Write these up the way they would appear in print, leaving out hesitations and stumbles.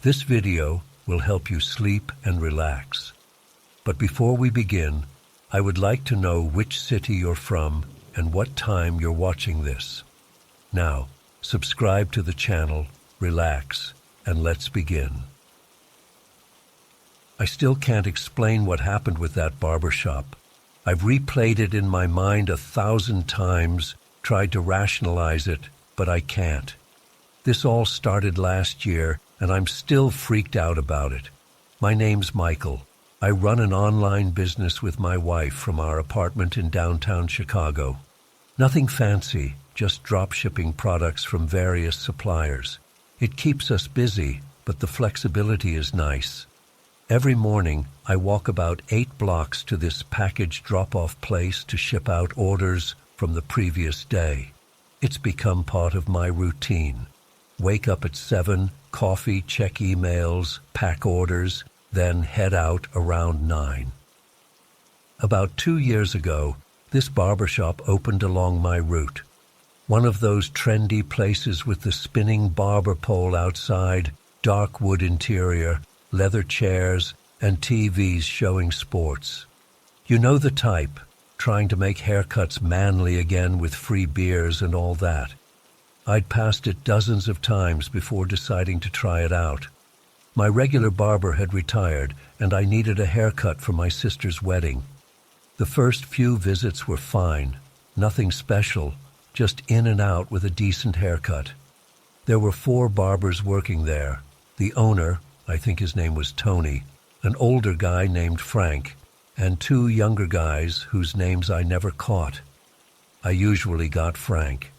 This video will help you sleep and relax. But before we begin, I would like to know which city you're from and what time you're watching this. Now, subscribe to the channel, relax, and let's begin. I still can't explain what happened with that barbershop. I've replayed it in my mind 1,000 times, tried to rationalize it, but I can't. This all started last year, and I'm still freaked out about it. My name's Michael. I run an online business with my wife from our apartment in downtown Chicago. Nothing fancy, just drop shipping products from various suppliers. It keeps us busy, but the flexibility is nice. Every morning, I walk about 8 blocks to this package drop-off place to ship out orders from the previous day. It's become part of my routine. Wake up at 7, coffee, check emails, pack orders, then head out around 9. About 2 years ago, this barbershop opened along my route. One of those trendy places with the spinning barber pole outside, dark wood interior, leather chairs, and TVs showing sports. You know the type, trying to make haircuts manly again with free beers and all that. I'd passed it dozens of times before deciding to try it out. My regular barber had retired, and I needed a haircut for my sister's wedding. The first few visits were fine, nothing special, just in and out with a decent haircut. There were 4 barbers working there. The owner, I think his name was Tony, an older guy named Frank, and 2 younger guys whose names I never caught. I usually got Frank.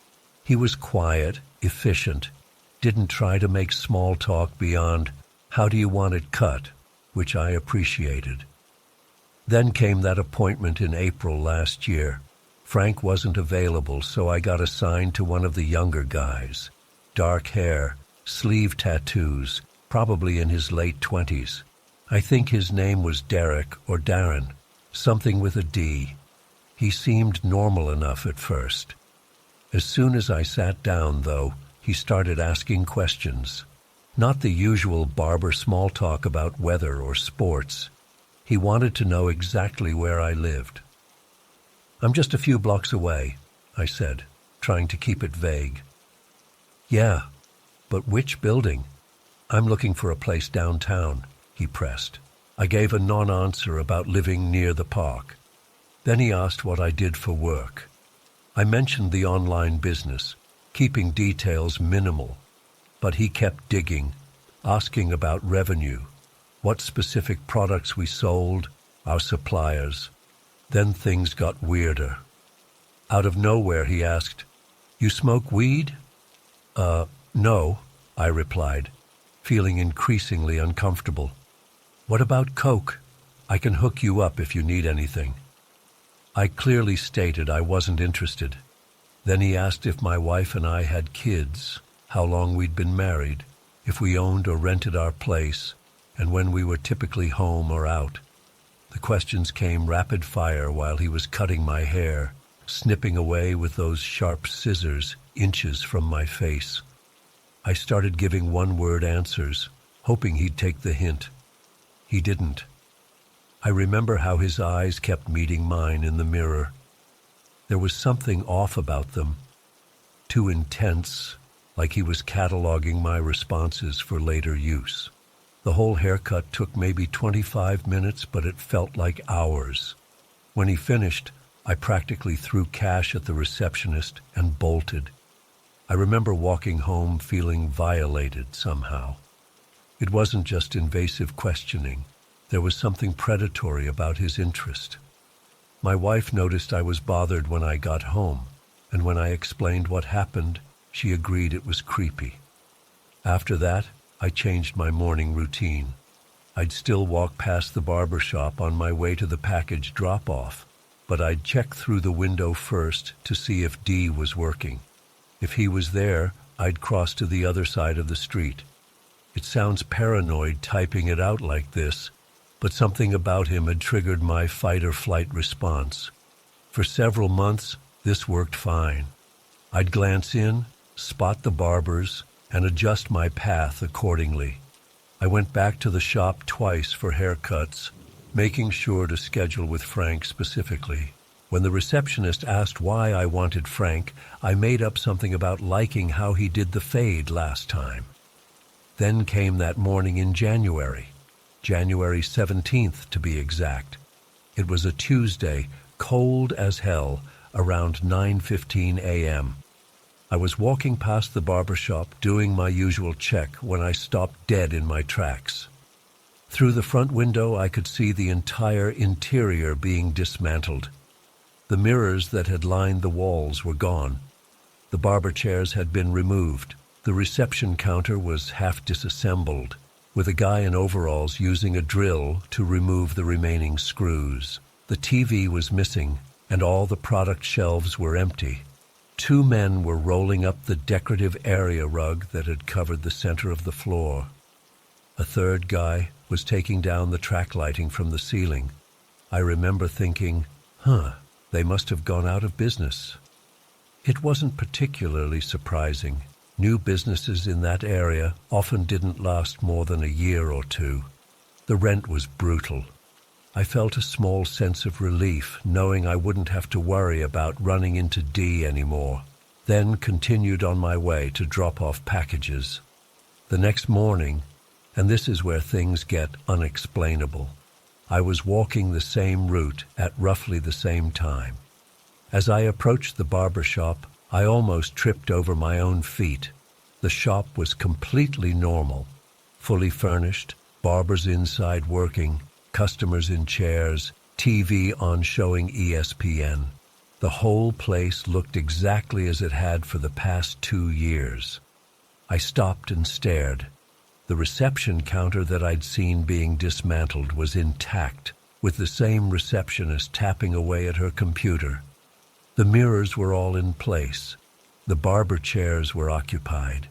He was quiet, efficient, didn't try to make small talk beyond, "How do you want it cut?" which I appreciated. Then came that appointment in April last year. Frank wasn't available, so I got assigned to one of the younger guys. Dark hair, sleeve tattoos, probably in his late 20s. I think his name was Derek or Darren, something with a D. He seemed normal enough at first. As soon as I sat down, though, he started asking questions. Not the usual barber small talk about weather or sports. He wanted to know exactly where I lived. "I'm just a few blocks away," I said, trying to keep it vague. "Yeah, but which building?" "I'm looking for a place downtown," he pressed. I gave a non-answer about living near the park. Then he asked what I did for work. I mentioned the online business, keeping details minimal, but he kept digging, asking about revenue, what specific products we sold, our suppliers. Then things got weirder. Out of nowhere he asked, "You smoke weed?" No," I replied, feeling increasingly uncomfortable. "What about coke? I can hook you up if you need anything." I clearly stated I wasn't interested. Then he asked if my wife and I had kids, how long we'd been married, if we owned or rented our place, and when we were typically home or out. The questions came rapid fire while he was cutting my hair, snipping away with those sharp scissors inches from my face. I started giving one-word answers, hoping he'd take the hint. He didn't. I remember how his eyes kept meeting mine in the mirror. There was something off about them, too intense, like he was cataloging my responses for later use. The whole haircut took maybe 25 minutes, but it felt like hours. When he finished, I practically threw cash at the receptionist and bolted. I remember walking home feeling violated somehow. It wasn't just invasive questioning. There was something predatory about his interest. My wife noticed I was bothered when I got home, and when I explained what happened, she agreed it was creepy. After that, I changed my morning routine. I'd still walk past the barber shop on my way to the package drop-off, but I'd check through the window first to see if D was working. If he was there, I'd cross to the other side of the street. It sounds paranoid typing it out like this, but something about him had triggered my fight-or-flight response. For several months, this worked fine. I'd glance in, spot the barbers, and adjust my path accordingly. I went back to the shop twice for haircuts, making sure to schedule with Frank specifically. When the receptionist asked why I wanted Frank, I made up something about liking how he did the fade last time. Then came that morning in January 17th to be exact. It was a Tuesday, cold as hell, around 9:15 a.m. I was walking past the barber shop doing my usual check when I stopped dead in my tracks. Through the front window I could see the entire interior being dismantled. The mirrors that had lined the walls were gone. The barber chairs had been removed. The reception counter was half disassembled, with a guy in overalls using a drill to remove the remaining screws. The TV was missing, and all the product shelves were empty. 2 men were rolling up the decorative area rug that had covered the center of the floor. A third guy was taking down the track lighting from the ceiling. I remember thinking, they must have gone out of business. It wasn't particularly surprising. New businesses in that area often didn't last more than a year or 2. The rent was brutal. I felt a small sense of relief knowing I wouldn't have to worry about running into D anymore, then continued on my way to drop off packages. The next morning, and this is where things get unexplainable, I was walking the same route at roughly the same time. As I approached the barber shop, I almost tripped over my own feet. The shop was completely normal, fully furnished, barbers inside working, customers in chairs, TV on showing ESPN. The whole place looked exactly as it had for the past 2 years. I stopped and stared. The reception counter that I'd seen being dismantled was intact, with the same receptionist tapping away at her computer. The mirrors were all in place. The barber chairs were occupied.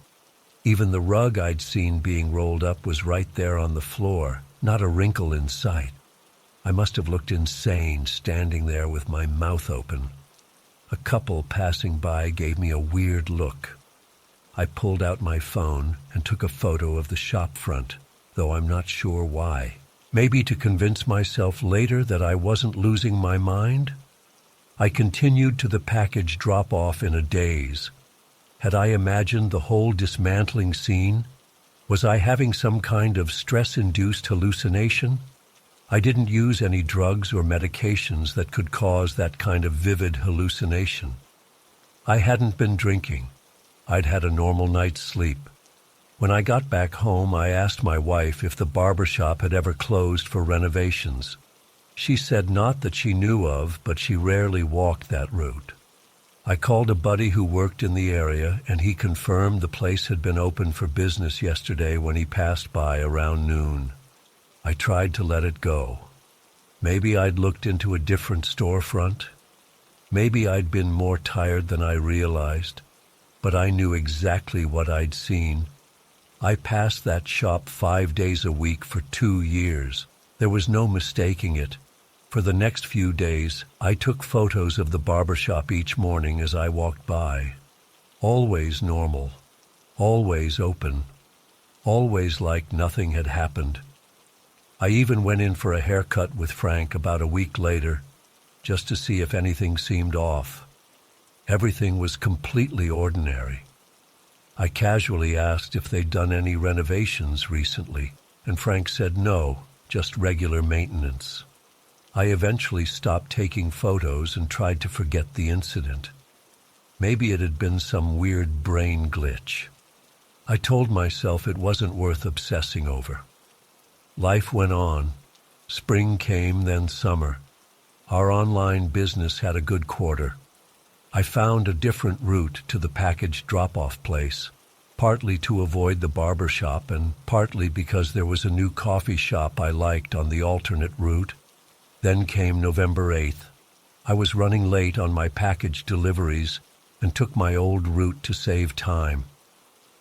Even the rug I'd seen being rolled up was right there on the floor, not a wrinkle in sight. I must have looked insane standing there with my mouth open. A couple passing by gave me a weird look. I pulled out my phone and took a photo of the shop front, though I'm not sure why. Maybe to convince myself later that I wasn't losing my mind? I continued to the package drop-off in a daze. Had I imagined the whole dismantling scene? Was I having some kind of stress-induced hallucination? I didn't use any drugs or medications that could cause that kind of vivid hallucination. I hadn't been drinking. I'd had a normal night's sleep. When I got back home, I asked my wife if the barber shop had ever closed for renovations. She said not that she knew of, but she rarely walked that route. I called a buddy who worked in the area, and he confirmed the place had been open for business yesterday when he passed by around noon. I tried to let it go. Maybe I'd looked into a different storefront. Maybe I'd been more tired than I realized. But I knew exactly what I'd seen. I passed that shop 5 days a week for 2 years. There was no mistaking it. For the next few days, I took photos of the barber shop each morning as I walked by. Always normal, always open, always like nothing had happened. I even went in for a haircut with Frank about a week later, just to see if anything seemed off. Everything was completely ordinary. I casually asked if they'd done any renovations recently, and Frank said no, just regular maintenance. I eventually stopped taking photos and tried to forget the incident. Maybe it had been some weird brain glitch. I told myself it wasn't worth obsessing over. Life went on. Spring came, then summer. Our online business had a good quarter. I found a different route to the package drop-off place, partly to avoid the barber shop and partly because there was a new coffee shop I liked on the alternate route. Then came November 8th. I was running late on my package deliveries and took my old route to save time.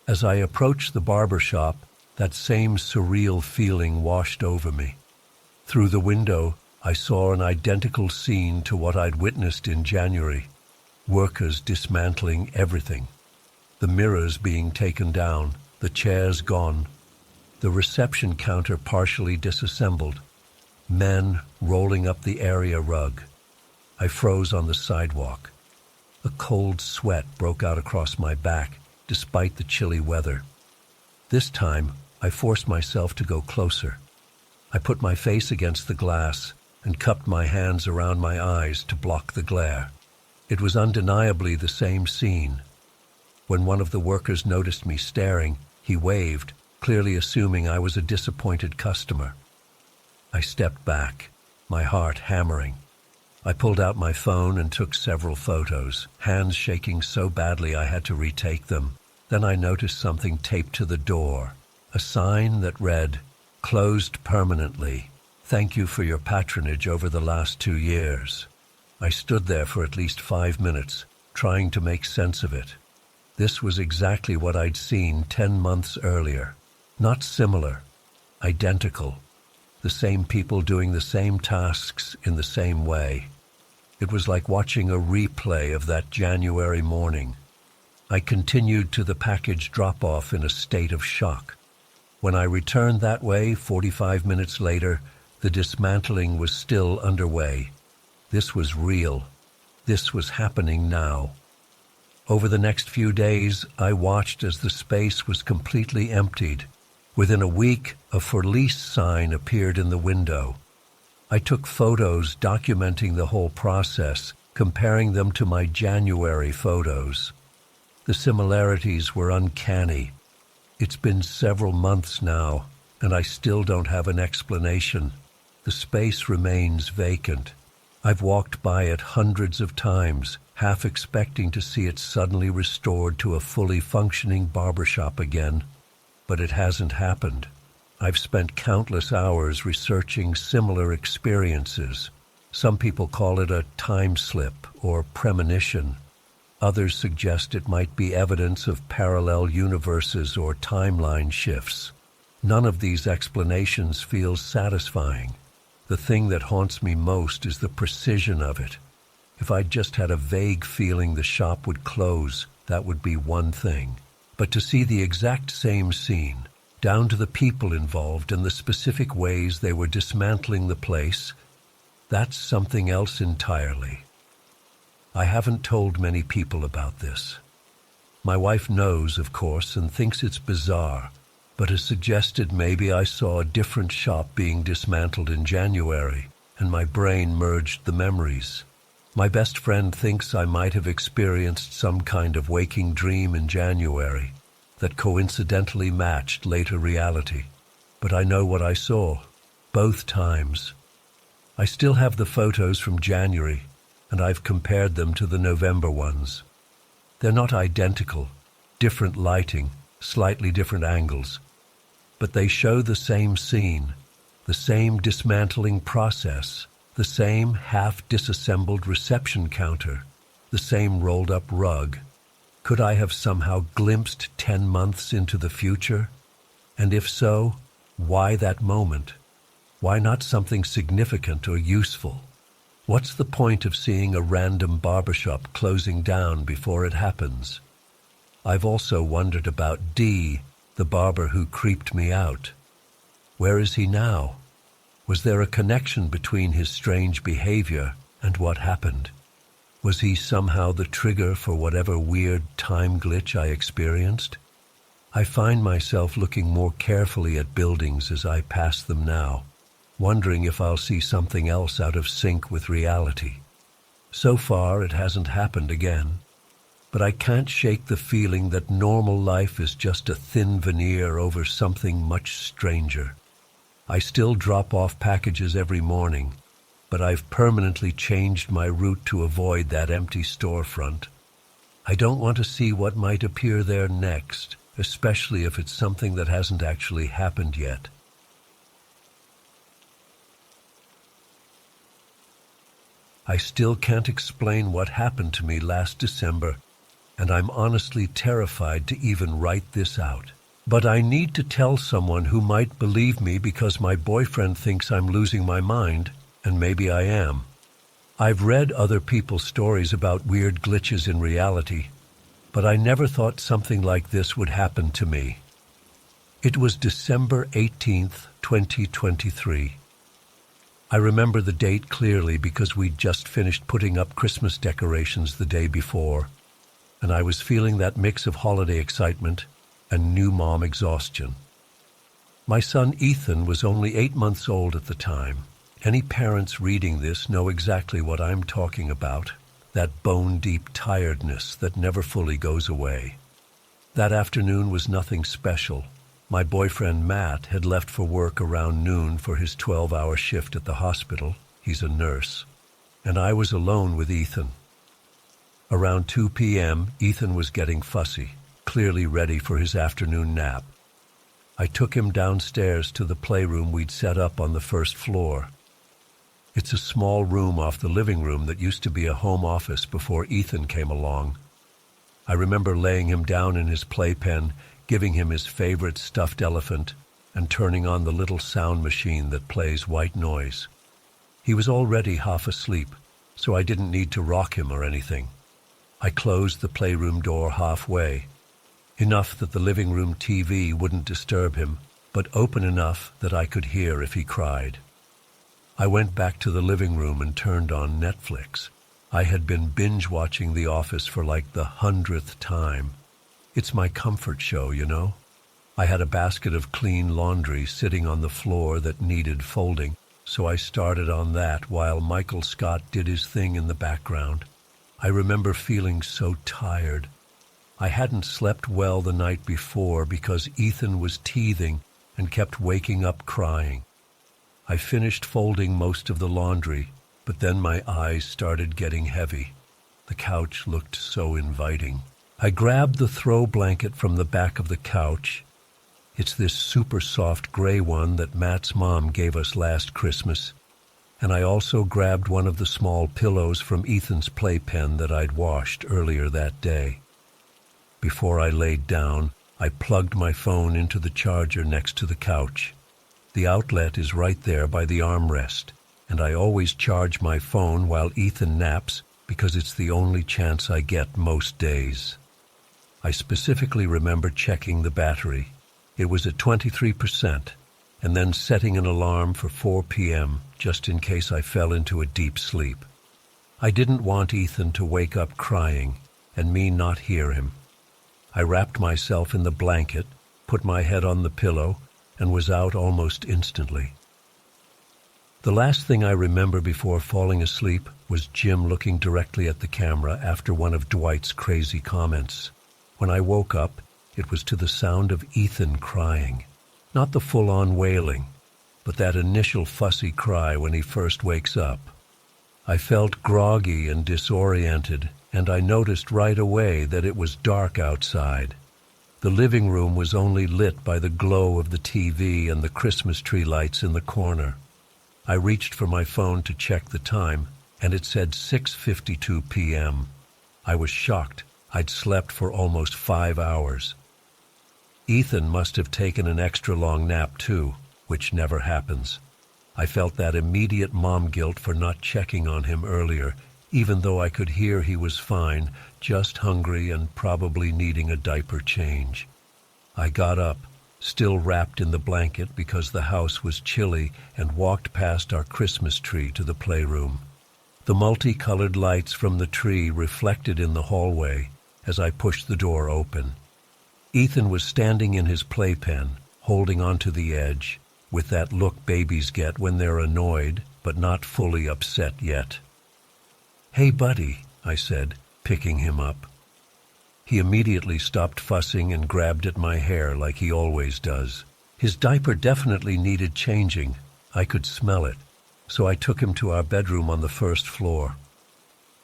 As I approached the barber shop, that same surreal feeling washed over me. Through the window, I saw an identical scene to what I'd witnessed in January. Workers dismantling everything. The mirrors being taken down, the chairs gone. The reception counter partially disassembled. Men rolling up the area rug. I froze on the sidewalk. A cold sweat broke out across my back, despite the chilly weather. This time, I forced myself to go closer. I put my face against the glass and cupped my hands around my eyes to block the glare. It was undeniably the same scene. When one of the workers noticed me staring, he waved, clearly assuming I was a disappointed customer. I stepped back, my heart hammering. I pulled out my phone and took several photos, hands shaking so badly I had to retake them. Then I noticed something taped to the door, a sign that read, "Closed permanently. Thank you for your patronage over the last 2 years." I stood there for at least 5 minutes, trying to make sense of it. This was exactly what I'd seen 10 months earlier. Not similar, identical. The same people doing the same tasks in the same way. It was like watching a replay of that January morning. I continued to the package drop-off in a state of shock. When I returned that way 45 minutes later, the dismantling was still underway. This was real. This was happening now. Over the next few days, I watched as the space was completely emptied. Within a week, a for lease sign appeared in the window. I took photos documenting the whole process, comparing them to my January photos. The similarities were uncanny. It's been several months now, and I still don't have an explanation. The space remains vacant. I've walked by it hundreds of times, half expecting to see it suddenly restored to a fully functioning barbershop again. But it hasn't happened. I've spent countless hours researching similar experiences. Some people call it a time slip or premonition. Others suggest it might be evidence of parallel universes or timeline shifts. None of these explanations feels satisfying. The thing that haunts me most is the precision of it. If I'd just had a vague feeling the shop would close, that would be one thing. But to see the exact same scene, down to the people involved and the specific ways they were dismantling the place, that's something else entirely. I haven't told many people about this. My wife knows, of course, and thinks it's bizarre, but has suggested maybe I saw a different shop being dismantled in January, and my brain merged the memories. My best friend thinks I might have experienced some kind of waking dream in January that coincidentally matched later reality. But I know what I saw, both times. I still have the photos from January, and I've compared them to the November ones. They're not identical, different lighting, slightly different angles, but they show the same scene, the same dismantling process, the same half-disassembled reception counter, the same rolled-up rug. Could I have somehow glimpsed 10 months into the future? And if so, why that moment? Why not something significant or useful? What's the point of seeing a random barbershop closing down before it happens? I've also wondered about D, the barber who creeped me out. Where is he now? Was there a connection between his strange behavior and what happened? Was he somehow the trigger for whatever weird time glitch I experienced? I find myself looking more carefully at buildings as I pass them now, wondering if I'll see something else out of sync with reality. So far, it hasn't happened again, but I can't shake the feeling that normal life is just a thin veneer over something much stranger. I still drop off packages every morning, but I've permanently changed my route to avoid that empty storefront. I don't want to see what might appear there next, especially if it's something that hasn't actually happened yet. I still can't explain what happened to me last December, and I'm honestly terrified to even write this out. But I need to tell someone who might believe me because my boyfriend thinks I'm losing my mind, and maybe I am. I've read other people's stories about weird glitches in reality, but I never thought something like this would happen to me. It was December 18th, 2023. I remember the date clearly because we'd just finished putting up Christmas decorations the day before, and I was feeling that mix of holiday excitement and new mom exhaustion. My son Ethan was only 8 months old at the time. Any parents reading this know exactly what I'm talking about, that bone-deep tiredness that never fully goes away. That afternoon was nothing special. My boyfriend Matt had left for work around noon for his 12-hour shift at the hospital. He's a nurse. And I was alone with Ethan. Around 2 p.m., Ethan was getting fussy, clearly ready for his afternoon nap. I took him downstairs to the playroom we'd set up on the first floor. It's a small room off the living room that used to be a home office before Ethan came along. I remember laying him down in his playpen, giving him his favorite stuffed elephant, and turning on the little sound machine that plays white noise. He was already half asleep, so I didn't need to rock him or anything. I closed the playroom door halfway, enough that the living room TV wouldn't disturb him, but open enough that I could hear if he cried. I went back to the living room and turned on Netflix. I had been binge-watching The Office for like the 100th time. It's my comfort show, you know? I had a basket of clean laundry sitting on the floor that needed folding, so I started on that while Michael Scott did his thing in the background. I remember feeling so tired. I hadn't slept well the night before because Ethan was teething and kept waking up crying. I finished folding most of the laundry, but then my eyes started getting heavy. The couch looked so inviting. I grabbed the throw blanket from the back of the couch. It's this super soft gray one that Matt's mom gave us last Christmas. And I also grabbed one of the small pillows from Ethan's playpen that I'd washed earlier that day. Before I laid down, I plugged my phone into the charger next to the couch. The outlet is right there by the armrest, and I always charge my phone while Ethan naps because it's the only chance I get most days. I specifically remember checking the battery. It was at 23%, and then setting an alarm for 4 p.m. just in case I fell into a deep sleep. I didn't want Ethan to wake up crying and me not hear him. I wrapped myself in the blanket, put my head on the pillow, and was out almost instantly. The last thing I remember before falling asleep was Jim looking directly at the camera after one of Dwight's crazy comments. When I woke up, it was to the sound of Ethan crying. Not the full-on wailing, but that initial fussy cry when he first wakes up. I felt groggy and disoriented, and I noticed right away that it was dark outside. The living room was only lit by the glow of the TV and the Christmas tree lights in the corner. I reached for my phone to check the time, and it said 6:52 p.m. I was shocked. I'd slept for almost 5 hours. Ethan must have taken an extra long nap too, which never happens. I felt that immediate mom guilt for not checking on him earlier, even though I could hear he was fine, just hungry and probably needing a diaper change. I got up, still wrapped in the blanket because the house was chilly, and walked past our Christmas tree to the playroom. The multicolored lights from the tree reflected in the hallway as I pushed the door open. Ethan was standing in his playpen, holding onto the edge, with that look babies get when they're annoyed, but not fully upset yet. "Hey, buddy," I said, picking him up. He immediately stopped fussing and grabbed at my hair like he always does. His diaper definitely needed changing. I could smell it, so I took him to our bedroom on the first floor.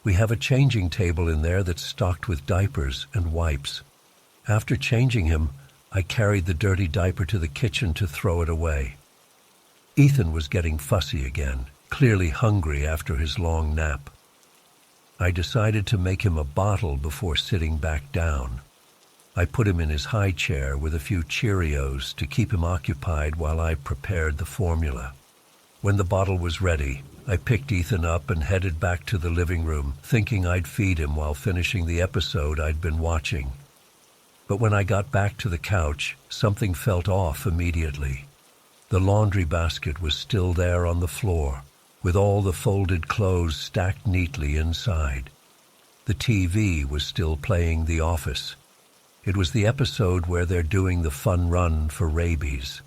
We have a changing table in there that's stocked with diapers and wipes. After changing him, I carried the dirty diaper to the kitchen to throw it away. Ethan was getting fussy again, clearly hungry after his long nap. I decided to make him a bottle before sitting back down. I put him in his high chair with a few Cheerios to keep him occupied while I prepared the formula. When the bottle was ready, I picked Ethan up and headed back to the living room, thinking I'd feed him while finishing the episode I'd been watching. But when I got back to the couch, something felt off immediately. The laundry basket was still there on the floor, with all the folded clothes stacked neatly inside. The TV was still playing The Office. It was the episode where they're doing the fun run for rabies.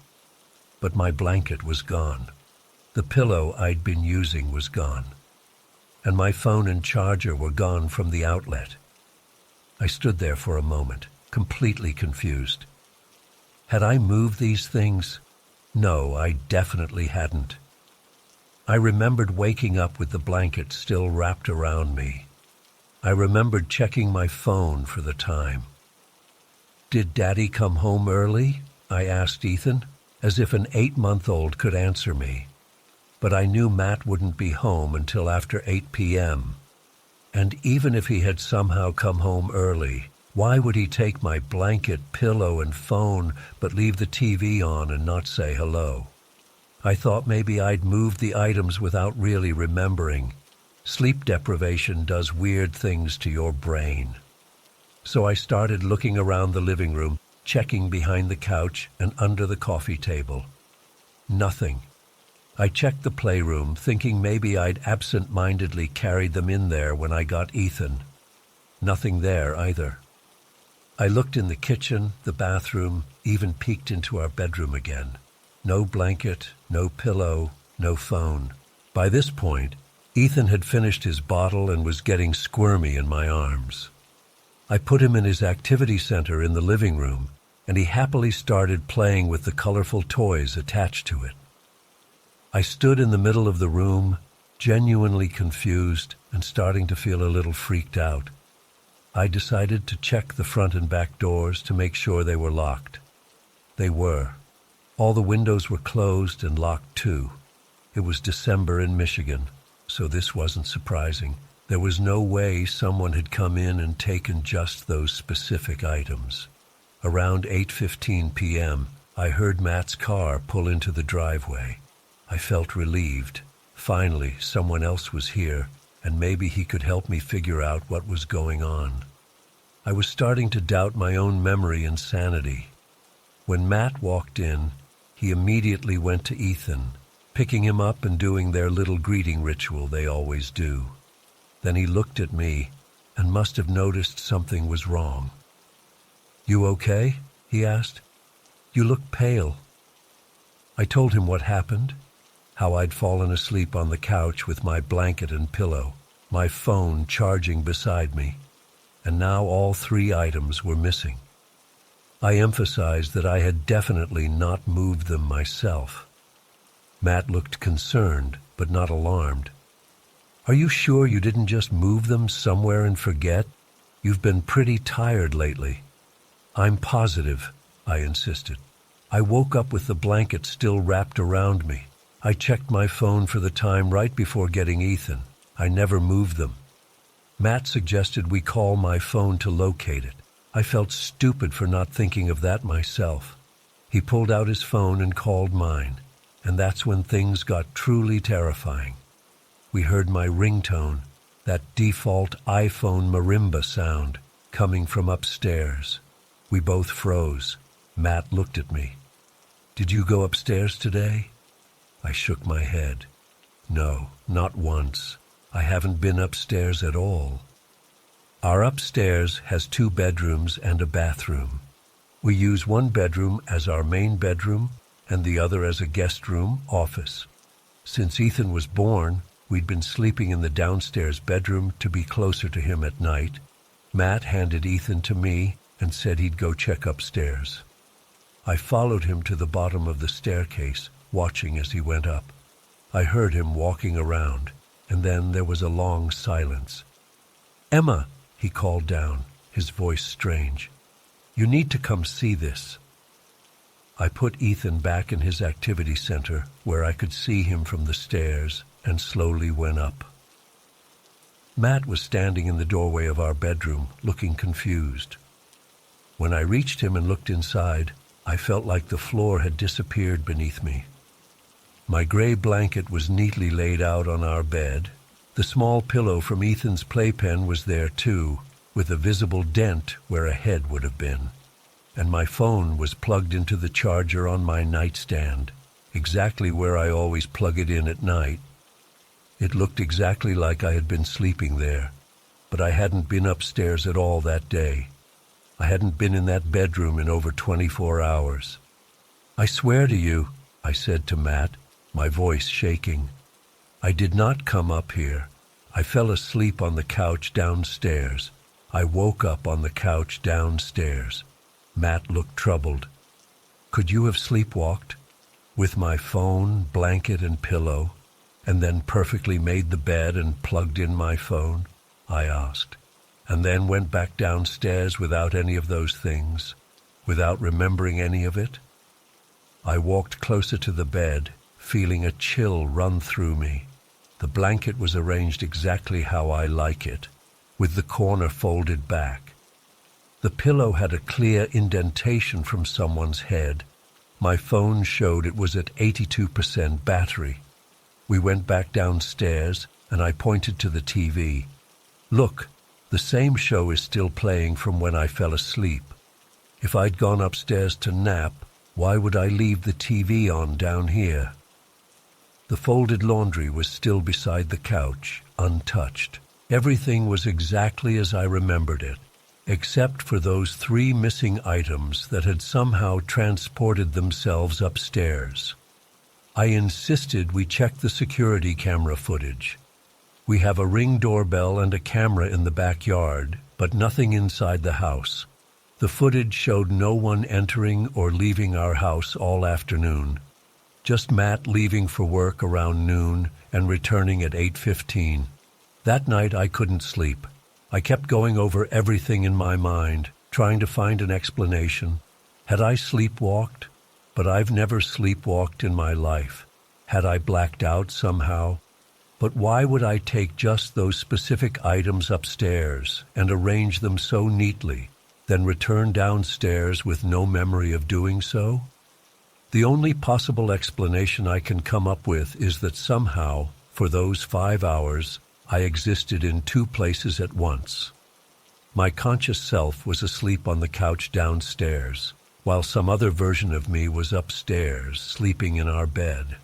But my blanket was gone. The pillow I'd been using was gone. And my phone and charger were gone from the outlet. I stood there for a moment, completely confused. Had I moved these things? No, I definitely hadn't. I remembered waking up with the blanket still wrapped around me. I remembered checking my phone for the time. "Did Daddy come home early?" I asked Ethan, as if an 8-month-old could answer me. But I knew Matt wouldn't be home until after 8 p.m. And even if he had somehow come home early, why would he take my blanket, pillow, and phone but leave the TV on and not say hello? I thought maybe I'd moved the items without really remembering. Sleep deprivation does weird things to your brain. So I started looking around the living room, checking behind the couch and under the coffee table. Nothing. I checked the playroom, thinking maybe I'd absent-mindedly carried them in there when I got Ethan. Nothing there either. I looked in the kitchen, the bathroom, even peeked into our bedroom again. No blanket, no pillow, no phone. By this point, Ethan had finished his bottle and was getting squirmy in my arms. I put him in his activity center in the living room, and he happily started playing with the colorful toys attached to it. I stood in the middle of the room, genuinely confused and starting to feel a little freaked out. I decided to check the front and back doors to make sure they were locked. They were. All the windows were closed and locked too. It was December in Michigan, so this wasn't surprising. There was no way someone had come in and taken just those specific items. Around 8:15 p.m., I heard Matt's car pull into the driveway. I felt relieved. Finally, someone else was here, and maybe he could help me figure out what was going on. I was starting to doubt my own memory and sanity. When Matt walked in, he immediately went to Ethan, picking him up and doing their little greeting ritual they always do. Then he looked at me and must have noticed something was wrong. "You okay?" he asked. "You look pale." I told him what happened, how I'd fallen asleep on the couch with my blanket and pillow, my phone charging beside me, and now all 3 items were missing. I emphasized that I had definitely not moved them myself. Matt looked concerned, but not alarmed. "Are you sure you didn't just move them somewhere and forget? You've been pretty tired lately." "I'm positive," I insisted. "I woke up with the blanket still wrapped around me. I checked my phone for the time right before getting Ethan. I never moved them." Matt suggested we call my phone to locate it. I felt stupid for not thinking of that myself. He pulled out his phone and called mine, and that's when things got truly terrifying. We heard my ringtone, that default iPhone marimba sound, coming from upstairs. We both froze. Matt looked at me. "Did you go upstairs today?" I shook my head. "No, not once. I haven't been upstairs at all." Our upstairs has 2 bedrooms and a bathroom. We use one bedroom as our main bedroom and the other as a guest room, office. Since Ethan was born, we'd been sleeping in the downstairs bedroom to be closer to him at night. Matt handed Ethan to me and said he'd go check upstairs. I followed him to the bottom of the staircase, watching as he went up. I heard him walking around, and then there was a long silence. "Emma," he called down, his voice strange. "You need to come see this." I put Ethan back in his activity center, where I could see him from the stairs, and slowly went up. Matt was standing in the doorway of our bedroom, looking confused. When I reached him and looked inside, I felt like the floor had disappeared beneath me. My gray blanket was neatly laid out on our bed. The small pillow from Ethan's playpen was there too, with a visible dent where a head would have been. and my phone was plugged into the charger on my nightstand, exactly where I always plug it in at night. It looked exactly like I had been sleeping there, but I hadn't been upstairs at all that day. I hadn't been in that bedroom in over 24 hours. "I swear to you," I said to Matt, my voice shaking, "I did not come up here. I fell asleep on the couch downstairs. I woke up on the couch downstairs." Matt looked troubled. "Could you have sleepwalked? With my phone, blanket, and pillow, and then perfectly made the bed and plugged in my phone?" I asked, "and then went back downstairs without any of those things, without remembering any of it?" I walked closer to the bed, feeling a chill run through me. The blanket was arranged exactly how I like it, with the corner folded back. The pillow had a clear indentation from someone's head. My phone showed it was at 82% battery. We went back downstairs, and I pointed to the TV. "Look, the same show is still playing from when I fell asleep. If I'd gone upstairs to nap, why would I leave the TV on down here?" The folded laundry was still beside the couch, untouched. Everything was exactly as I remembered it, except for those 3 missing items that had somehow transported themselves upstairs. I insisted we check the security camera footage. We have a Ring doorbell and a camera in the backyard, but nothing inside the house. The footage showed no one entering or leaving our house all afternoon. Just Matt leaving for work around noon and returning at 8:15. That night I couldn't sleep. I kept going over everything in my mind, trying to find an explanation. Had I sleepwalked? But I've never sleepwalked in my life. Had I blacked out somehow? But why would I take just those specific items upstairs and arrange them so neatly, then return downstairs with no memory of doing so? The only possible explanation I can come up with is that somehow, for those 5 hours, I existed in 2 places at once. My conscious self was asleep on the couch downstairs, while some other version of me was upstairs, sleeping in our bed.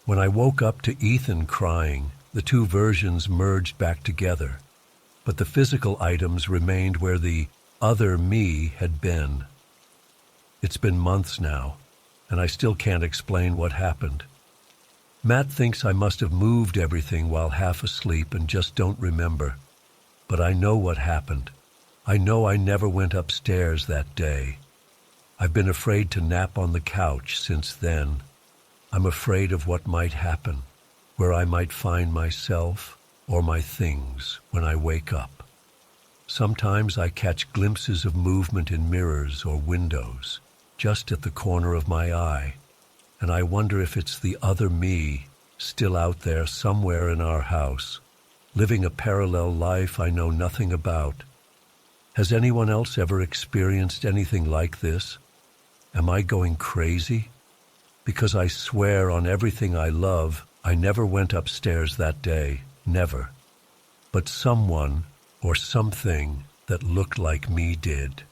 When I woke up to Ethan crying, the 2 versions merged back together, but the physical items remained where the other me had been. It's been months now, and I still can't explain what happened. Matt thinks I must have moved everything while half asleep and just don't remember. But I know what happened. I know I never went upstairs that day. I've been afraid to nap on the couch since then. I'm afraid of what might happen, where I might find myself or my things when I wake up. Sometimes I catch glimpses of movement in mirrors or windows, just at the corner of my eye, and I wonder if it's the other me still out there somewhere in our house, living a parallel life I know nothing about. Has anyone else ever experienced anything like this? Am I going crazy? Because I swear on everything I love, I never went upstairs that day, never. But someone or something that looked like me did.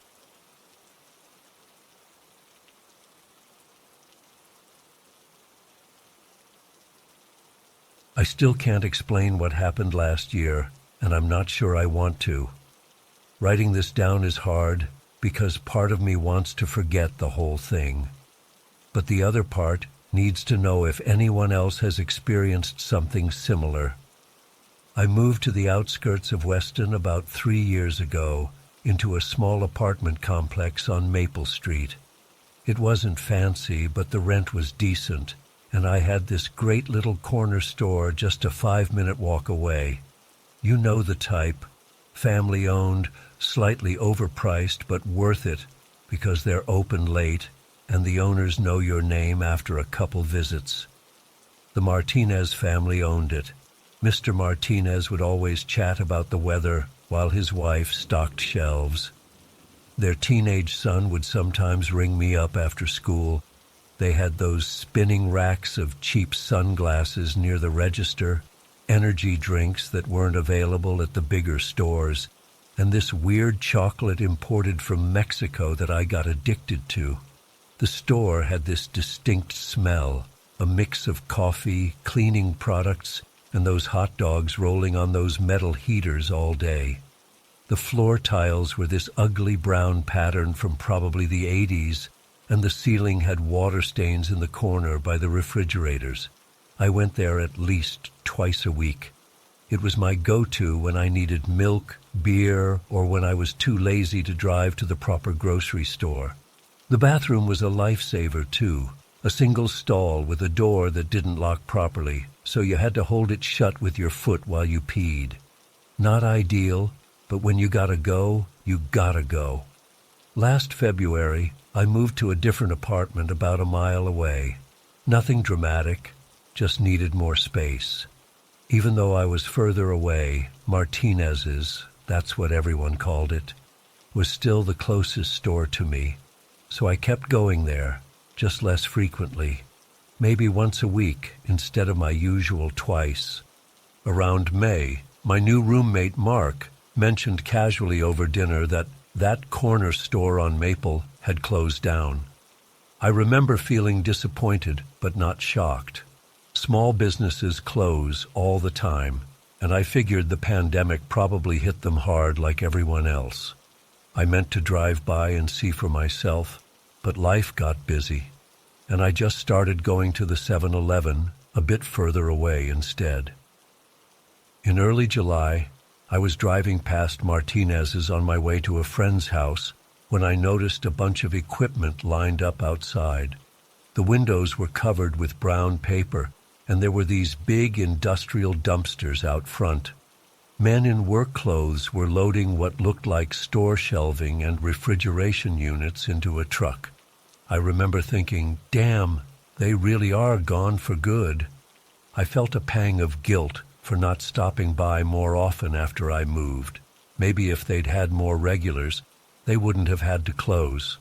I still can't explain what happened last year, and I'm not sure I want to. Writing this down is hard because part of me wants to forget the whole thing. But the other part needs to know if anyone else has experienced something similar. I moved to the outskirts of Weston about 3 years ago into a small apartment complex on Maple Street. It wasn't fancy, but the rent was decent, and I had this great little corner store just a 5-minute walk away. You know the type. Family-owned, slightly overpriced, but worth it because they're open late and the owners know your name after a couple visits. The Martinez family owned it. Mr. Martinez would always chat about the weather while his wife stocked shelves. Their teenage son would sometimes ring me up after school. They had those spinning racks of cheap sunglasses near the register, energy drinks that weren't available at the bigger stores, and this weird chocolate imported from Mexico that I got addicted to. The store had this distinct smell, a mix of coffee, cleaning products, and those hot dogs rolling on those metal heaters all day. The floor tiles were this ugly brown pattern from probably the 80s, and the ceiling had water stains in the corner by the refrigerators. I went there at least twice a week. It was my go-to when I needed milk, beer, or when I was too lazy to drive to the proper grocery store. The bathroom was a lifesaver, too. A single stall with a door that didn't lock properly, so you had to hold it shut with your foot while you peed. Not ideal, but when you gotta go, you gotta go. Last February, I moved to a different apartment about a mile away. Nothing dramatic, just needed more space. Even though I was further away, Martinez's, that's what everyone called it, was still the closest store to me. So I kept going there, just less frequently, maybe once a week instead of my usual twice. Around May, my new roommate Mark mentioned casually over dinner that corner store on Maple had closed down. I remember feeling disappointed but not shocked. Small businesses close all the time, and I figured the pandemic probably hit them hard like everyone else. I meant to drive by and see for myself, but life got busy, and I just started going to the 7-Eleven a bit further away instead. In early July, I was driving past Martinez's on my way to a friend's house when I noticed a bunch of equipment lined up outside. The windows were covered with brown paper, and there were these big industrial dumpsters out front. Men in work clothes were loading what looked like store shelving and refrigeration units into a truck. I remember thinking, damn, they really are gone for good. I felt a pang of guilt for not stopping by more often after I moved. Maybe if they'd had more regulars, they wouldn't have had to close.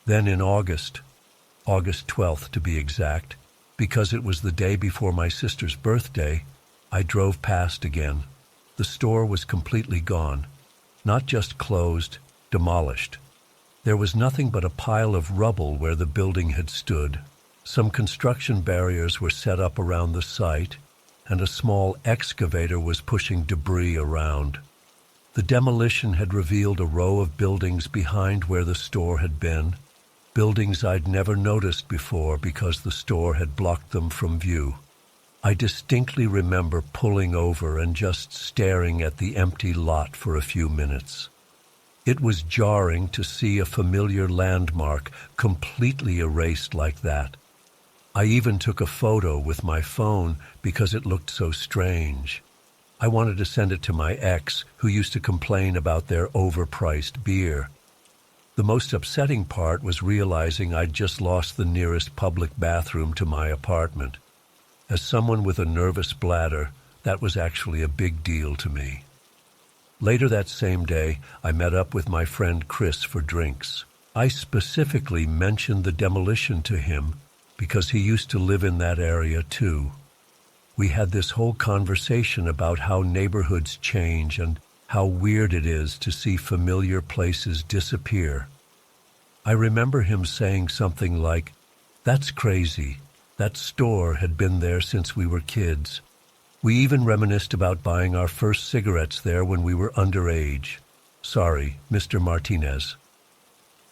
Then in August 12th to be exact, because it was the day before my sister's birthday, I drove past again. The store was completely gone. Not just closed, demolished. There was nothing but a pile of rubble where the building had stood. Some construction barriers were set up around the site, and a small excavator was pushing debris around. The demolition had revealed a row of buildings behind where the store had been, buildings I'd never noticed before because the store had blocked them from view. I distinctly remember pulling over and just staring at the empty lot for a few minutes. It was jarring to see a familiar landmark completely erased like that. I even took a photo with my phone because it looked so strange. I wanted to send it to my ex, who used to complain about their overpriced beer. The most upsetting part was realizing I'd just lost the nearest public bathroom to my apartment. As someone with a nervous bladder, that was actually a big deal to me. Later that same day, I met up with my friend Chris for drinks. I specifically mentioned the demolition to him because he used to live in that area too. We had this whole conversation about how neighborhoods change and how weird it is to see familiar places disappear. I remember him saying something like, "That's crazy. That store had been there since we were kids." We even reminisced about buying our first cigarettes there when we were underage. Sorry, Mr. Martinez.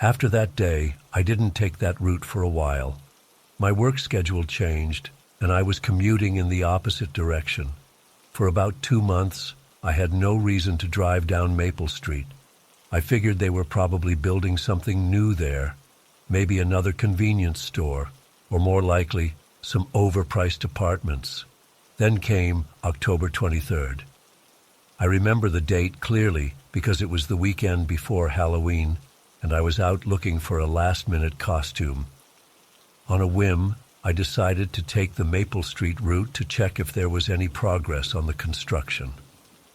After that day, I didn't take that route for a while. My work schedule changed, and I was commuting in the opposite direction. For about 2 months, I had no reason to drive down Maple Street. I figured they were probably building something new there, maybe another convenience store, or more likely, some overpriced apartments. Then came October 23rd. I remember the date clearly because it was the weekend before Halloween, and I was out looking for a last-minute costume. On a whim, I decided to take the Maple Street route to check if there was any progress on the construction.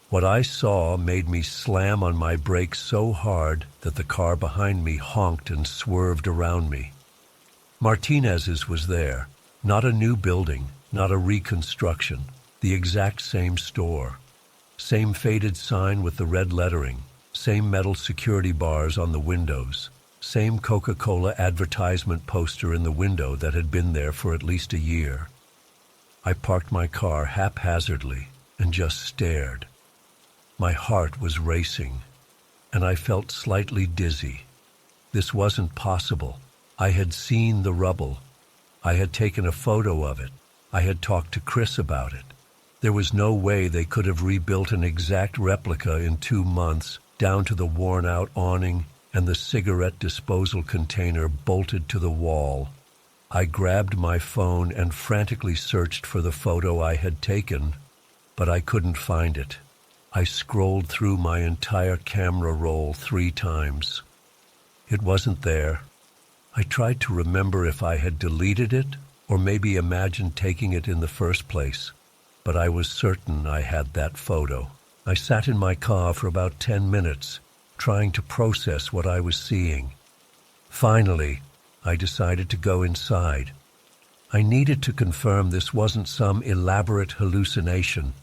What I saw made me slam on my brakes so hard that the car behind me honked and swerved around me. Martinez's was there, not a new building, not a reconstruction, the exact same store. Same faded sign with the red lettering. Same metal security bars on the windows. Same Coca-Cola advertisement poster in the window that had been there for at least a year. I parked my car haphazardly and just stared. My heart was racing, and I felt slightly dizzy. This wasn't possible. I had seen the rubble. I had taken a photo of it. I had talked to Chris about it. There was no way they could have rebuilt an exact replica in 2 months, down to the worn-out awning and the cigarette disposal container bolted to the wall. I grabbed my phone and frantically searched for the photo I had taken, but I couldn't find it. I scrolled through my entire camera roll 3 times. It wasn't there. I tried to remember if I had deleted it or maybe imagined taking it in the first place, but I was certain I had that photo. I sat in my car for about 10 minutes, trying to process what I was seeing. Finally, I decided to go inside. I needed to confirm this wasn't some elaborate hallucination.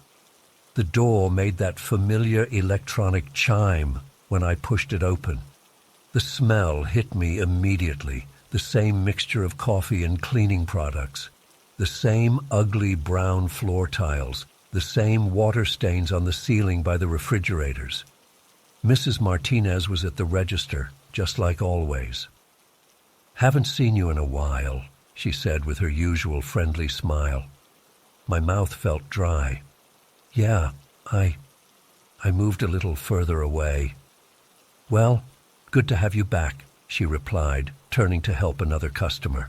The door made that familiar electronic chime when I pushed it open. The smell hit me immediately, the same mixture of coffee and cleaning products, the same ugly brown floor tiles, the same water stains on the ceiling by the refrigerators. Mrs. Martinez was at the register, just like always. "Haven't seen you in a while," she said with her usual friendly smile. My mouth felt dry. "Yeah, I moved a little further away." "Well, good to have you back," she replied, turning to help another customer.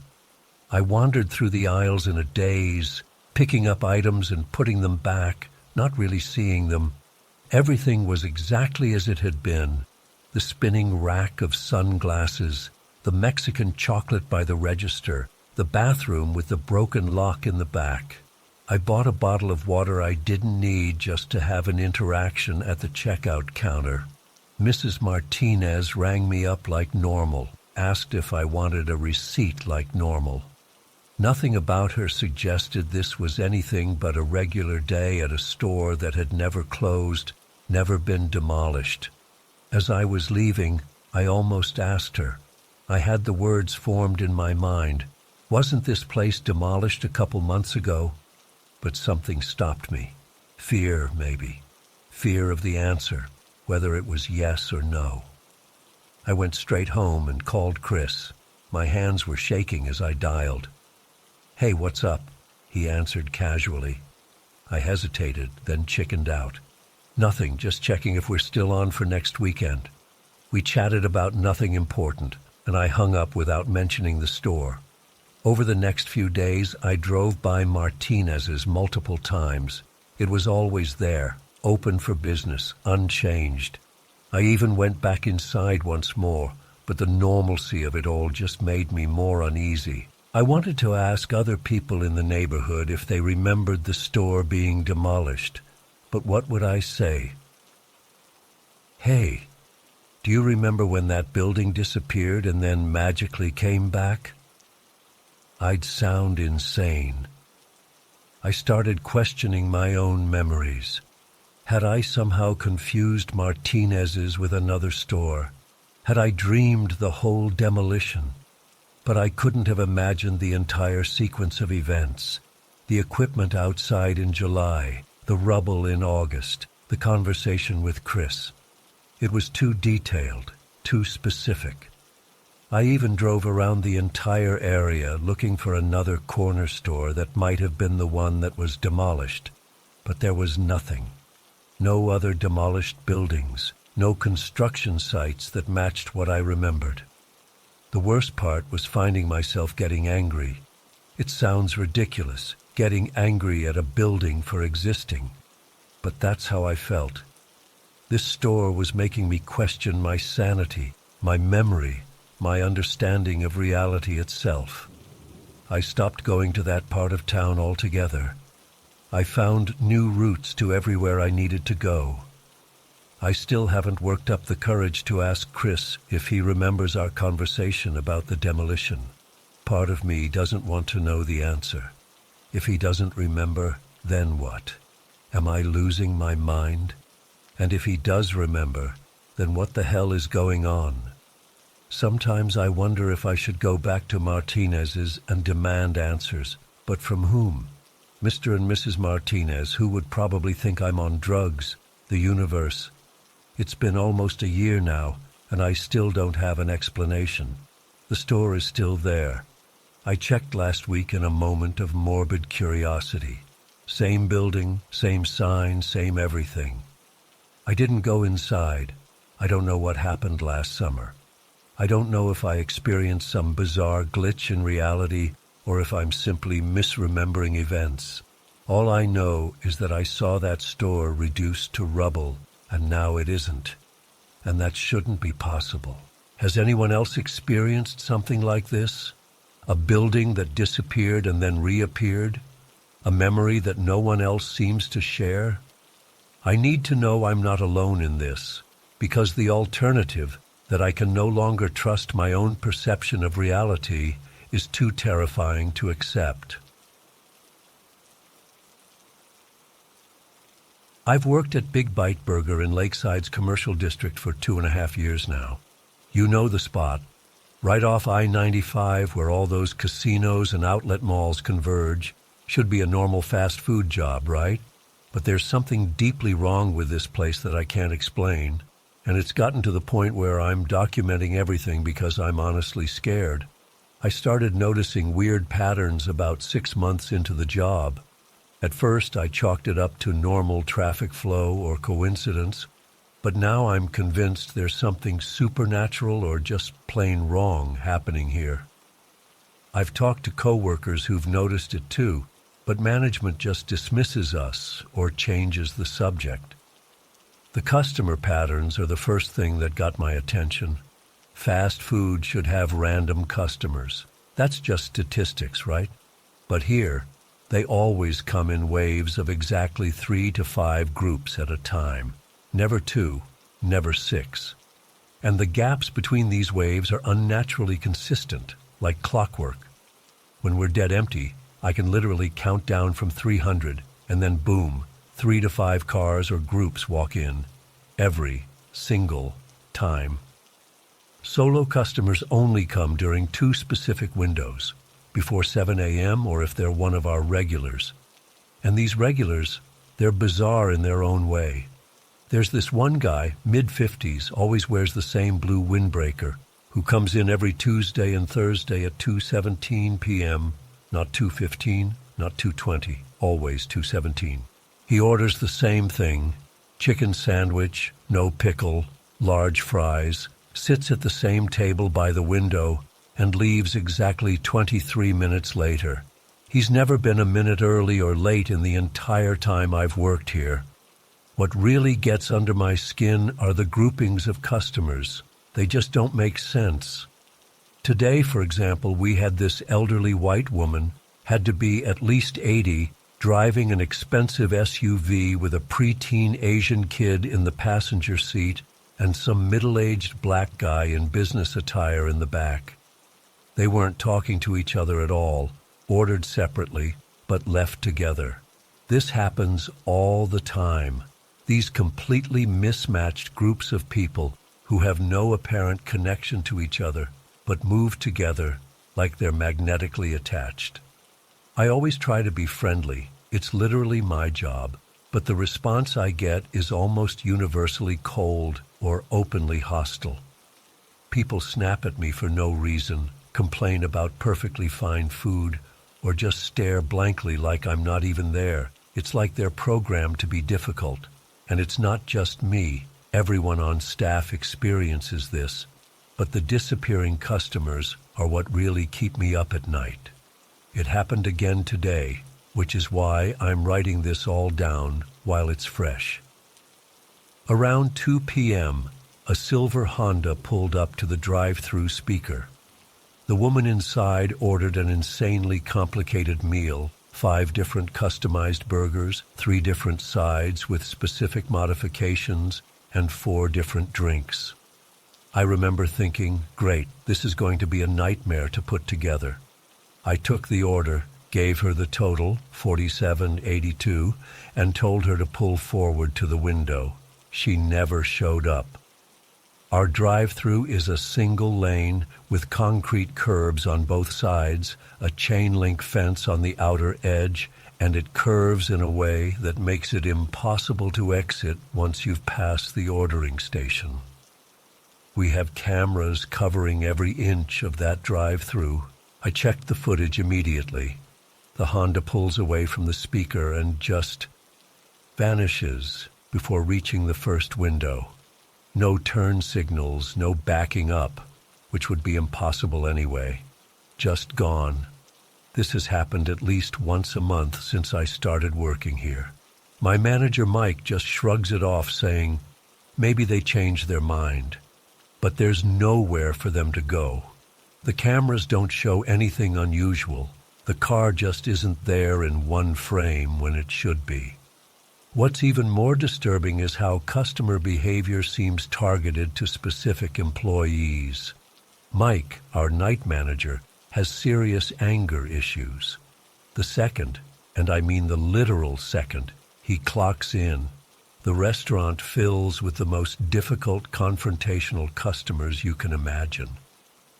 I wandered through the aisles in a daze, picking up items and putting them back, not really seeing them. Everything was exactly as it had been. The spinning rack of sunglasses, the Mexican chocolate by the register, the bathroom with the broken lock in the back. I bought a bottle of water I didn't need just to have an interaction at the checkout counter. Mrs. Martinez rang me up like normal, asked if I wanted a receipt like normal. Nothing about her suggested this was anything but a regular day at a store that had never closed, never been demolished. As I was leaving, I almost asked her. I had the words formed in my mind. Wasn't this place demolished a couple months ago? But something stopped me. Fear, maybe. Fear of the answer, whether it was yes or no. I went straight home and called Chris. My hands were shaking as I dialed. "Hey, what's up?" he answered casually. I hesitated, then chickened out. "Nothing, just checking if we're still on for next weekend." We chatted about nothing important, and I hung up without mentioning the store. Over the next few days, I drove by Martinez's multiple times. It was always there, open for business, unchanged. I even went back inside once more, but the normalcy of it all just made me more uneasy. I wanted to ask other people in the neighborhood if they remembered the store being demolished, but what would I say? "Hey, do you remember when that building disappeared and then magically came back?" I'd sound insane. I started questioning my own memories. Had I somehow confused Martinez's with another store? Had I dreamed the whole demolition? But I couldn't have imagined the entire sequence of events. The equipment outside in July, the rubble in August, the conversation with Chris. It was too detailed, too specific. I even drove around the entire area looking for another corner store that might have been the one that was demolished, but there was nothing. No other demolished buildings, no construction sites that matched what I remembered. The worst part was finding myself getting angry. It sounds ridiculous, getting angry at a building for existing, but that's how I felt. This store was making me question my sanity, my memory, my understanding of reality itself. I stopped going to that part of town altogether. I found new routes to everywhere I needed to go. I still haven't worked up the courage to ask Chris if he remembers our conversation about the demolition. Part of me doesn't want to know the answer. If he doesn't remember, then what? Am I losing my mind? And if he does remember, then what the hell is going on? Sometimes I wonder if I should go back to Martinez's and demand answers. But from whom? Mr. and Mrs. Martinez, who would probably think I'm on drugs, the universe. It's been almost a year now, and I still don't have an explanation. The store is still there. I checked last week in a moment of morbid curiosity. Same building, same sign, same everything. I didn't go inside. I don't know what happened last summer. I don't know if I experienced some bizarre glitch in reality or if I'm simply misremembering events. All I know is that I saw that store reduced to rubble, and now it isn't. And that shouldn't be possible. Has anyone else experienced something like this? A building that disappeared and then reappeared? A memory that no one else seems to share? I need to know I'm not alone in this, because the alternative, that I can no longer trust my own perception of reality, is too terrifying to accept. I've worked at Big Bite Burger in Lakeside's commercial district for 2.5 years now. You know the spot, right off I-95 where all those casinos and outlet malls converge. Should be a normal fast food job, right? But there's something deeply wrong with this place that I can't explain. And it's gotten to the point where I'm documenting everything because I'm honestly scared. I started noticing weird patterns about 6 months into the job. At first, I chalked it up to normal traffic flow or coincidence, but now I'm convinced there's something supernatural or just plain wrong happening here. I've talked to coworkers who've noticed it too, but management just dismisses us or changes the subject. The customer patterns are the first thing that got my attention. Fast food should have random customers. That's just statistics, right? But here, they always come in waves of exactly 3 to 5 groups at a time. Never 2, never 6. And the gaps between these waves are unnaturally consistent, like clockwork. When we're dead empty, I can literally count down from 300, and then boom, 3 to 5 cars or groups walk in, every single time. Solo customers only come during 2 specific windows, before 7 a.m. or if they're one of our regulars. And these regulars, they're bizarre in their own way. There's this one guy, mid-50s, always wears the same blue windbreaker, who comes in every Tuesday and Thursday at 2:17 p.m., not 2:15, not 2:20, always 2:17. He orders the same thing, chicken sandwich, no pickle, large fries, sits at the same table by the window, and leaves exactly 23 minutes later. He's never been a minute early or late in the entire time I've worked here. What really gets under my skin are the groupings of customers. They just don't make sense. Today, for example, we had this elderly white woman, had to be at least 80, driving an expensive SUV with a preteen Asian kid in the passenger seat and some middle-aged black guy in business attire in the back. They weren't talking to each other at all, ordered separately, but left together. This happens all the time. These completely mismatched groups of people who have no apparent connection to each other, but move together like they're magnetically attached. I always try to be friendly. It's literally my job, but the response I get is almost universally cold or openly hostile. People snap at me for no reason, complain about perfectly fine food, or just stare blankly like I'm not even there. It's like they're programmed to be difficult. And it's not just me. Everyone on staff experiences this. But the disappearing customers are what really keep me up at night. It happened again today, which is why I'm writing this all down while it's fresh. Around 2 p.m., a silver Honda pulled up to the drive-through speaker. The woman inside ordered an insanely complicated meal, 5 different customized burgers, 3 different sides with specific modifications, and 4 different drinks. I remember thinking, great, this is going to be a nightmare to put together. I took the order, gave her the total, $47.82, and told her to pull forward to the window. She never showed up. Our drive-through is a single lane with concrete curbs on both sides, a chain-link fence on the outer edge, and it curves in a way that makes it impossible to exit once you've passed the ordering station. We have cameras covering every inch of that drive-through. I checked the footage immediately. The Honda pulls away from the speaker and just vanishes before reaching the first window. No turn signals, no backing up, which would be impossible anyway. Just gone. This has happened at least once a month since I started working here. My manager Mike just shrugs it off, saying, maybe they changed their mind. But there's nowhere for them to go. The cameras don't show anything unusual. The car just isn't there in one frame when it should be. What's even more disturbing is how customer behavior seems targeted to specific employees. Mike, our night manager, has serious anger issues. The second, and I mean the literal second, he clocks in, the restaurant fills with the most difficult confrontational customers you can imagine.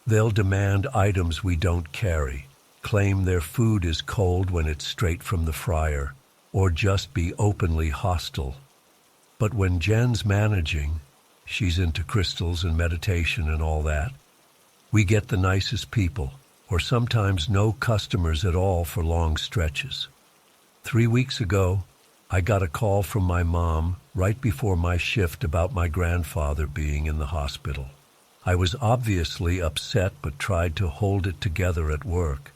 They'll demand items we don't carry, claim their food is cold when it's straight from the fryer, or just be openly hostile. But when Jen's managing, she's into crystals and meditation and all that, we get the nicest people, or sometimes no customers at all for long stretches. 3 weeks ago, I got a call from my mom right before my shift about my grandfather being in the hospital. I was obviously upset but tried to hold it together at work.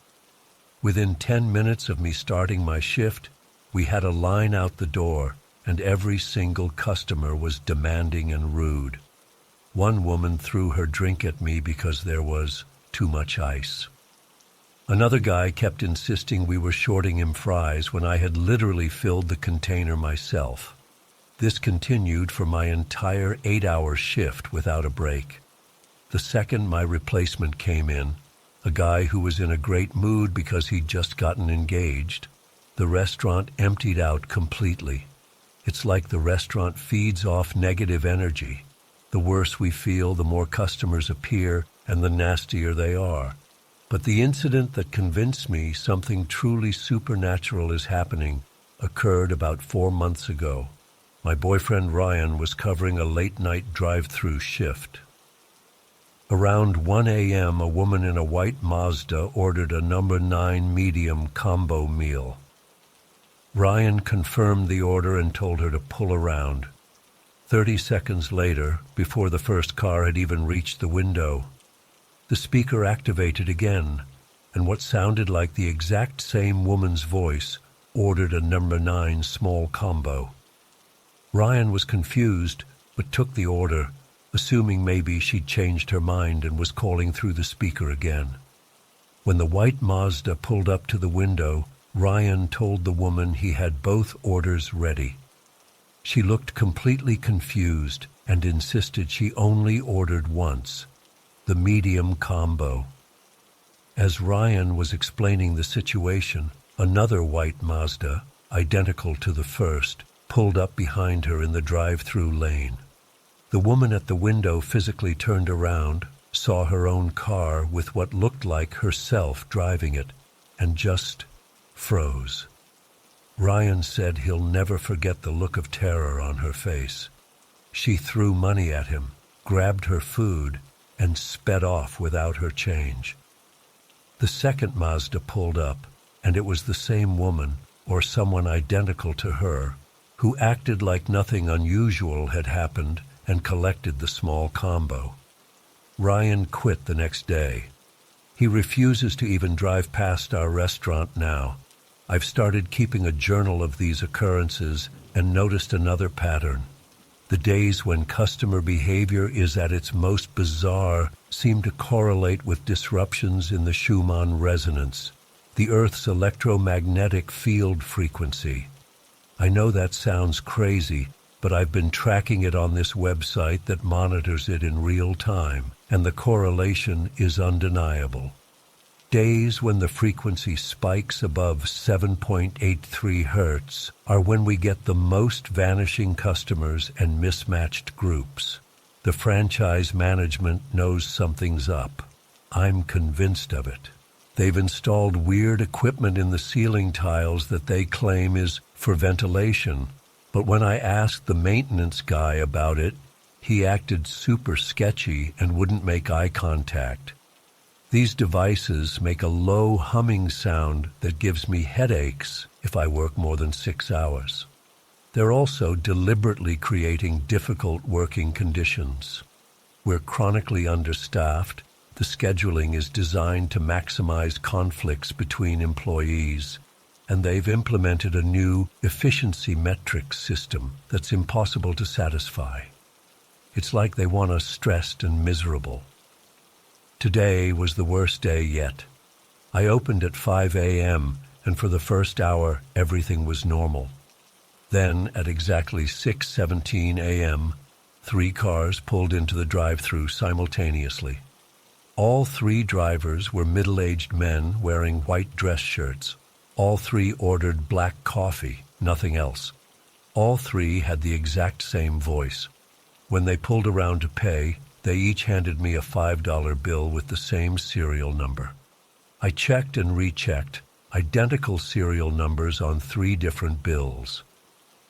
Within 10 minutes of me starting my shift, we had a line out the door, and every single customer was demanding and rude. One woman threw her drink at me because there was too much ice. Another guy kept insisting we were shorting him fries when I had literally filled the container myself. This continued for my entire 8-hour shift without a break. The second my replacement came in, a guy who was in a great mood because he'd just gotten engaged, the restaurant emptied out completely. It's like the restaurant feeds off negative energy. The worse we feel, the more customers appear, and the nastier they are. But the incident that convinced me something truly supernatural is happening occurred about 4 months ago. My boyfriend Ryan was covering a late-night drive-through shift. Around 1 a.m., a woman in a white Mazda ordered a number 9 medium combo meal. Ryan confirmed the order and told her to pull around. 30 seconds later, before the first car had even reached the window, the speaker activated again, and what sounded like the exact same woman's voice ordered a number 9 small combo. Ryan was confused, but took the order, assuming maybe she'd changed her mind and was calling through the speaker again. When the white Mazda pulled up to the window, Ryan told the woman he had both orders ready. She looked completely confused and insisted she only ordered once, the medium combo. As Ryan was explaining the situation, another white Mazda, identical to the first, pulled up behind her in the drive-through lane. The woman at the window physically turned around, saw her own car with what looked like herself driving it, and just froze. Ryan said he'll never forget the look of terror on her face. She threw money at him, grabbed her food, and sped off without her change. The second Mazda pulled up, and it was the same woman, or someone identical to her, who acted like nothing unusual had happened and collected the small combo. Ryan quit the next day. He refuses to even drive past our restaurant now. I've started keeping a journal of these occurrences and noticed another pattern. The days when customer behavior is at its most bizarre seem to correlate with disruptions in the Schumann resonance, the Earth's electromagnetic field frequency. I know that sounds crazy, but I've been tracking it on this website that monitors it in real time, and the correlation is undeniable. Days when the frequency spikes above 7.83 Hertz are when we get the most vanishing customers and mismatched groups. The franchise management knows something's up. I'm convinced of it. They've installed weird equipment in the ceiling tiles that they claim is for ventilation, but when I asked the maintenance guy about it, he acted super sketchy and wouldn't make eye contact. These devices make a low humming sound that gives me headaches if I work more than 6 hours. They're also deliberately creating difficult working conditions. We're chronically understaffed. The scheduling is designed to maximize conflicts between employees, and they've implemented a new efficiency metrics system that's impossible to satisfy. It's like they want us stressed and miserable. Today was the worst day yet. I opened at 5 a.m., and for the first hour, everything was normal. Then, at exactly 6:17 a.m., 3 cars pulled into the drive-thru simultaneously. All 3 drivers were middle-aged men wearing white dress shirts. All 3 ordered black coffee, nothing else. All 3 had the exact same voice. When they pulled around to pay, they each handed me a $5 bill with the same serial number. I checked and rechecked, identical serial numbers on 3 different bills.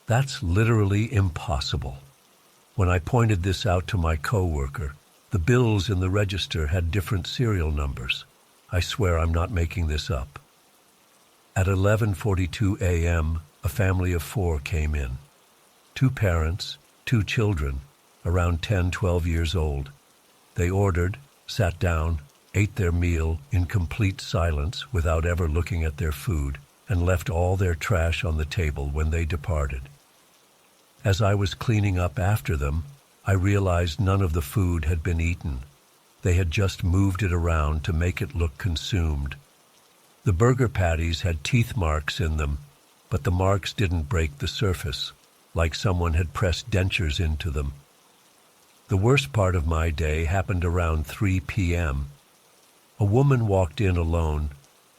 That's literally impossible. When I pointed this out to my coworker, the bills in the register had different serial numbers. I swear I'm not making this up. At 11:42 a.m., a family of 4 came in. 2 parents, 2 children, around 10, 12 years old. They ordered, sat down, ate their meal in complete silence without ever looking at their food, and left all their trash on the table when they departed. As I was cleaning up after them, I realized none of the food had been eaten. They had just moved it around to make it look consumed. The burger patties had teeth marks in them, but the marks didn't break the surface, like someone had pressed dentures into them. The worst part of my day happened around 3 p.m. A woman walked in alone,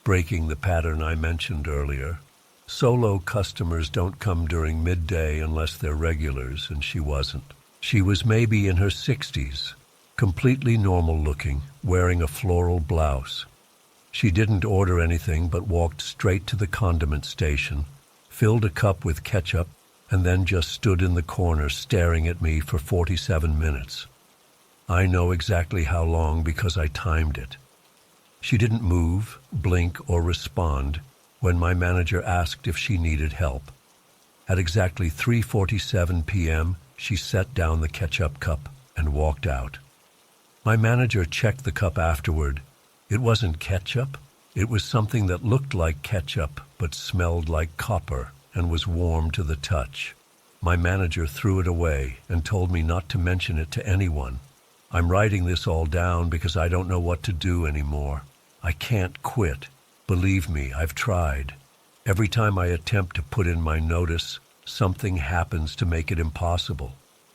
breaking the pattern I mentioned earlier. Solo customers don't come during midday unless they're regulars, and she wasn't. She was maybe in her 60s, completely normal looking, wearing a floral blouse. She didn't order anything but walked straight to the condiment station, filled a cup with ketchup, and then just stood in the corner staring at me for 47 minutes. I know exactly how long because I timed it. She didn't move, blink, or respond when my manager asked if she needed help. At exactly 3:47 p.m., she set down the ketchup cup and walked out. My manager checked the cup afterward. It wasn't ketchup. It was something that looked like ketchup but smelled like copper and was warm to the touch. My manager threw it away and told me not to mention it to anyone. I'm writing this all down because I don't know what to do anymore. I can't quit. Believe me, I've tried. Every time I attempt to put in my notice, something happens to make it impossible.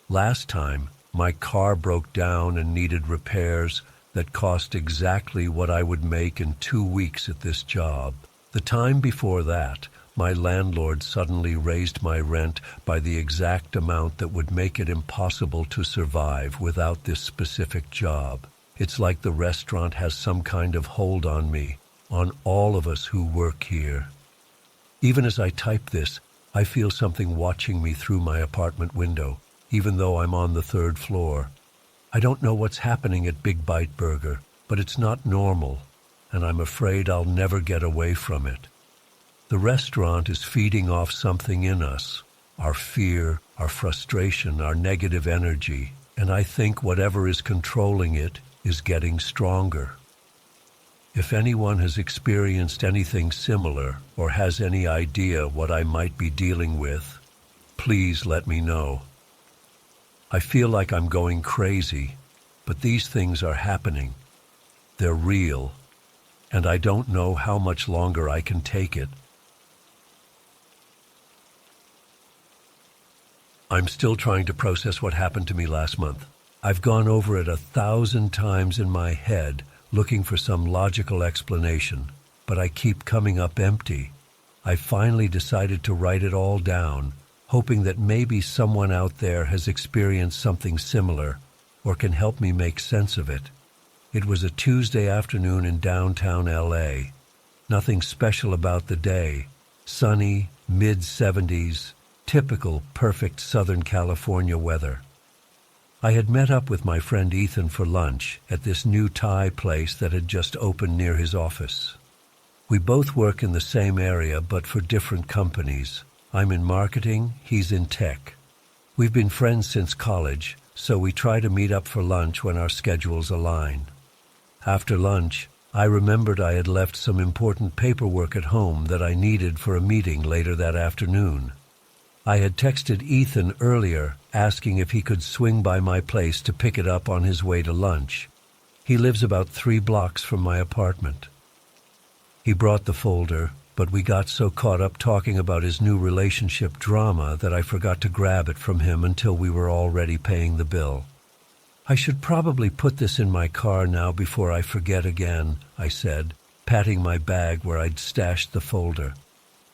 Last time, my car broke down and needed repairs that cost exactly what I would make in 2 weeks at this job. The time before that, my landlord suddenly raised my rent by the exact amount that would make it impossible to survive without this specific job. It's like the restaurant has some kind of hold on me, on all of us who work here. Even as I type this, I feel something watching me through my apartment window, even though I'm on the 3rd floor. I don't know what's happening at Big Bite Burger, but it's not normal, and I'm afraid I'll never get away from it. The restaurant is feeding off something in us, our fear, our frustration, our negative energy, and I think whatever is controlling it is getting stronger. If anyone has experienced anything similar or has any idea what I might be dealing with, please let me know. I feel like I'm going crazy, but these things are happening. They're real, and I don't know how much longer I can take it. I'm still trying to process what happened to me last month. I've gone over it 1,000 times in my head, looking for some logical explanation, but I keep coming up empty. I finally decided to write it all down, hoping that maybe someone out there has experienced something similar, or can help me make sense of it. It was a Tuesday afternoon in downtown LA. Nothing special about the day. Sunny, mid-70s, typical perfect Southern California weather. I had met up with my friend Ethan for lunch at this new Thai place that had just opened near his office. We both work in the same area but for different companies. I'm in marketing, he's in tech. We've been friends since college, so we try to meet up for lunch when our schedules align. After lunch, I remembered I had left some important paperwork at home that I needed for a meeting later that afternoon. I had texted Ethan earlier asking if he could swing by my place to pick it up on his way to lunch. He lives about 3 blocks from my apartment. He brought the folder, but we got so caught up talking about his new relationship drama that I forgot to grab it from him until we were already paying the bill. I should probably put this in my car now before I forget again, I said, patting my bag where I'd stashed the folder.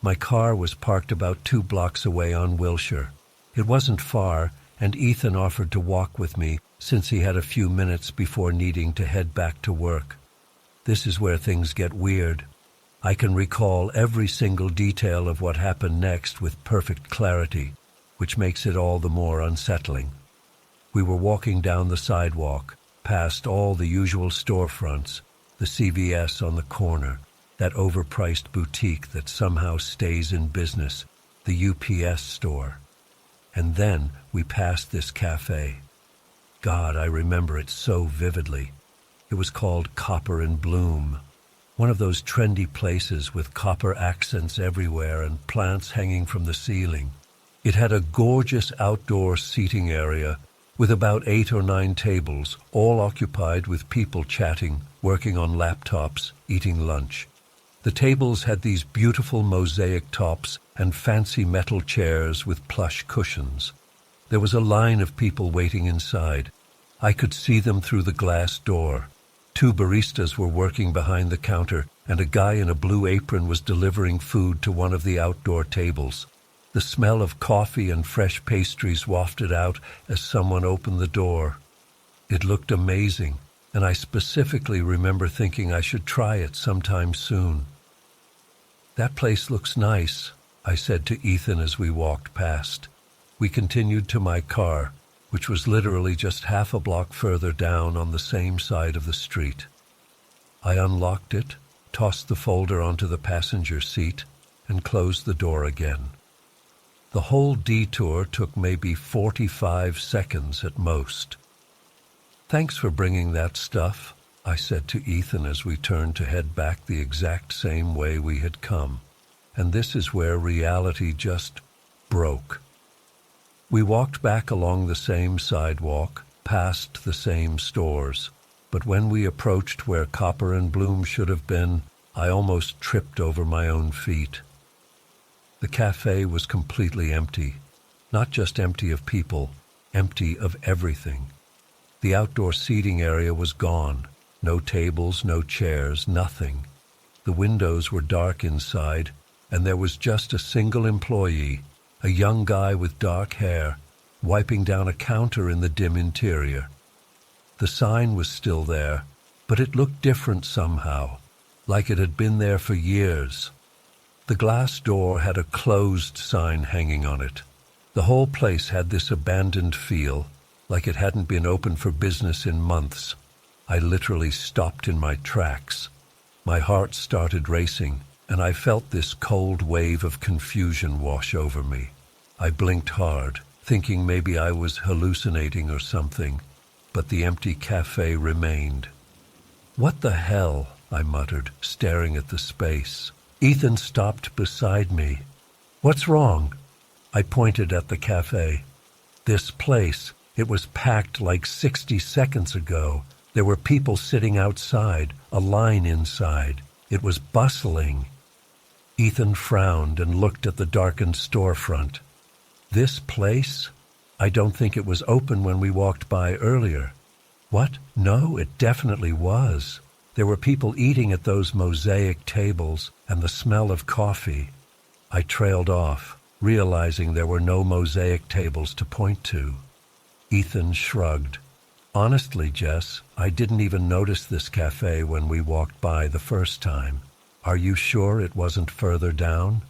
My car was parked about 2 blocks away on Wilshire. It wasn't far, and Ethan offered to walk with me since he had a few minutes before needing to head back to work. This is where things get weird. I can recall every single detail of what happened next with perfect clarity, which makes it all the more unsettling. We were walking down the sidewalk, past all the usual storefronts, the CVS on the corner, that overpriced boutique that somehow stays in business, the UPS store. And then we passed this cafe. God, I remember it so vividly. It was called Copper and Bloom, one of those trendy places with copper accents everywhere and plants hanging from the ceiling. It had a gorgeous outdoor seating area with about 8 or 9 tables, all occupied with people chatting, working on laptops, eating lunch. The tables had these beautiful mosaic tops and fancy metal chairs with plush cushions. There was a line of people waiting inside. I could see them through the glass door. 2 baristas were working behind the counter, and a guy in a blue apron was delivering food to one of the outdoor tables. The smell of coffee and fresh pastries wafted out as someone opened the door. It looked amazing, and I specifically remember thinking I should try it sometime soon. "That place looks nice," I said to Ethan as we walked past. We continued to my car, which was literally just half a block further down on the same side of the street. I unlocked it, tossed the folder onto the passenger seat, and closed the door again. The whole detour took maybe 45 seconds at most. "Thanks for bringing that stuff," I said to Ethan as we turned to head back the exact same way we had come. And this is where reality just broke. We walked back along the same sidewalk, past the same stores, but when we approached where Copper and Bloom should have been, I almost tripped over my own feet. The cafe was completely empty, not just empty of people, empty of everything. The outdoor seating area was gone. No tables, no chairs, nothing. The windows were dark inside, and there was just a single employee, a young guy with dark hair, wiping down a counter in the dim interior. The sign was still there, but it looked different somehow, like it had been there for years. The glass door had a closed sign hanging on it. The whole place had this abandoned feel, like it hadn't been open for business in months. I literally stopped in my tracks. My heart started racing, and I felt this cold wave of confusion wash over me. I blinked hard, thinking maybe I was hallucinating or something, but the empty cafe remained. "What the hell?" I muttered, staring at the space. Ethan stopped beside me. "What's wrong?" I pointed at the cafe. This place, it was packed like 60 seconds ago. There were people sitting outside, a line inside. It was bustling. Ethan frowned and looked at the darkened storefront. "This place? I don't think it was open when we walked by earlier." "What? No, it definitely was. There were people eating at those mosaic tables, and the smell of coffee." I trailed off, realizing there were no mosaic tables to point to. Ethan shrugged. Honestly, Jess, I didn't even notice this cafe when we walked by the first time. Are you sure it wasn't further down?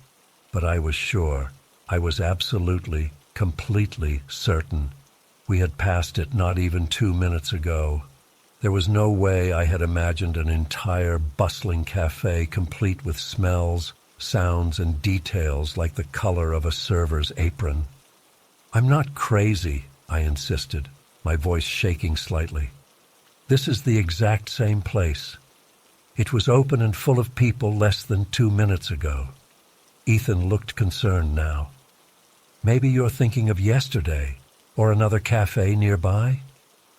But I was sure. I was absolutely, completely certain. We had passed it not even 2 minutes ago. There was no way I had imagined an entire bustling cafe complete with smells, sounds, and details like the color of a server's apron. I'm not crazy, I insisted, my voice shaking slightly. This is the exact same place. It was open and full of people less than 2 minutes ago. Ethan looked concerned now. Maybe you're thinking of yesterday, or another cafe nearby?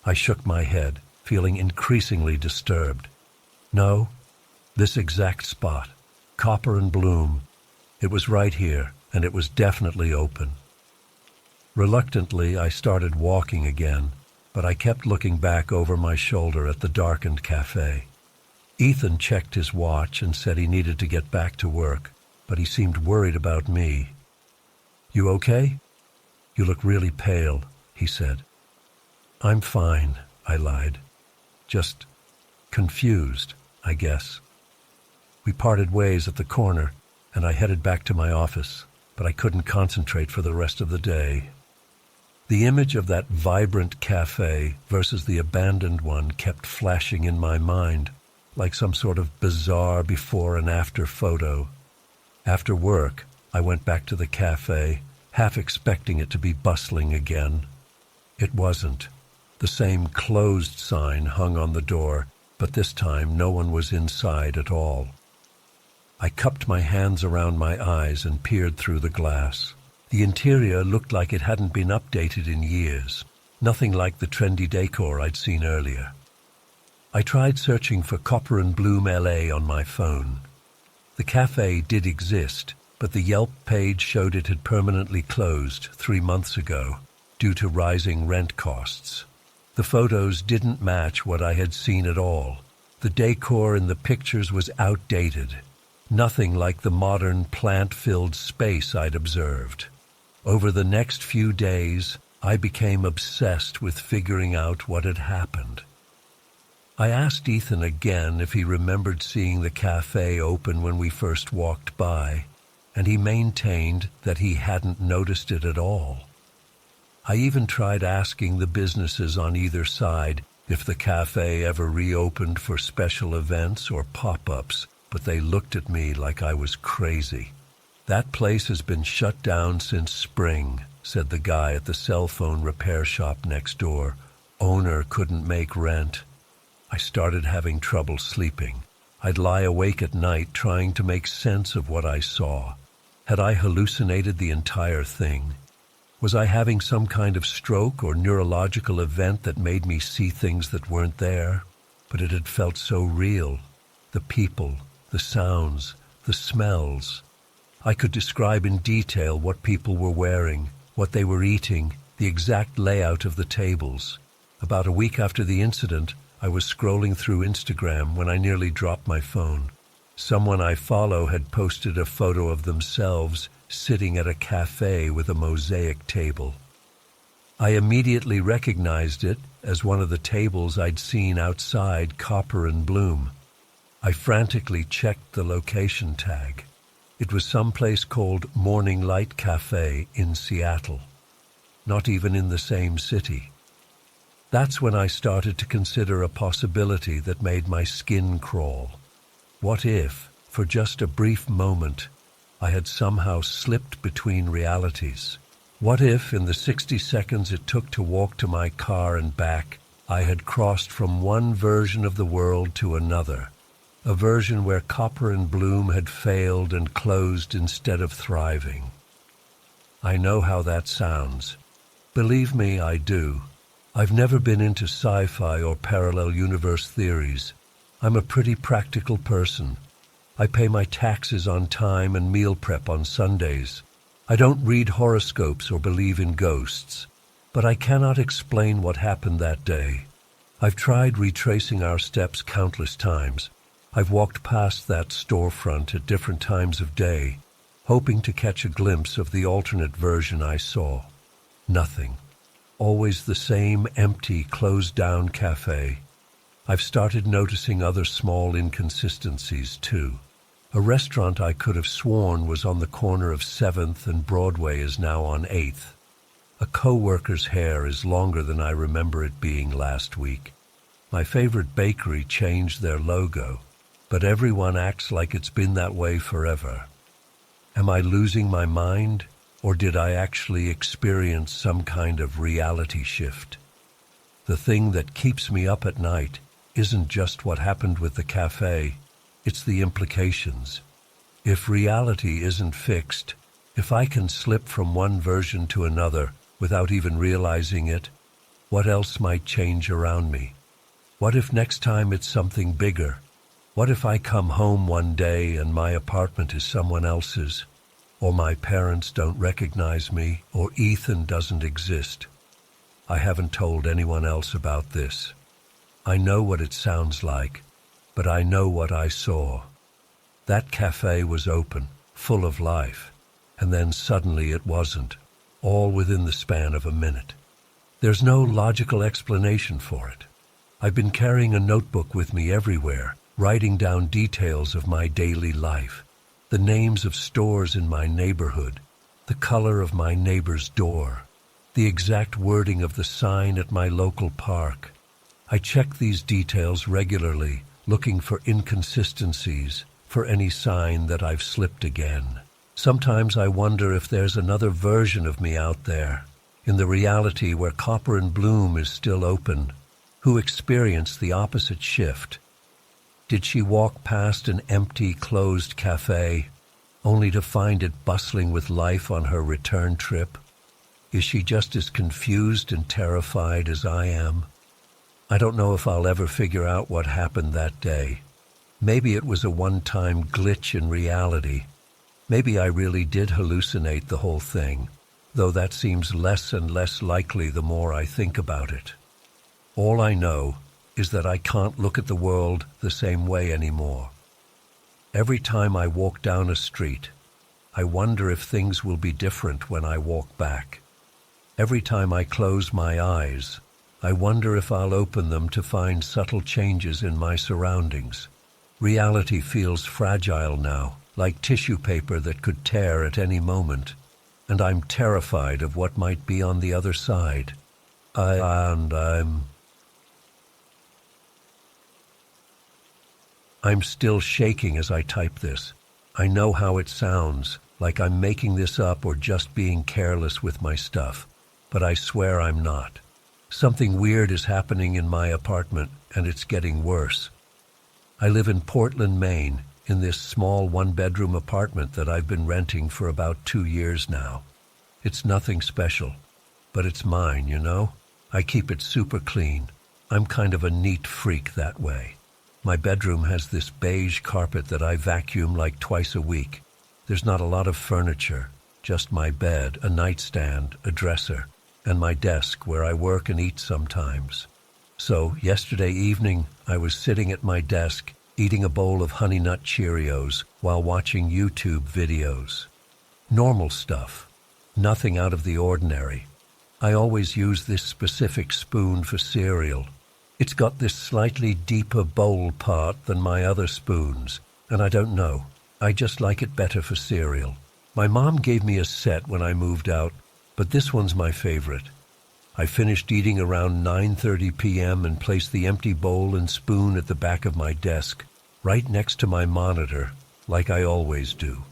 I shook my head, feeling increasingly disturbed. No, this exact spot, Copper and Bloom. It was right here, and it was definitely open. Reluctantly, I started walking again, but I kept looking back over my shoulder at the darkened cafe. Ethan checked his watch and said he needed to get back to work, but he seemed worried about me. You okay? You look really pale, he said. I'm fine, I lied. Just confused, I guess. We parted ways at the corner, and I headed back to my office, but I couldn't concentrate for the rest of the day. The image of that vibrant cafe versus the abandoned one kept flashing in my mind, like some sort of bizarre before and after photo. After work, I went back to the cafe, half expecting it to be bustling again. It wasn't. The same closed sign hung on the door, but this time no one was inside at all. I cupped my hands around my eyes and peered through the glass. The interior looked like it hadn't been updated in years, nothing like the trendy decor I'd seen earlier. I tried searching for Copper and Bloom LA on my phone. The cafe did exist, but the Yelp page showed it had permanently closed 3 months ago due to rising rent costs. The photos didn't match what I had seen at all. The decor in the pictures was outdated, nothing like the modern plant-filled space I'd observed. Over the next few days, I became obsessed with figuring out what had happened. I asked Ethan again if he remembered seeing the cafe open when we first walked by, and he maintained that he hadn't noticed it at all. I even tried asking the businesses on either side if the cafe ever reopened for special events or pop-ups, but they looked at me like I was crazy. That place has been shut down since spring, said the guy at the cell phone repair shop next door. Owner couldn't make rent. I started having trouble sleeping. I'd lie awake at night trying to make sense of what I saw. Had I hallucinated the entire thing? Was I having some kind of stroke or neurological event that made me see things that weren't there? But it had felt so real. The people, the sounds, the smells. I could describe in detail what people were wearing, what they were eating, the exact layout of the tables. About a week after the incident, I was scrolling through Instagram when I nearly dropped my phone. Someone I follow had posted a photo of themselves sitting at a cafe with a mosaic table. I immediately recognized it as one of the tables I'd seen outside Copper and Bloom. I frantically checked the location tag. It was someplace called Morning Light Cafe in Seattle. Not even in the same city. That's when I started to consider a possibility that made my skin crawl. What if, for just a brief moment, I had somehow slipped between realities? What if, in the 60 seconds it took to walk to my car and back, I had crossed from one version of the world to another, a version where Copper and Bloom had failed and closed instead of thriving? I know how that sounds. Believe me, I do. I've never been into sci-fi or parallel universe theories. I'm a pretty practical person. I pay my taxes on time and meal prep on Sundays. I don't read horoscopes or believe in ghosts. But I cannot explain what happened that day. I've tried retracing our steps countless times. I've walked past that storefront at different times of day, hoping to catch a glimpse of the alternate version I saw. Nothing. Always the same empty, closed-down cafe. I've started noticing other small inconsistencies, too. A restaurant I could have sworn was on the corner of 7th and Broadway is now on 8th. A co-worker's hair is longer than I remember it being last week. My favorite bakery changed their logo, but everyone acts like it's been that way forever. Am I losing my mind, or did I actually experience some kind of reality shift? The thing that keeps me up at night isn't just what happened with the cafe, it's the implications. If reality isn't fixed, if I can slip from one version to another without even realizing it, what else might change around me? What if next time it's something bigger? What if I come home one day and my apartment is someone else's? Or my parents don't recognize me, or Ethan doesn't exist? I haven't told anyone else about this. I know what it sounds like, but I know what I saw. That cafe was open, full of life, and then suddenly it wasn't, all within the span of a minute. There's no logical explanation for it. I've been carrying a notebook with me everywhere, writing down details of my daily life, the names of stores in my neighborhood, the color of my neighbor's door, the exact wording of the sign at my local park. I check these details regularly, looking for inconsistencies, for any sign that I've slipped again. Sometimes I wonder if there's another version of me out there, in the reality where Copper and Bloom is still open, who experienced the opposite shift. Did she walk past an empty, closed cafe, only to find it bustling with life on her return trip? Is she just as confused and terrified as I am? I don't know if I'll ever figure out what happened that day. Maybe it was a one-time glitch in reality. Maybe I really did hallucinate the whole thing, though that seems less and less likely the more I think about it. All I know is that I can't look at the world the same way anymore. Every time I walk down a street, I wonder if things will be different when I walk back. Every time I close my eyes, I wonder if I'll open them to find subtle changes in my surroundings. Reality feels fragile now, like tissue paper that could tear at any moment, and I'm terrified of what might be on the other side. I'm still shaking as I type this. I know how it sounds, like I'm making this up or just being careless with my stuff, but I swear I'm not. Something weird is happening in my apartment, and it's getting worse. I live in Portland, Maine, in this small one-bedroom apartment that I've been renting for about 2 years now. It's nothing special, but it's mine, you know? I keep it super clean. I'm kind of a neat freak that way. My bedroom has this beige carpet that I vacuum like twice a week. There's not a lot of furniture, just my bed, a nightstand, a dresser, and my desk where I work and eat sometimes. So, yesterday evening, I was sitting at my desk, eating a bowl of Honey Nut Cheerios while watching YouTube videos. Normal stuff. Nothing out of the ordinary. I always use this specific spoon for cereal. It's got this slightly deeper bowl part than my other spoons, and I don't know. I just like it better for cereal. My mom gave me a set when I moved out, but this one's my favorite. I finished eating around 9:30 p.m. and placed the empty bowl and spoon at the back of my desk, right next to my monitor, like I always do.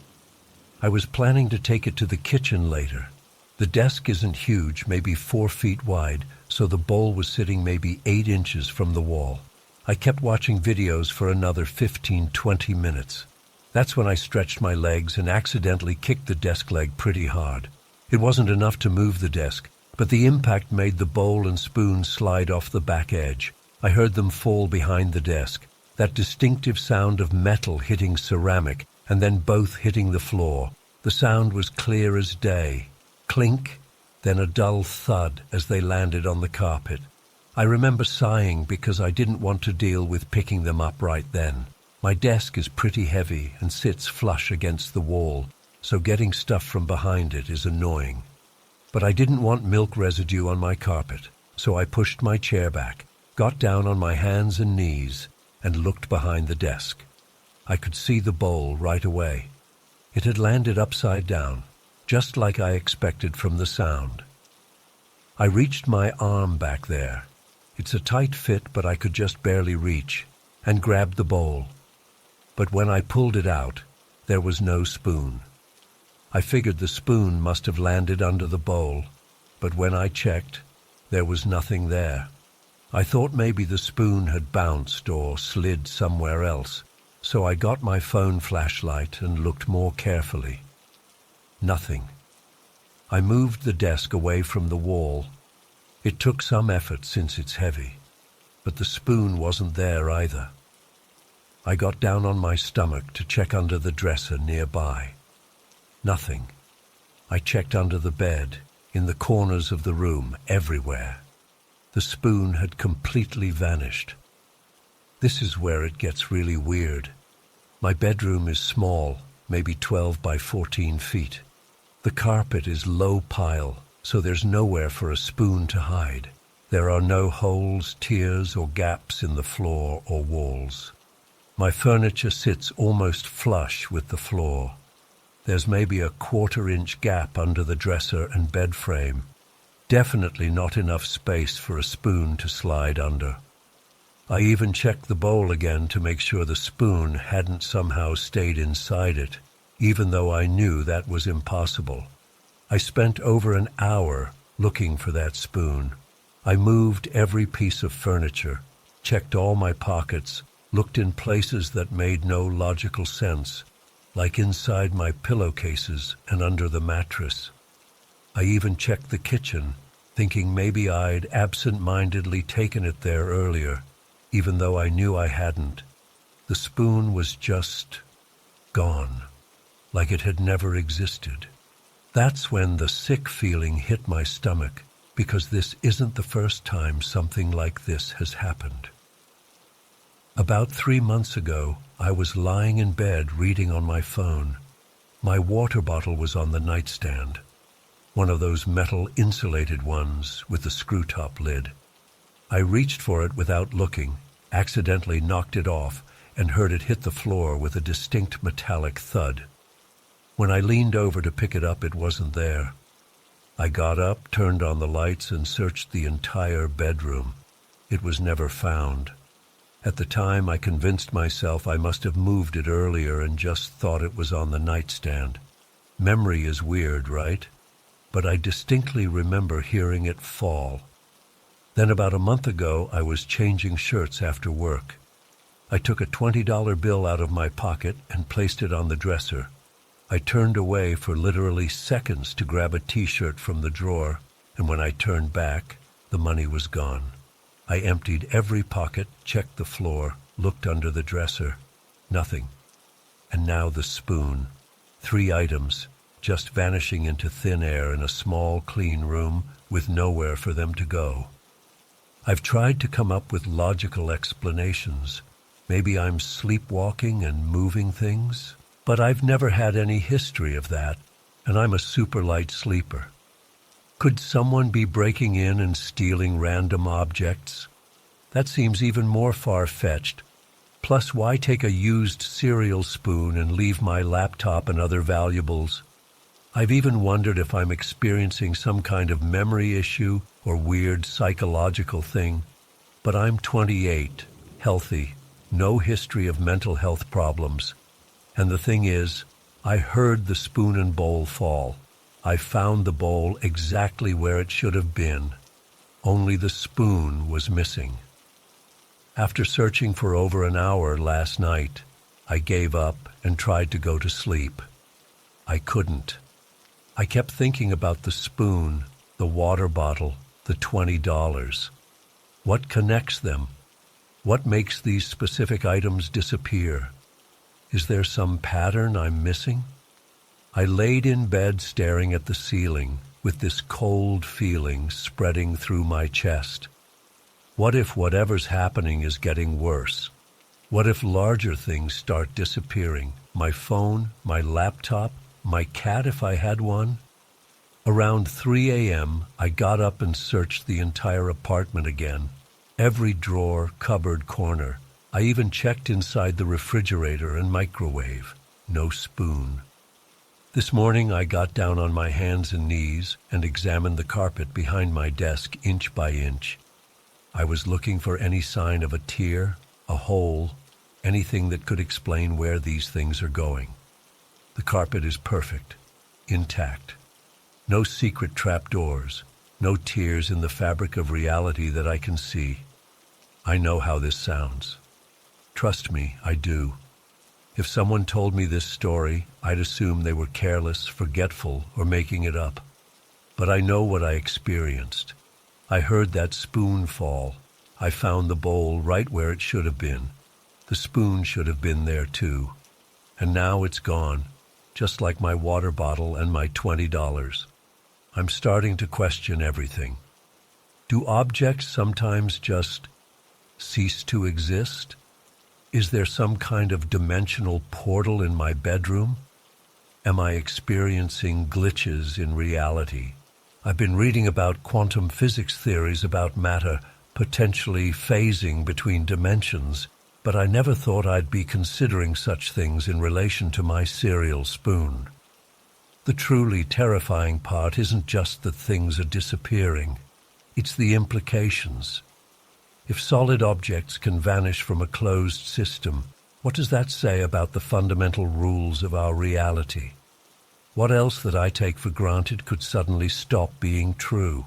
I was planning to take it to the kitchen later. The desk isn't huge, maybe 4 feet wide, so the bowl was sitting maybe 8 inches from the wall. I kept watching videos for another 15-20 minutes. That's when I stretched my legs and accidentally kicked the desk leg pretty hard. It wasn't enough to move the desk, but the impact made the bowl and spoon slide off the back edge. I heard them fall behind the desk, that distinctive sound of metal hitting ceramic and then both hitting the floor. The sound was clear as day. Clink, then a dull thud as they landed on the carpet. I remember sighing because I didn't want to deal with picking them up right then. My desk is pretty heavy and sits flush against the wall, so getting stuff from behind it is annoying. But I didn't want milk residue on my carpet, so I pushed my chair back, got down on my hands and knees, and looked behind the desk. I could see the bowl right away. It had landed upside down, just like I expected from the sound. I reached my arm back there. It's a tight fit, but I could just barely reach, and grabbed the bowl. But when I pulled it out, there was no spoon. I figured the spoon must have landed under the bowl, but when I checked, there was nothing there. I thought maybe the spoon had bounced or slid somewhere else, so I got my phone flashlight and looked more carefully. Nothing. I moved the desk away from the wall. It took some effort since it's heavy, but the spoon wasn't there either. I got down on my stomach to check under the dresser nearby. Nothing. I checked under the bed, in the corners of the room, everywhere. The spoon had completely vanished. This is where it gets really weird. My bedroom is small, maybe 12 by 14 feet. The carpet is low pile, so there's nowhere for a spoon to hide. There are no holes, tears, or gaps in the floor or walls. My furniture sits almost flush with the floor. There's maybe a 1/4-inch gap under the dresser and bed frame. Definitely not enough space for a spoon to slide under. I even checked the bowl again to make sure the spoon hadn't somehow stayed inside it, even though I knew that was impossible. I spent over an hour looking for that spoon. I moved every piece of furniture, checked all my pockets, looked in places that made no logical sense, like inside my pillowcases and under the mattress. I even checked the kitchen, thinking maybe I'd absent-mindedly taken it there earlier, even though I knew I hadn't. The spoon was just gone, like it had never existed. That's when the sick feeling hit my stomach, because this isn't the first time something like this has happened. About 3 months ago, I was lying in bed reading on my phone. My water bottle was on the nightstand, one of those metal insulated ones with the screw-top lid. I reached for it without looking, accidentally knocked it off, and heard it hit the floor with a distinct metallic thud. When I leaned over to pick it up, it wasn't there. I got up, turned on the lights, and searched the entire bedroom. It was never found. At the time, I convinced myself I must have moved it earlier and just thought it was on the nightstand. Memory is weird, right? But I distinctly remember hearing it fall. Then about a month ago, I was changing shirts after work. I took a $20 bill out of my pocket and placed it on the dresser. I turned away for literally seconds to grab a t-shirt from the drawer, and when I turned back, the money was gone. I emptied every pocket, checked the floor, looked under the dresser. Nothing. And now the spoon. 3 items, just vanishing into thin air in a small, clean room with nowhere for them to go. I've tried to come up with logical explanations. Maybe I'm sleepwalking and moving things, but I've never had any history of that, and I'm a super light sleeper. Could someone be breaking in and stealing random objects? That seems even more far-fetched. Plus, why take a used cereal spoon and leave my laptop and other valuables? I've even wondered if I'm experiencing some kind of memory issue or weird psychological thing. But I'm 28, healthy, no history of mental health problems. And the thing is, I heard the spoon and bowl fall. I found the bowl exactly where it should have been. Only the spoon was missing. After searching for over an hour last night, I gave up and tried to go to sleep. I couldn't. I kept thinking about the spoon, the water bottle, the $20. What connects them? What makes these specific items disappear? Is there some pattern I'm missing? I laid in bed staring at the ceiling with this cold feeling spreading through my chest. What if whatever's happening is getting worse? What if larger things start disappearing? My phone, my laptop, my cat if I had one? Around 3 a.m., I got up and searched the entire apartment again. Every drawer, cupboard, corner. I even checked inside the refrigerator and microwave. No spoon. This morning I got down on my hands and knees and examined the carpet behind my desk inch by inch. I was looking for any sign of a tear, a hole, anything that could explain where these things are going. The carpet is perfect, intact. No secret trapdoors, no tears in the fabric of reality that I can see. I know how this sounds. Trust me, I do. If someone told me this story, I'd assume they were careless, forgetful, or making it up. But I know what I experienced. I heard that spoon fall. I found the bowl right where it should have been. The spoon should have been there too. And now it's gone, just like my water bottle and my $20. I'm starting to question everything. Do objects sometimes just cease to exist? Is there some kind of dimensional portal in my bedroom? Am I experiencing glitches in reality? I've been reading about quantum physics theories about matter potentially phasing between dimensions, but I never thought I'd be considering such things in relation to my cereal spoon. The truly terrifying part isn't just that things are disappearing, it's the implications. If solid objects can vanish from a closed system, what does that say about the fundamental rules of our reality? What else that I take for granted could suddenly stop being true?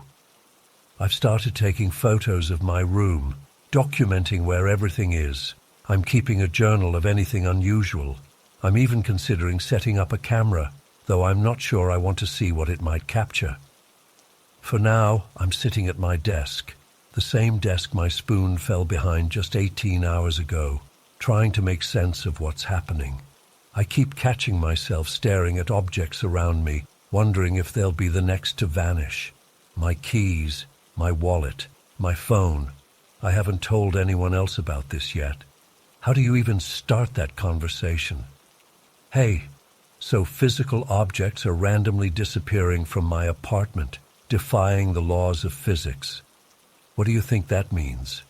I've started taking photos of my room, documenting where everything is. I'm keeping a journal of anything unusual. I'm even considering setting up a camera, though I'm not sure I want to see what it might capture. For now, I'm sitting at my desk, the same desk my spoon fell behind just 18 hours ago, trying to make sense of what's happening. I keep catching myself staring at objects around me, wondering if they'll be the next to vanish. My keys, my wallet, my phone. I haven't told anyone else about this yet. How do you even start that conversation? Hey, so physical objects are randomly disappearing from my apartment, defying the laws of physics. What do you think that means?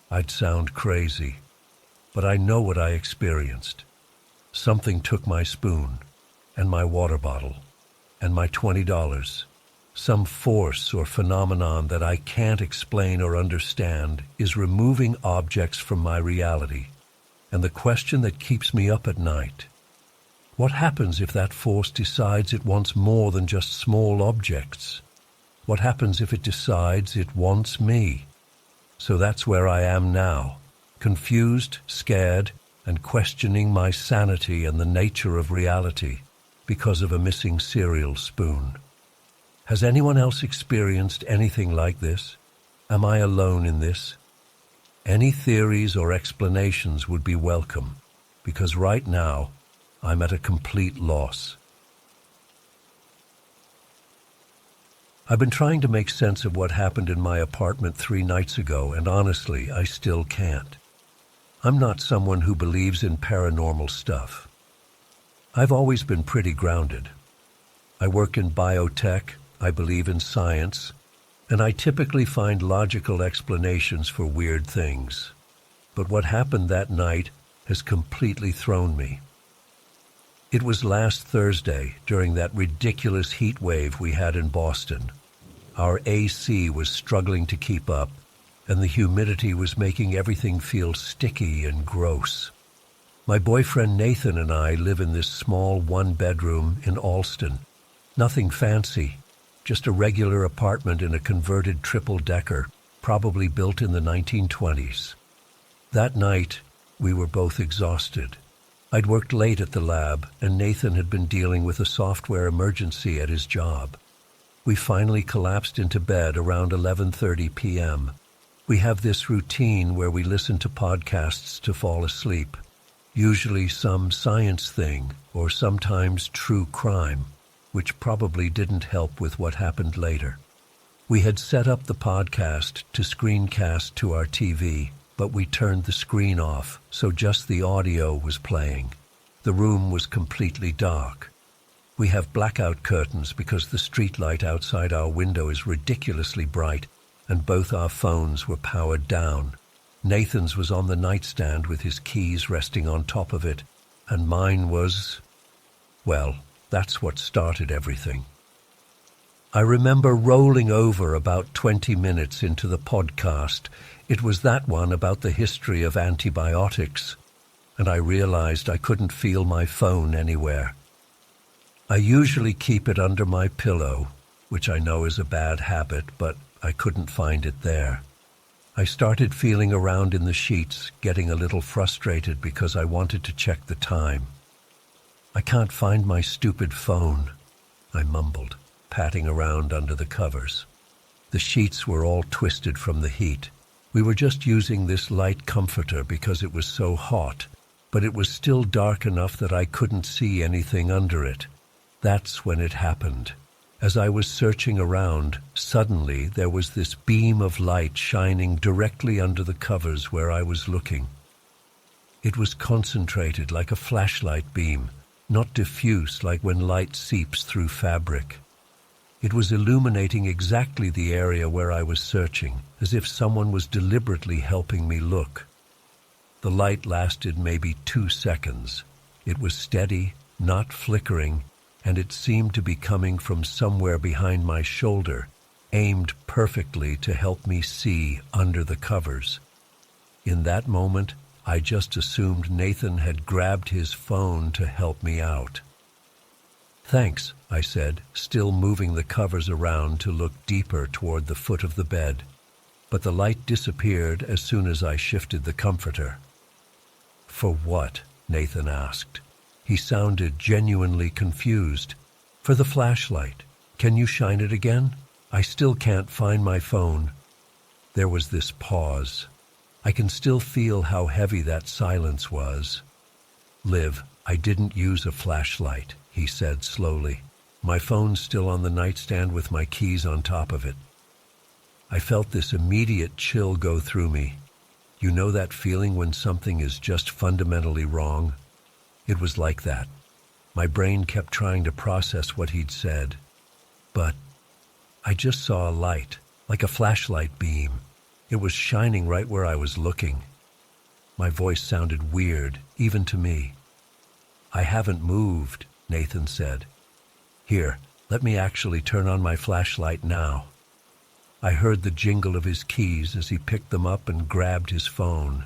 I'd sound crazy, but I know what I experienced. Something took my spoon, and my water bottle, and my $20. Some force or phenomenon that I can't explain or understand is removing objects from my reality. And the question that keeps me up at night: what happens if that force decides it wants more than just small objects? What happens if it decides it wants me? So that's where I am now, confused, scared, and questioning my sanity and the nature of reality because of a missing cereal spoon. Has anyone else experienced anything like this? Am I alone in this? Any theories or explanations would be welcome, because right now, I'm at a complete loss. I've been trying to make sense of what happened in my apartment 3 nights ago, and honestly, I still can't. I'm not someone who believes in paranormal stuff. I've always been pretty grounded. I work in biotech, I believe in science, and I typically find logical explanations for weird things. But what happened that night has completely thrown me. It was last Thursday, during that ridiculous heat wave we had in Boston. Our AC was struggling to keep up, and the humidity was making everything feel sticky and gross. My boyfriend Nathan and I live in this small one-bedroom in Alston. Nothing fancy, just a regular apartment in a converted triple-decker, probably built in the 1920s. That night, we were both exhausted. I'd worked late at the lab, and Nathan had been dealing with a software emergency at his job. We finally collapsed into bed around 11:30 p.m. We have this routine where we listen to podcasts to fall asleep, usually some science thing or sometimes true crime, which probably didn't help with what happened later. We had set up the podcast to screencast to our TV, but we turned the screen off, so just the audio was playing. The room was completely dark. We have blackout curtains because the street light outside our window is ridiculously bright, and both our phones were powered down. Nathan's was on the nightstand with his keys resting on top of it, and mine was... well, that's what started everything. I remember rolling over about 20 minutes into the podcast. It was that one about the history of antibiotics, and I realized I couldn't feel my phone anywhere. I usually keep it under my pillow, which I know is a bad habit, but I couldn't find it there. I started feeling around in the sheets, getting a little frustrated because I wanted to check the time. "I can't find my stupid phone," I mumbled, patting around under the covers. The sheets were all twisted from the heat. We were just using this light comforter because it was so hot, but it was still dark enough that I couldn't see anything under it. That's when it happened. As I was searching around, suddenly there was this beam of light shining directly under the covers where I was looking. It was concentrated like a flashlight beam, not diffuse like when light seeps through fabric. It was illuminating exactly the area where I was searching, as if someone was deliberately helping me look. The light lasted maybe 2 seconds. It was steady, not flickering, and it seemed to be coming from somewhere behind my shoulder, aimed perfectly to help me see under the covers. In that moment, I just assumed Nathan had grabbed his phone to help me out. "Thanks," I said, still moving the covers around to look deeper toward the foot of the bed. But the light disappeared as soon as I shifted the comforter. "For what?" Nathan asked. He sounded genuinely confused. "For the flashlight. Can you shine it again? I still can't find my phone." There was this pause. I can still feel how heavy that silence was. "Liv, I didn't use a flashlight," he said slowly. "My phone's still on the nightstand with my keys on top of it." I felt this immediate chill go through me. You know that feeling when something is just fundamentally wrong? It was like that. My brain kept trying to process what he'd said. But I just saw a light, like a flashlight beam. It was shining right where I was looking. My voice sounded weird, even to me. "I haven't moved," Nathan said. "Here, let me actually turn on my flashlight now." I heard the jingle of his keys as he picked them up and grabbed his phone.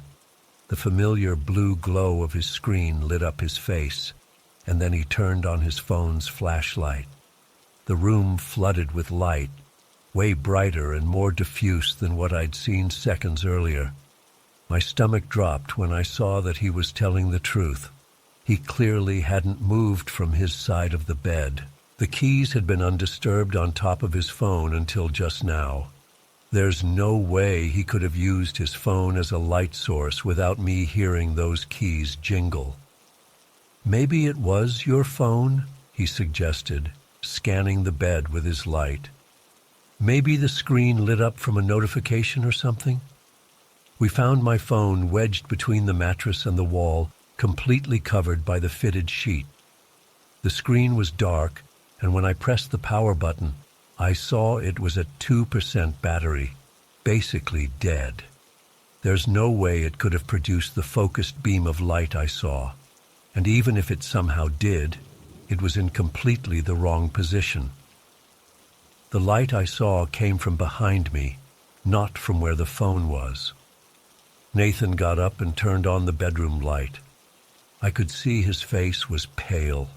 The familiar blue glow of his screen lit up his face, and then he turned on his phone's flashlight. The room flooded with light, way brighter and more diffuse than what I'd seen seconds earlier. My stomach dropped when I saw that he was telling the truth. He clearly hadn't moved from his side of the bed. The keys had been undisturbed on top of his phone until just now. There's no way he could have used his phone as a light source without me hearing those keys jingle. "Maybe it was your phone," he suggested, scanning the bed with his light. "Maybe the screen lit up from a notification or something?" We found my phone wedged between the mattress and the wall, completely covered by the fitted sheet. The screen was dark, and when I pressed the power button, I saw it was at 2% battery, basically dead. There's no way it could have produced the focused beam of light I saw, and even if it somehow did, it was in completely the wrong position. The light I saw came from behind me, not from where the phone was. Nathan got up and turned on the bedroom light. I could see his face was pale.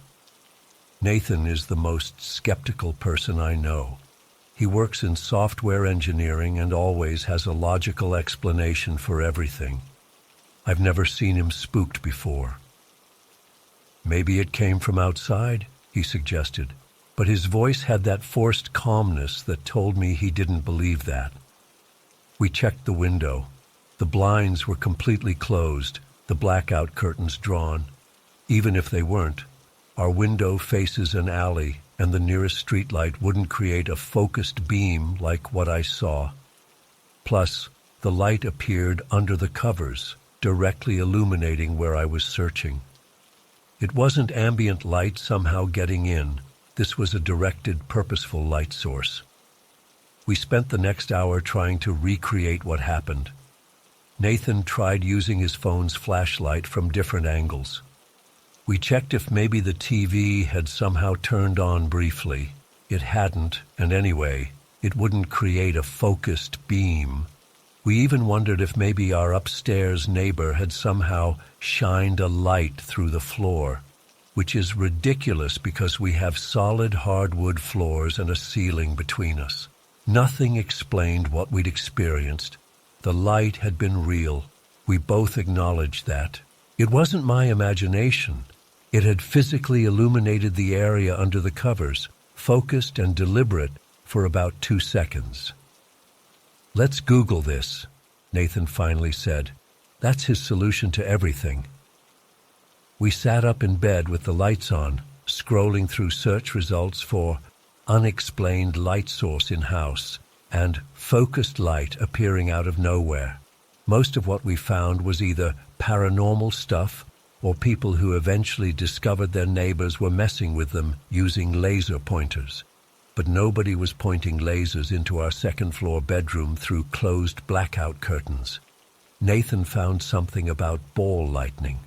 Nathan is the most skeptical person I know. He works in software engineering and always has a logical explanation for everything. I've never seen him spooked before. "Maybe it came from outside," he suggested, but his voice had that forced calmness that told me he didn't believe that. We checked the window. The blinds were completely closed, the blackout curtains drawn. Even if they weren't, our window faces an alley, and the nearest streetlight wouldn't create a focused beam like what I saw. Plus, the light appeared under the covers, directly illuminating where I was searching. It wasn't ambient light somehow getting in. This was a directed, purposeful light source. We spent the next hour trying to recreate what happened. Nathan tried using his phone's flashlight from different angles. We checked if maybe the TV had somehow turned on briefly. It hadn't, and anyway, it wouldn't create a focused beam. We even wondered if maybe our upstairs neighbor had somehow shined a light through the floor, which is ridiculous because we have solid hardwood floors and a ceiling between us. Nothing explained what we'd experienced. The light had been real. We both acknowledged that. It wasn't my imagination. It had physically illuminated the area under the covers, focused and deliberate for about 2 seconds. "Let's Google this," Nathan finally said. "That's his solution to everything." We sat up in bed with the lights on, scrolling through search results for unexplained light source in house and focused light appearing out of nowhere. Most of what we found was either paranormal stuff or people who eventually discovered their neighbors were messing with them using laser pointers. But nobody was pointing lasers into our second-floor bedroom through closed blackout curtains. Nathan found something about ball lightning.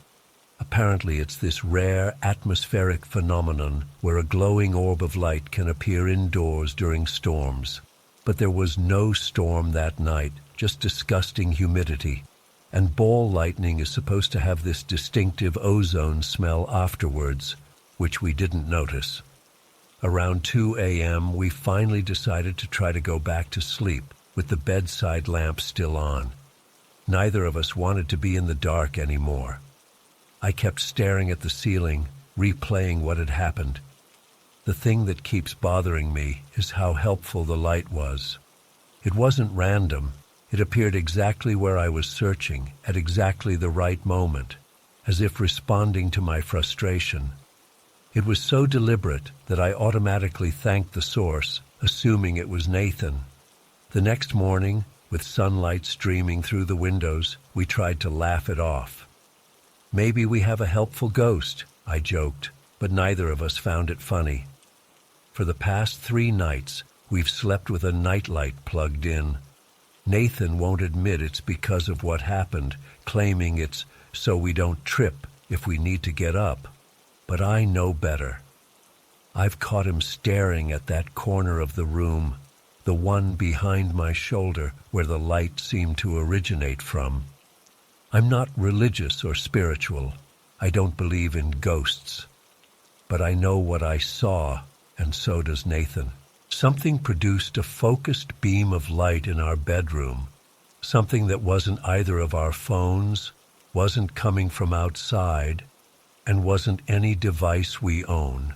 Apparently it's this rare atmospheric phenomenon where a glowing orb of light can appear indoors during storms. But there was no storm that night, just disgusting humidity. And ball lightning is supposed to have this distinctive ozone smell afterwards, which we didn't notice. Around 2 a.m., we finally decided to try to go back to sleep, with the bedside lamp still on. Neither of us wanted to be in the dark anymore. I kept staring at the ceiling, replaying what had happened. The thing that keeps bothering me is how helpful the light was. It wasn't random. It appeared exactly where I was searching, at exactly the right moment, as if responding to my frustration. It was so deliberate that I automatically thanked the source, assuming it was Nathan. The next morning, with sunlight streaming through the windows, we tried to laugh it off. "Maybe we have a helpful ghost," I joked, but neither of us found it funny. For the past 3 nights, we've slept with a nightlight plugged in. Nathan won't admit it's because of what happened, claiming it's so we don't trip if we need to get up. But I know better. I've caught him staring at that corner of the room, the one behind my shoulder where the light seemed to originate from. I'm not religious or spiritual. I don't believe in ghosts. But I know what I saw, and so does Nathan. Something produced a focused beam of light in our bedroom, something that wasn't either of our phones, wasn't coming from outside, and wasn't any device we own.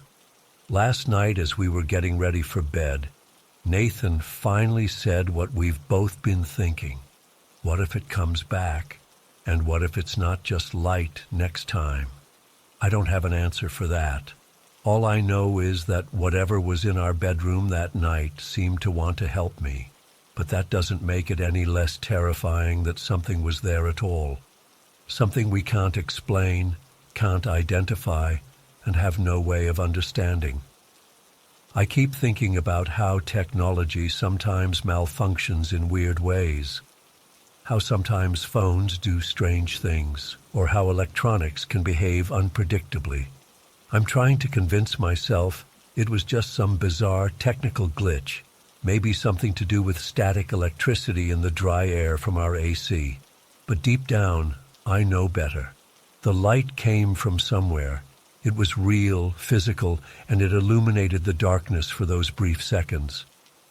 Last night, as we were getting ready for bed, Nathan finally said what we've both been thinking. What if it comes back? And what if it's not just light next time? I don't have an answer for that. All I know is that whatever was in our bedroom that night seemed to want to help me, but that doesn't make it any less terrifying that something was there at all. Something we can't explain, can't identify, and have no way of understanding. I keep thinking about how technology sometimes malfunctions in weird ways, how sometimes phones do strange things, or how electronics can behave unpredictably. I'm trying to convince myself it was just some bizarre technical glitch, maybe something to do with static electricity in the dry air from our AC. But deep down, I know better. The light came from somewhere. It was real, physical, and it illuminated the darkness for those brief seconds.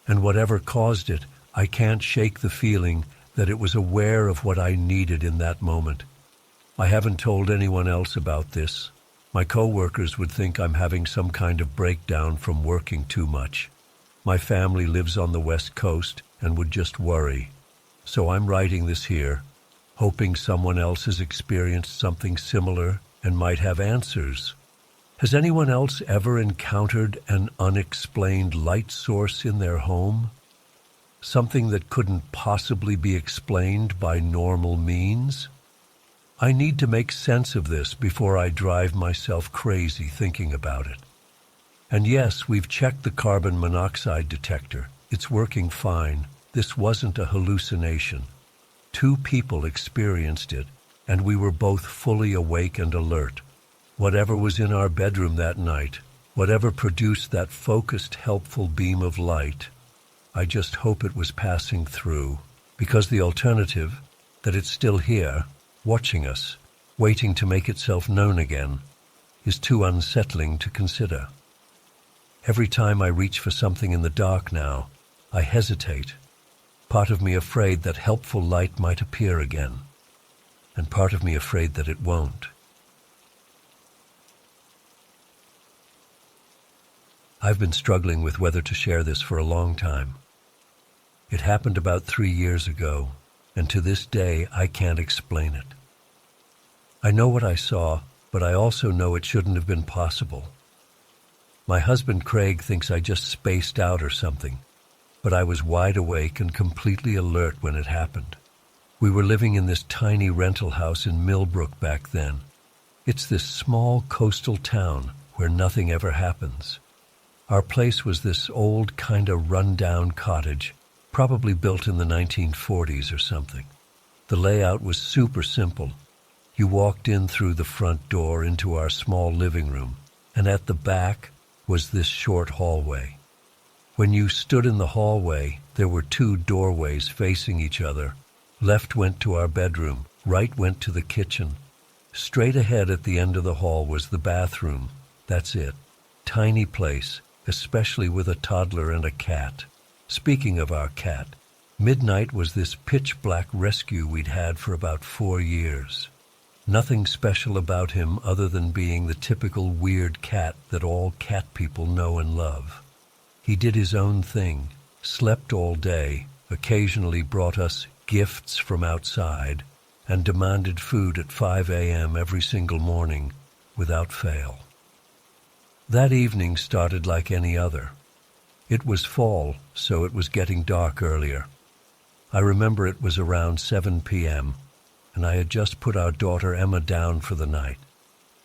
And whatever caused it, I can't shake the feeling that it was aware of what I needed in that moment. I haven't told anyone else about this. My coworkers would think I'm having some kind of breakdown from working too much. My family lives on the West Coast and would just worry. So I'm writing this here, hoping someone else has experienced something similar and might have answers. Has anyone else ever encountered an unexplained light source in their home? Something that couldn't possibly be explained by normal means? I need to make sense of this before I drive myself crazy thinking about it. And yes, we've checked the carbon monoxide detector. It's working fine. This wasn't a hallucination. 2 people experienced it, and we were both fully awake and alert. Whatever was in our bedroom that night, whatever produced that focused, helpful beam of light, I just hope it was passing through, because the alternative, that it's still here, watching us, waiting to make itself known again, is too unsettling to consider. Every time I reach for something in the dark now, I hesitate, part of me afraid that helpful light might appear again, and part of me afraid that it won't. I've been struggling with whether to share this for a long time. It happened about 3 years ago, and to this day I can't explain it. I know what I saw, but I also know it shouldn't have been possible. My husband Craig thinks I just spaced out or something, but I was wide awake and completely alert when it happened. We were living in this tiny rental house in Millbrook back then. It's this small coastal town where nothing ever happens. Our place was this old, kinda run-down cottage, probably built in the 1940s or something. The layout was super simple. You walked in through the front door into our small living room, and at the back was this short hallway. When you stood in the hallway, there were 2 doorways facing each other. Left went to our bedroom, right went to the kitchen. Straight ahead at the end of the hall was the bathroom. That's it. Tiny place, especially with a toddler and a cat. Speaking of our cat, Midnight was this pitch-black rescue we'd had for about 4 years. Nothing special about him other than being the typical weird cat that all cat people know and love. He did his own thing, slept all day, occasionally brought us gifts from outside, and demanded food at 5 a.m. every single morning, without fail. That evening started like any other. It was fall, so it was getting dark earlier. I remember it was around 7 p.m., and I had just put our daughter Emma down for the night.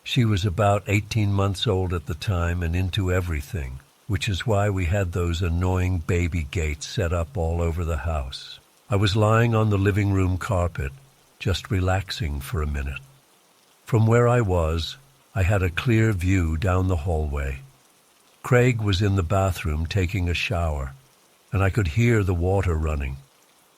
She was about 18 months old at the time and into everything, which is why we had those annoying baby gates set up all over the house. I was lying on the living room carpet, just relaxing for a minute. From where I was, I had a clear view down the hallway. Craig was in the bathroom taking a shower, and I could hear the water running.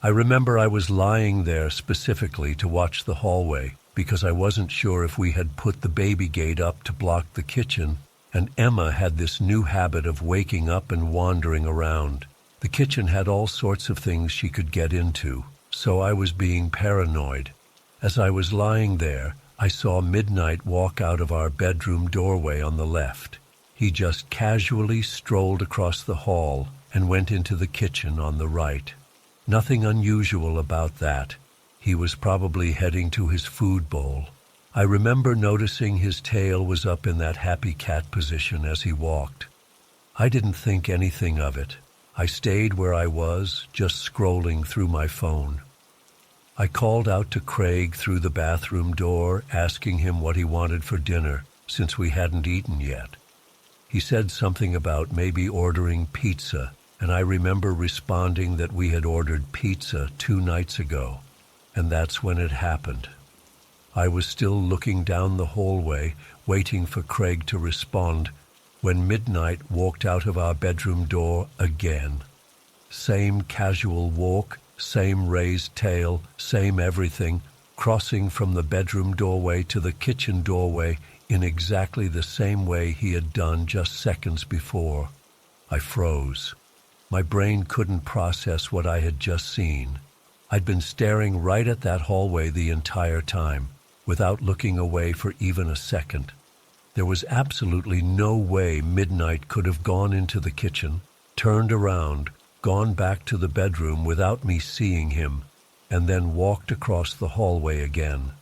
I remember I was lying there specifically to watch the hallway because I wasn't sure if we had put the baby gate up to block the kitchen, and Emma had this new habit of waking up and wandering around. The kitchen had all sorts of things she could get into, so I was being paranoid. As I was lying there, I saw Midnight walk out of our bedroom doorway on the left. He just casually strolled across the hall and went into the kitchen on the right. Nothing unusual about that. He was probably heading to his food bowl. I remember noticing his tail was up in that happy cat position as he walked. I didn't think anything of it. I stayed where I was, just scrolling through my phone. I called out to Craig through the bathroom door, asking him what he wanted for dinner, since we hadn't eaten yet. He said something about maybe ordering pizza, and I remember responding that we had ordered pizza 2 nights ago, and that's when it happened. I was still looking down the hallway, waiting for Craig to respond, when Midnight walked out of our bedroom door again. Same casual walk, same raised tail, same everything, crossing from the bedroom doorway to the kitchen doorway in exactly the same way he had done just seconds before. I froze. My brain couldn't process what I had just seen. I'd been staring right at that hallway the entire time, without looking away for even a second. There was absolutely no way Midnight could have gone into the kitchen, turned around, gone back to the bedroom without me seeing him, and then walked across the hallway again.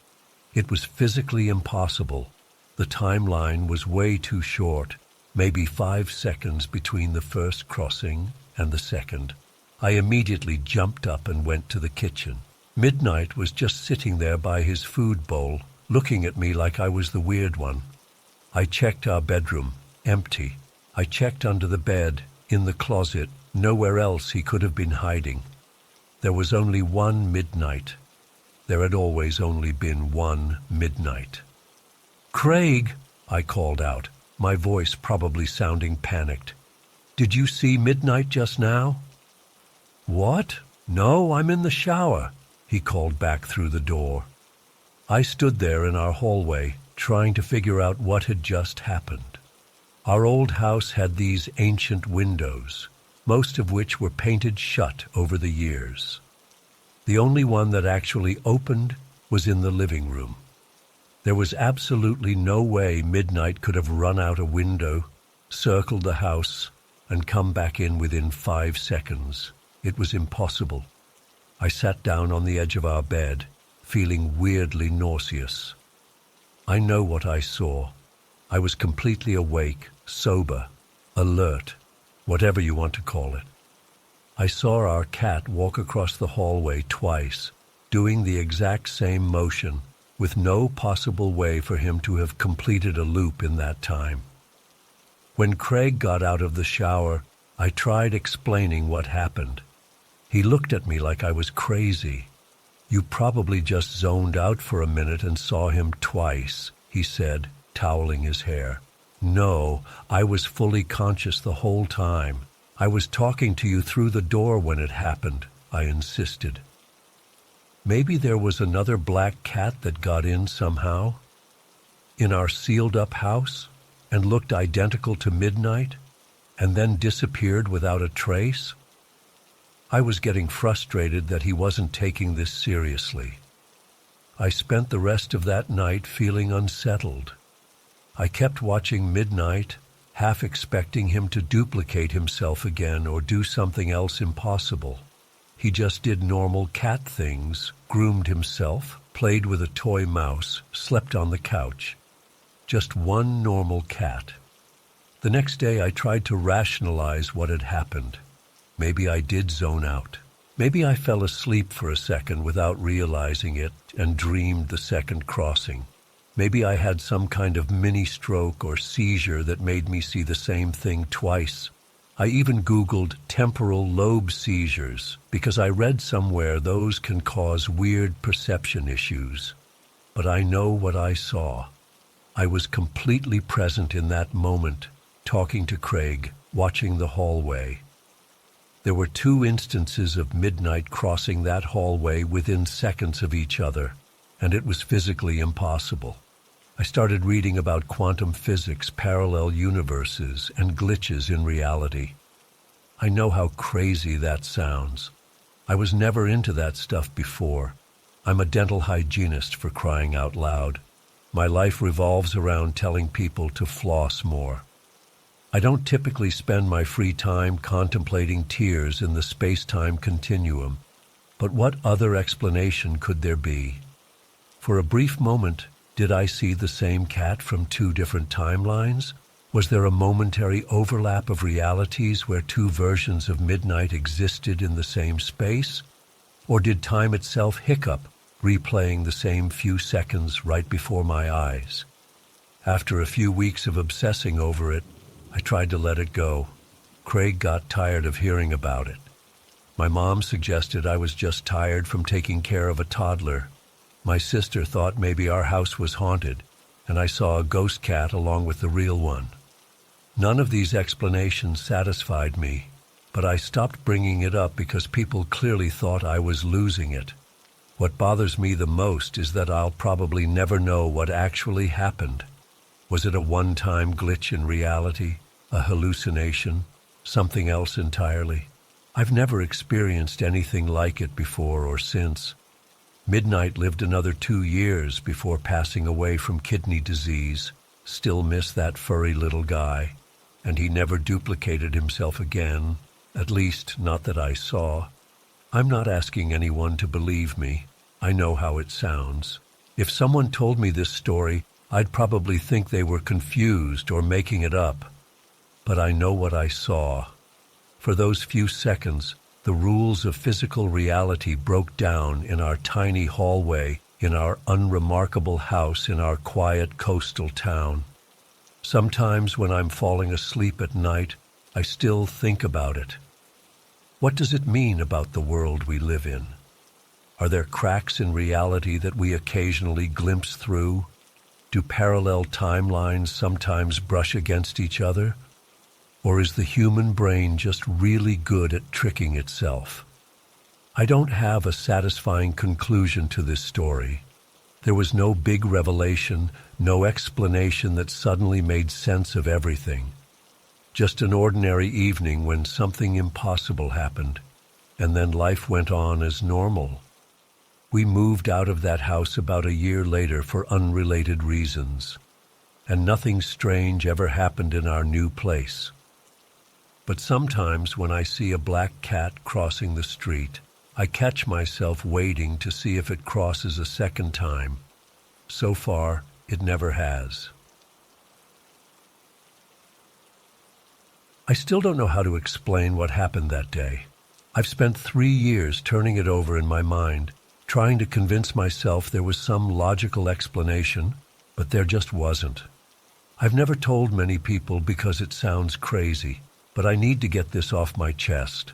It was physically impossible. The timeline was way too short, maybe 5 seconds between the first crossing and the second. I immediately jumped up and went to the kitchen. Midnight was just sitting there by his food bowl, looking at me like I was the weird one. I checked our bedroom, empty. I checked under the bed, in the closet, nowhere else he could have been hiding. There was only one midnight. There had always only been one midnight. "Craig," I called out, my voice probably sounding panicked. "Did you see midnight just now?" "What? No, I'm in the shower," he called back through the door. I stood there in our hallway, trying to figure out what had just happened. Our old house had these ancient windows, most of which were painted shut over the years. The only one that actually opened was in the living room. There was absolutely no way midnight could have run out a window, circled the house, and come back in within 5 seconds. It was impossible. I sat down on the edge of our bed, feeling weirdly nauseous. I know what I saw. I was completely awake, sober, alert, whatever you want to call it. I saw our cat walk across the hallway twice, doing the exact same motion, with no possible way for him to have completed a loop in that time. When Craig got out of the shower, I tried explaining what happened. He looked at me like I was crazy. "You probably just zoned out for a minute and saw him twice," he said, toweling his hair. "No, I was fully conscious the whole time. I was talking to you through the door when it happened," I insisted. Maybe there was another black cat that got in somehow, in our sealed-up house, and looked identical to midnight, and then disappeared without a trace. I was getting frustrated that he wasn't taking this seriously. I spent the rest of that night feeling unsettled. I kept watching midnight, half expecting him to duplicate himself again or do something else impossible. He just did normal cat things, groomed himself, played with a toy mouse, slept on the couch. Just one normal cat. The next day I tried to rationalize what had happened. Maybe I did zone out. Maybe I fell asleep for a second without realizing it and dreamed the second crossing. Maybe I had some kind of mini-stroke or seizure that made me see the same thing twice. I even Googled temporal lobe seizures because I read somewhere those can cause weird perception issues. But I know what I saw. I was completely present in that moment, talking to Craig, watching the hallway. There were 2 instances of midnight crossing that hallway within seconds of each other, and it was physically impossible. I started reading about quantum physics, parallel universes, and glitches in reality. I know how crazy that sounds. I was never into that stuff before. I'm a dental hygienist, for crying out loud. My life revolves around telling people to floss more. I don't typically spend my free time contemplating tears in the space-time continuum, but what other explanation could there be? For a brief moment, did I see the same cat from 2 different timelines? Was there a momentary overlap of realities where 2 versions of midnight existed in the same space? Or did time itself hiccup, replaying the same few seconds right before my eyes? After a few weeks of obsessing over it, I tried to let it go. Craig got tired of hearing about it. My mom suggested I was just tired from taking care of a toddler. My sister thought maybe our house was haunted, and I saw a ghost cat along with the real one. None of these explanations satisfied me, but I stopped bringing it up because people clearly thought I was losing it. What bothers me the most is that I'll probably never know what actually happened. Was it a one-time glitch in reality, a hallucination, something else entirely? I've never experienced anything like it before or since. Midnight lived another 2 years before passing away from kidney disease. Still miss that furry little guy. And he never duplicated himself again, at least not that I saw. I'm not asking anyone to believe me. I know how it sounds. If someone told me this story, I'd probably think they were confused or making it up. But I know what I saw. For those few seconds, The rules of physical reality broke down in our tiny hallway, in our unremarkable house, in our quiet coastal town. Sometimes when I'm falling asleep at night, I still think about it. What does it mean about the world we live in? Are there cracks in reality that we occasionally glimpse through? Do parallel timelines sometimes brush against each other? Or is the human brain just really good at tricking itself? I don't have a satisfying conclusion to this story. There was no big revelation, no explanation that suddenly made sense of everything. Just an ordinary evening when something impossible happened, and then life went on as normal. We moved out of that house about a year later for unrelated reasons, and nothing strange ever happened in our new place. But sometimes when I see a black cat crossing the street, I catch myself waiting to see if it crosses a second time. So far, it never has. I still don't know how to explain what happened that day. I've spent 3 years turning it over in my mind, trying to convince myself there was some logical explanation, but there just wasn't. I've never told many people because it sounds crazy, but I need to get this off my chest.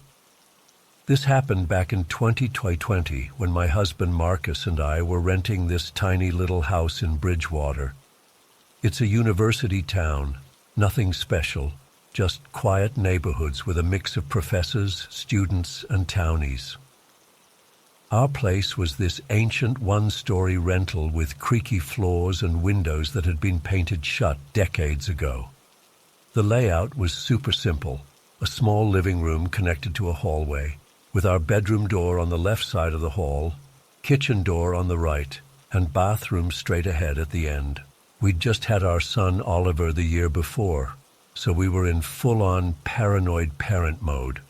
This happened back in 2020 when my husband Marcus and I were renting this tiny little house in Bridgewater. It's a university town, nothing special, just quiet neighborhoods with a mix of professors, students, and townies. Our place was this ancient one-story rental with creaky floors and windows that had been painted shut decades ago. The layout was super simple, a small living room connected to a hallway, with our bedroom door on the left side of the hall, kitchen door on the right, and bathroom straight ahead at the end. We'd just had our son Oliver the year before, so we were in full-on paranoid parent mode.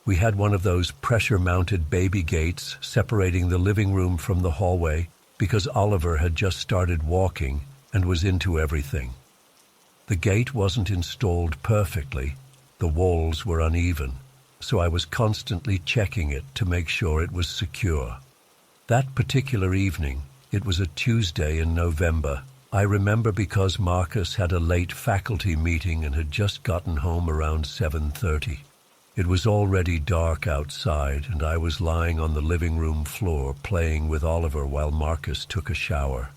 We had one of those pressure-mounted baby gates separating the living room from the hallway because Oliver had just started walking and was into everything. The gate wasn't installed perfectly. The walls were uneven, so I was constantly checking it to make sure it was secure. That particular evening, it was a Tuesday in November, I remember because Marcus had a late faculty meeting and had just gotten home around 7:30. It was already dark outside, and I was lying on the living room floor playing with Oliver while Marcus took a shower.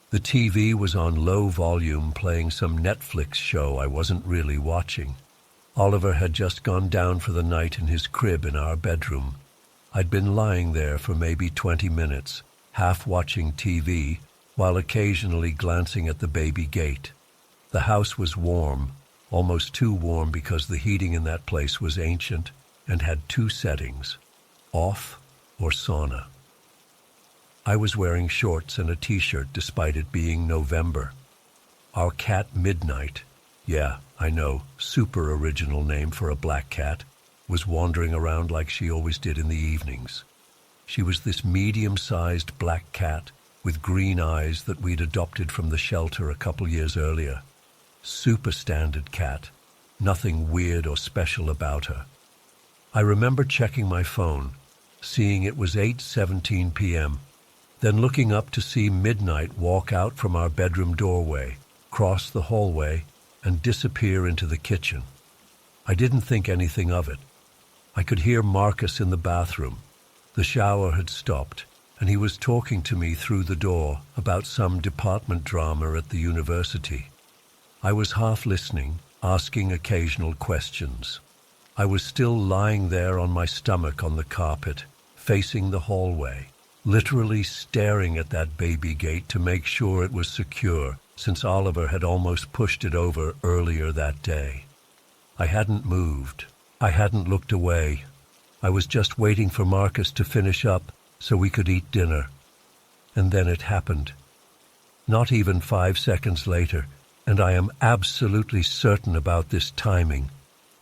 The TV was on low volume playing some Netflix show I wasn't really watching. Oliver had just gone down for the night in his crib in our bedroom. I'd been lying there for maybe 20 minutes, half watching TV, while occasionally glancing at the baby gate. The house was warm, almost too warm because the heating in that place was ancient and had 2 settings, off or sauna. I was wearing shorts and a t-shirt despite it being November. Our cat Midnight, yeah, I know, super original name for a black cat, was wandering around like she always did in the evenings. She was this medium-sized black cat with green eyes that we'd adopted from the shelter a couple years earlier. Super standard cat, nothing weird or special about her. I remember checking my phone, seeing it was 8:17 p.m., then looking up to see Midnight walk out from our bedroom doorway, cross the hallway, and disappear into the kitchen. I didn't think anything of it. I could hear Marcus in the bathroom. The shower had stopped, and he was talking to me through the door about some department drama at the university. I was half listening, asking occasional questions. I was still lying there on my stomach on the carpet, facing the hallway, literally staring at that baby gate to make sure it was secure, since Oliver had almost pushed it over earlier that day. I hadn't moved. I hadn't looked away. I was just waiting for Marcus to finish up so we could eat dinner. And then it happened. Not even 5 seconds later, and I am absolutely certain about this timing,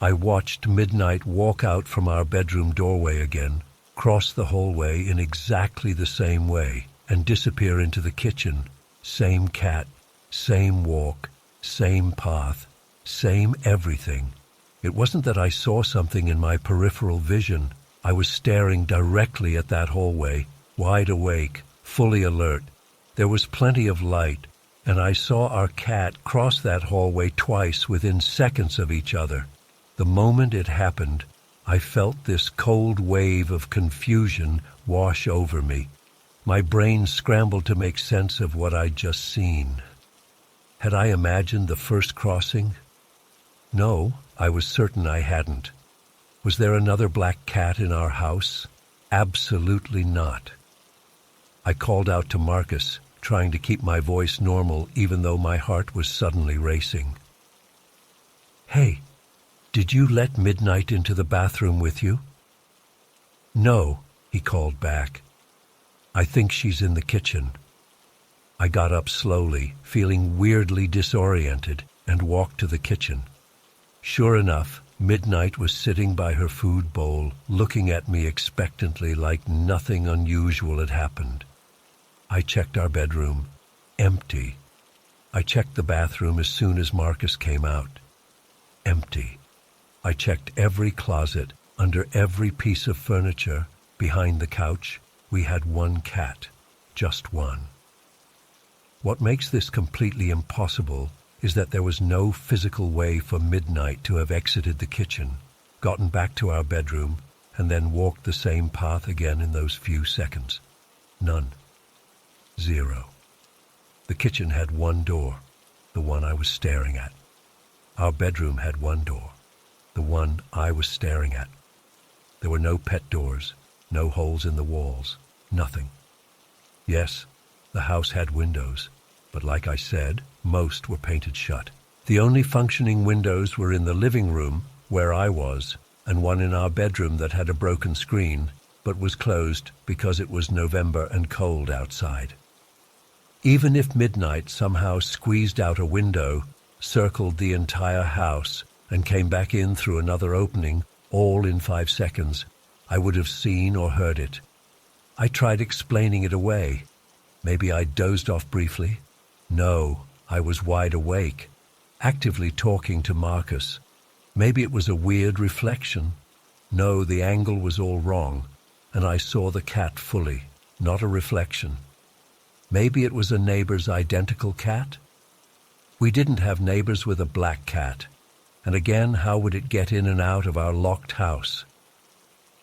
I watched Midnight walk out from our bedroom doorway again, cross the hallway in exactly the same way, and disappear into the kitchen. Same cat, same walk, same path, same everything. It wasn't that I saw something in my peripheral vision. I was staring directly at that hallway, wide awake, fully alert. There was plenty of light, and I saw our cat cross that hallway twice within seconds of each other. The moment it happened, I felt this cold wave of confusion wash over me. My brain scrambled to make sense of what I'd just seen. Had I imagined the first crossing? No, I was certain I hadn't. Was there another black cat in our house? Absolutely not. I called out to Marcus, trying to keep my voice normal even though my heart was suddenly racing. "Hey, did you let Midnight into the bathroom with you?" "No," he called back. "I think she's in the kitchen." I got up slowly, feeling weirdly disoriented, and walked to the kitchen. Sure enough, Midnight was sitting by her food bowl, looking at me expectantly like nothing unusual had happened. I checked our bedroom. Empty. I checked the bathroom as soon as Marcus came out. Empty. I checked every closet, under every piece of furniture, behind the couch. We had one cat. Just one. What makes this completely impossible is that there was no physical way for Midnight to have exited the kitchen, gotten back to our bedroom, and then walked the same path again in those few seconds. None. Zero. The kitchen had one door, the one I was staring at. Our bedroom had one door, the one I was staring at. There were no pet doors, no holes in the walls, nothing. Yes, the house had windows, but like I said, most were painted shut. The only functioning windows were in the living room, where I was, and one in our bedroom that had a broken screen, but was closed because it was November and cold outside. Even if Midnight somehow squeezed out a window, circled the entire house, and came back in through another opening, all in 5 seconds, I would have seen or heard it. I tried explaining it away. Maybe I dozed off briefly. No, I was wide awake, actively talking to Marcus. Maybe it was a weird reflection. No, the angle was all wrong, and I saw the cat fully, not a reflection. Maybe it was a neighbor's identical cat? We didn't have neighbors with a black cat, and again, how would it get in and out of our locked house?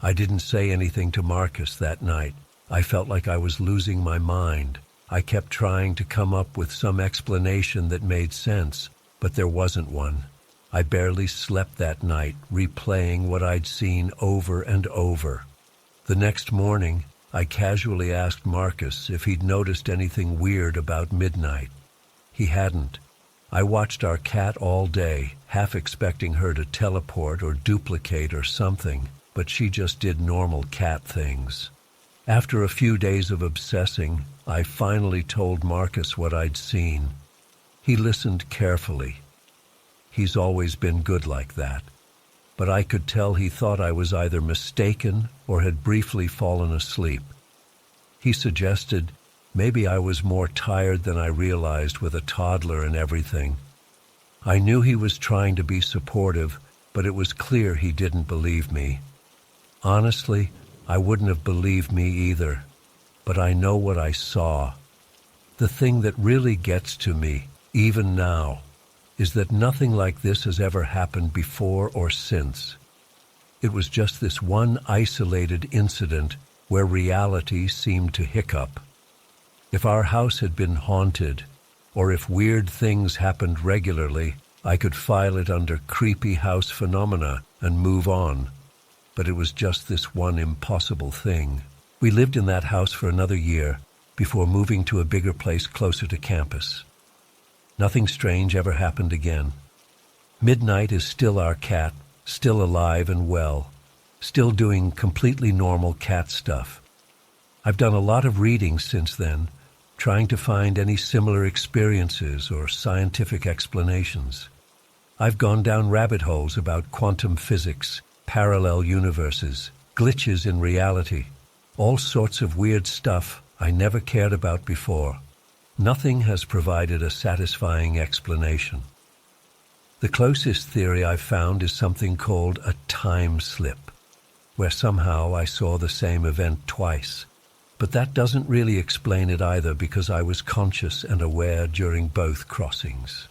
I didn't say anything to Marcus that night. I felt like I was losing my mind. I kept trying to come up with some explanation that made sense, but there wasn't one. I barely slept that night, replaying what I'd seen over and over. The next morning, I casually asked Marcus if he'd noticed anything weird about Midnight. He hadn't. I watched our cat all day, half expecting her to teleport or duplicate or something, but she just did normal cat things. After a few days of obsessing, I finally told Marcus what I'd seen. He listened carefully. He's always been good like that. But I could tell he thought I was either mistaken or had briefly fallen asleep. He suggested maybe I was more tired than I realized with a toddler and everything. I knew he was trying to be supportive, but it was clear he didn't believe me. Honestly, I wouldn't have believed me either. But I know what I saw. The thing that really gets to me, even now, is that nothing like this has ever happened before or since. It was just this one isolated incident where reality seemed to hiccup. If our house had been haunted, or if weird things happened regularly, I could file it under creepy house phenomena and move on. But it was just this one impossible thing. We lived in that house for another year before moving to a bigger place closer to campus. Nothing strange ever happened again. Midnight is still our cat, still alive and well, still doing completely normal cat stuff. I've done a lot of reading since then, trying to find any similar experiences or scientific explanations. I've gone down rabbit holes about quantum physics, parallel universes, glitches in reality, all sorts of weird stuff I never cared about before. Nothing has provided a satisfying explanation. The closest theory I've found is something called a time slip. where somehow I saw the same event twice. But that doesn't really explain it either, because I was conscious and aware during both crossings.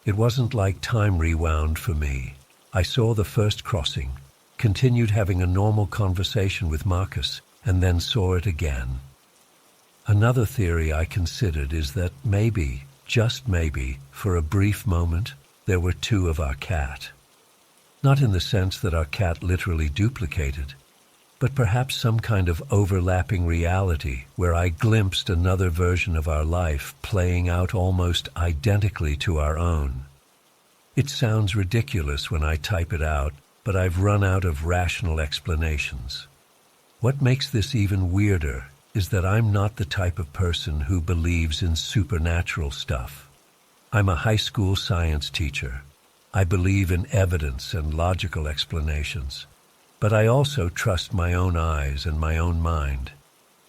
It wasn't like time rewound for me. I saw the first crossing, continued having a normal conversation with Marcus, and then saw it again. Another theory I considered is that maybe, just maybe, for a brief moment, there were two of our cat. Not in the sense that our cat literally duplicated, but perhaps some kind of overlapping reality where I glimpsed another version of our life playing out almost identically to our own. It sounds ridiculous when I type it out, but I've run out of rational explanations. What makes this even weirder is that I'm not the type of person who believes in supernatural stuff. I'm a high school science teacher. I believe in evidence and logical explanations. But I also trust my own eyes and my own mind.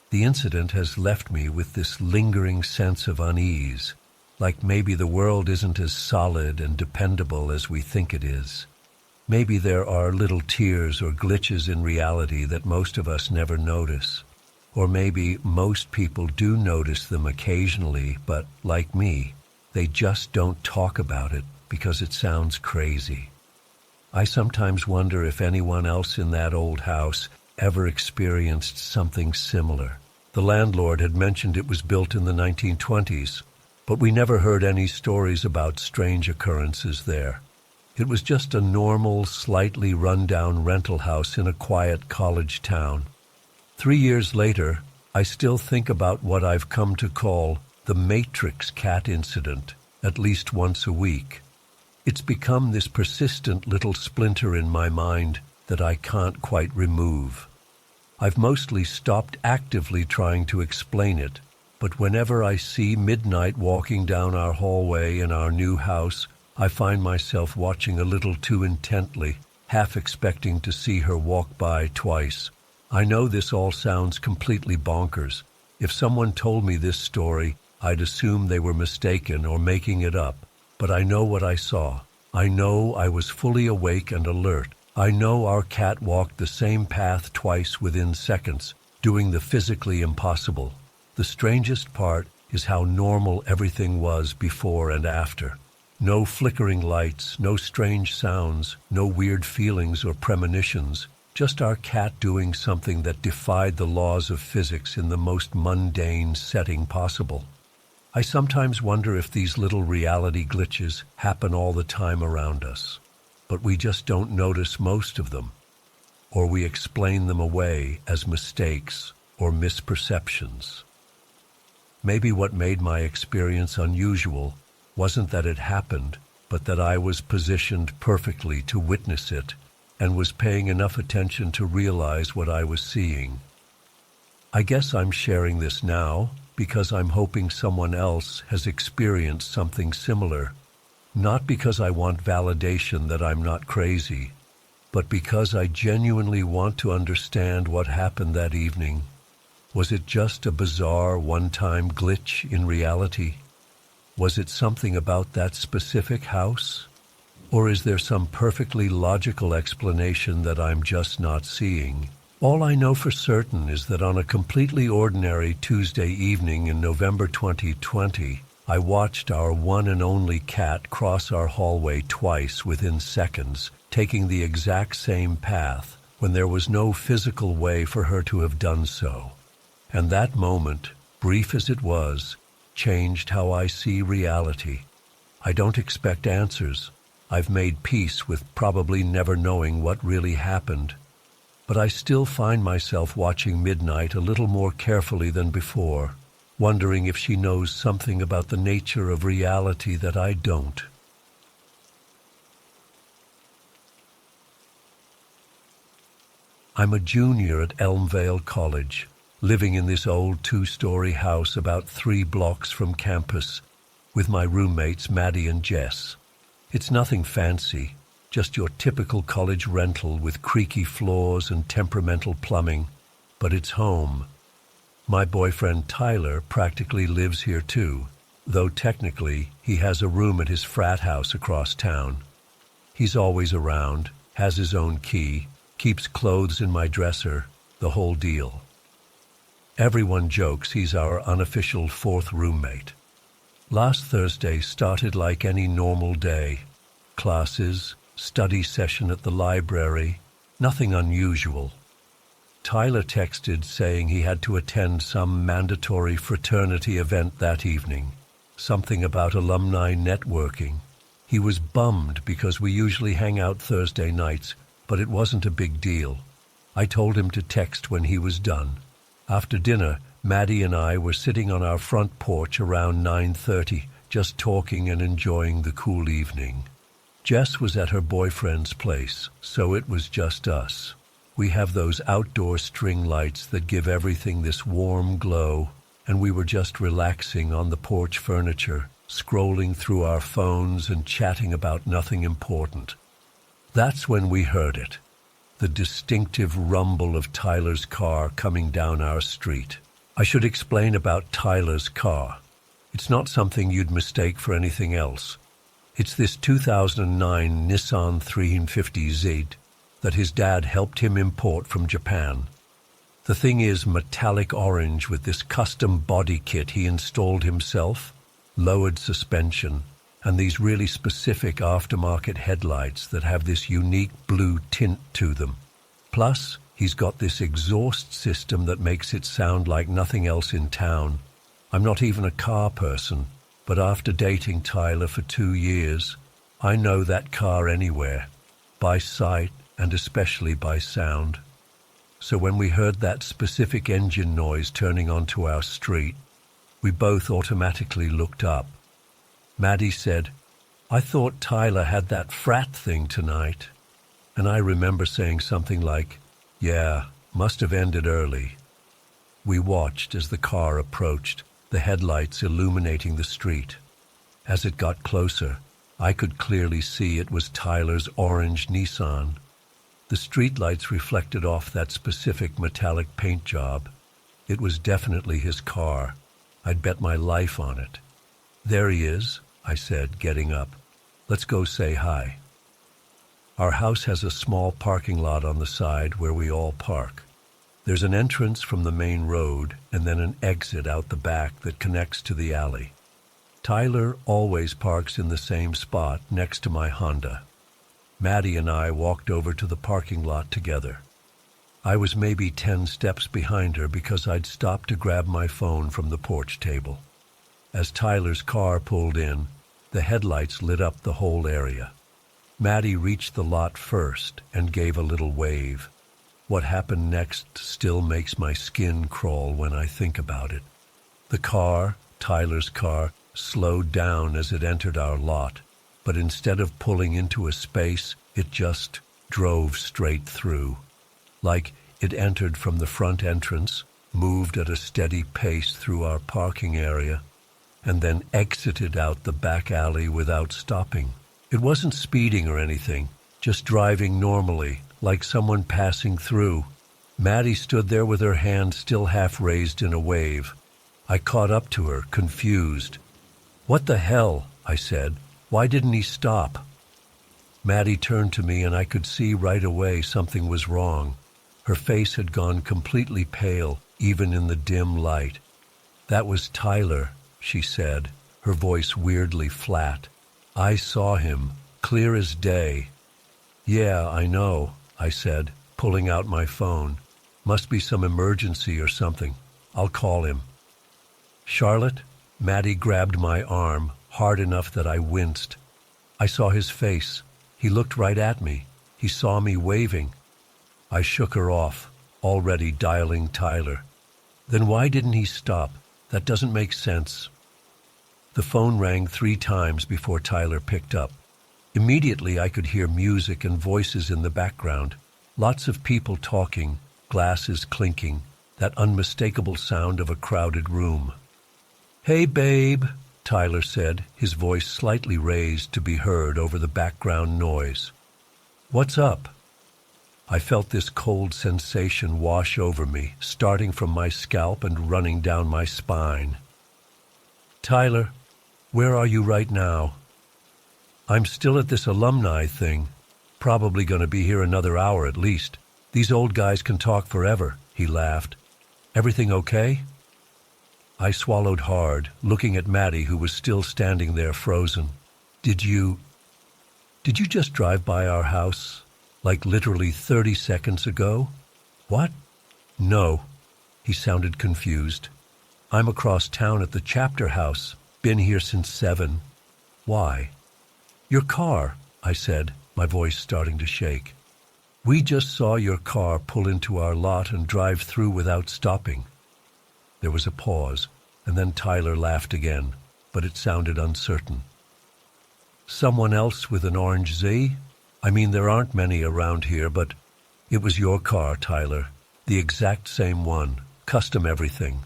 The incident has left me with this lingering sense of unease, like maybe the world isn't as solid and dependable as we think it is. Maybe there are little tears or glitches in reality that most of us never notice. Or maybe most people do notice them occasionally, but like me, they just don't talk about it because it sounds crazy. I sometimes wonder if anyone else in that old house ever experienced something similar. The landlord had mentioned it was built in the 1920s, but we never heard any stories about strange occurrences there. It was just a normal, slightly run-down rental house in a quiet college town. 3 years later, I still think about what I've come to call the Matrix cat incident at least once a week. It's become this persistent little splinter in my mind that I can't quite remove. I've mostly stopped actively trying to explain it, but whenever I see Midnight walking down our hallway in our new house, I find myself watching a little too intently, half expecting to see her walk by twice. I know this all sounds completely bonkers. If someone told me this story, I'd assume they were mistaken or making it up. But I know what I saw. I know I was fully awake and alert. I know our cat walked the same path twice within seconds, doing the physically impossible. The strangest part is how normal everything was before and after. No flickering lights, no strange sounds, no weird feelings or premonitions, just our cat doing something that defied the laws of physics in the most mundane setting possible. I sometimes wonder if these little reality glitches happen all the time around us, but we just don't notice most of them, or we explain them away as mistakes or misperceptions. Maybe what made my experience unusual wasn't that it happened, but that I was positioned perfectly to witness it and was paying enough attention to realize what I was seeing. I guess I'm sharing this now because I'm hoping someone else has experienced something similar, not because I want validation that I'm not crazy, but because I genuinely want to understand what happened that evening. Was it just a bizarre one-time glitch in reality? Was it something about that specific house? Or is there some perfectly logical explanation that I'm just not seeing? All I know for certain is that on a completely ordinary Tuesday evening in November 2020, I watched our one and only cat cross our hallway twice within seconds, taking the exact same path when there was no physical way for her to have done so. And that moment, brief as it was, changed how I see reality. I don't expect answers. I've made peace with probably never knowing what really happened. But I still find myself watching Midnight a little more carefully than before, wondering if she knows something about the nature of reality that I don't. I'm a junior at Elmvale College, living in this old 2-story house about 3 blocks from campus, with my roommates Maddie and Jess. It's nothing fancy, just your typical college rental with creaky floors and temperamental plumbing, but it's home. My boyfriend Tyler practically lives here too, though technically he has a room at his frat house across town. He's always around, has his own key, keeps clothes in my dresser, the whole deal. Everyone jokes he's our unofficial fourth roommate. Last Thursday started like any normal day. Classes, study session at the library, nothing unusual. Tyler texted saying he had to attend some mandatory fraternity event that evening, something about alumni networking. He was bummed because we usually hang out Thursday nights, but it wasn't a big deal. I told him to text when he was done. After dinner, Maddie and I were sitting on our front porch around 9:30, just talking and enjoying the cool evening. Jess was at her boyfriend's place, so it was just us. We have those outdoor string lights that give everything this warm glow, and we were just relaxing on the porch furniture, scrolling through our phones and chatting about nothing important. That's when we heard it, the distinctive rumble of Tyler's car coming down our street. I should explain about Tyler's car. It's not something you'd mistake for anything else. It's this 2009 Nissan 350Z that his dad helped him import from Japan. The thing is metallic orange with this custom body kit he installed himself, lowered suspension, and these really specific aftermarket headlights that have this unique blue tint to them. Plus, he's got this exhaust system that makes it sound like nothing else in town. I'm not even a car person, but after dating Tyler for 2 years, I know that car anywhere, by sight and especially by sound. So when we heard that specific engine noise turning onto our street, we both automatically looked up. Maddie said, "I thought Tyler had that frat thing tonight." And I remember saying something like, "Yeah, must have ended early." We watched as the car approached, the headlights illuminating the street. As it got closer, I could clearly see it was Tyler's orange Nissan. The streetlights reflected off that specific metallic paint job. It was definitely his car. I'd bet my life on it. "There he is," I said, getting up. "Let's go say hi." Our house has a small parking lot on the side where we all park. There's an entrance from the main road and then an exit out the back that connects to the alley. Tyler always parks in the same spot next to my Honda. Maddie and I walked over to the parking lot together. I was maybe 10 steps behind her because I'd stopped to grab my phone from the porch table. As Tyler's car pulled in, the headlights lit up the whole area. Maddie reached the lot first and gave a little wave. What happened next still makes my skin crawl when I think about it. The car, Tyler's car, slowed down as it entered our lot, but instead of pulling into a space, it just drove straight through. Like it entered from the front entrance, moved at a steady pace through our parking area, and then exited out the back alley without stopping. It wasn't speeding or anything, just driving normally, like someone passing through. Maddie stood there with her hand still half raised in a wave. I caught up to her, confused. "What the hell?" I said. "Why didn't he stop?" Maddie turned to me and I could see right away something was wrong. Her face had gone completely pale, even in the dim light. "That was Tyler," she said, her voice weirdly flat. "I saw him, clear as day." "Yeah, I know," I said, pulling out my phone. "Must be some emergency or something. I'll call him." "Charlotte?" Maddie grabbed my arm, hard enough that I winced. I saw his face. He looked right at me. He saw me waving. I shook her off, already dialing Tyler. "Then why didn't he stop? That doesn't make sense." The phone rang 3 times before Tyler picked up. Immediately I could hear music and voices in the background. Lots of people talking, glasses clinking, that unmistakable sound of a crowded room. "Hey, babe," Tyler said, his voice slightly raised to be heard over the background noise. "What's up?" I felt this cold sensation wash over me, starting from my scalp and running down my spine. "Tyler, where are you right now?" "I'm still at this alumni thing. Probably going to be here another hour at least. These old guys can talk forever, he laughed. Everything okay? I swallowed hard, looking at Maddie, who was still standing there frozen. Did you just drive by our house? Like literally 30 seconds ago? What? No. He sounded confused. I'm across town at the chapter house. Been here since 7. Why? Your car, I said, my voice starting to shake. We just saw your car pull into our lot and drive through without stopping. There was a pause, and then Tyler laughed again, but it sounded uncertain. Someone else with an orange Z? I mean, there aren't many around here, but it was your car, Tyler. The exact same one. Custom everything.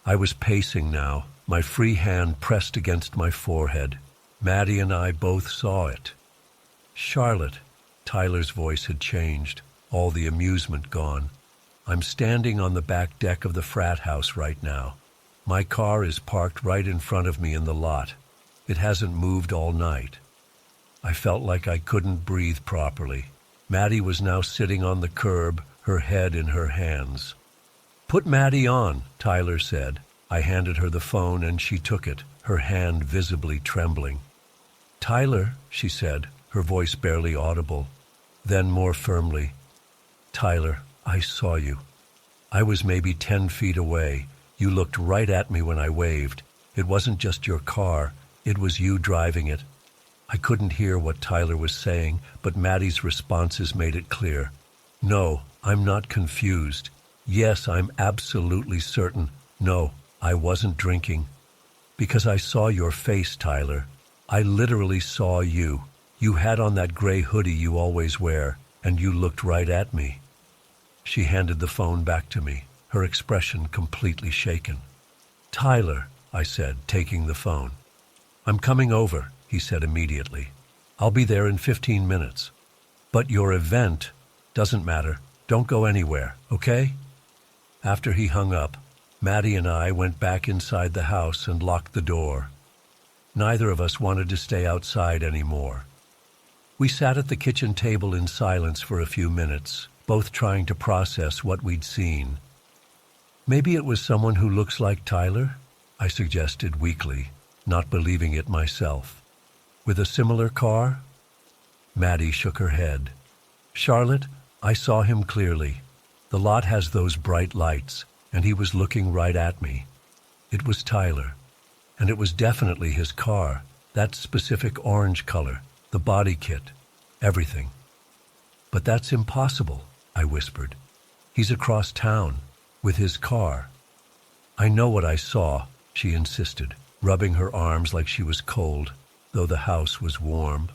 I was pacing now, my free hand pressed against my forehead. Maddie and I both saw it. Charlotte, Tyler's voice had changed, all the amusement gone. I'm standing on the back deck of the frat house right now. My car is parked right in front of me in the lot. It hasn't moved all night. I felt like I couldn't breathe properly. Maddie was now sitting on the curb, her head in her hands. Put Maddie on, Tyler said. I handed her the phone and she took it, her hand visibly trembling. Tyler, she said, her voice barely audible. Then more firmly, Tyler, I saw you. I was maybe 10 feet away. You looked right at me when I waved. It wasn't just your car, it was you driving it. I couldn't hear what Tyler was saying, but Maddie's responses made it clear. No, I'm not confused. Yes, I'm absolutely certain. No, I wasn't drinking. Because I saw your face, Tyler. I literally saw you. You had on that gray hoodie you always wear, and you looked right at me. She handed the phone back to me, her expression completely shaken. Tyler, I said, taking the phone. I'm coming over, he said immediately. I'll be there in 15 minutes. But your event doesn't matter. Don't go anywhere, okay? After he hung up, Maddie and I went back inside the house and locked the door. Neither of us wanted to stay outside anymore. We sat at the kitchen table in silence for a few minutes, both trying to process what we'd seen. Maybe it was someone who looks like Tyler, I suggested weakly, not believing it myself. With a similar car? Maddie shook her head. Charlotte, I saw him clearly. The lot has those bright lights, and he was looking right at me. It was Tyler, and it was definitely his car, that specific orange color, the body kit, everything. But that's impossible, I whispered. He's across town, with his car. I know what I saw, she insisted, rubbing her arms like she was cold, though the house was warm.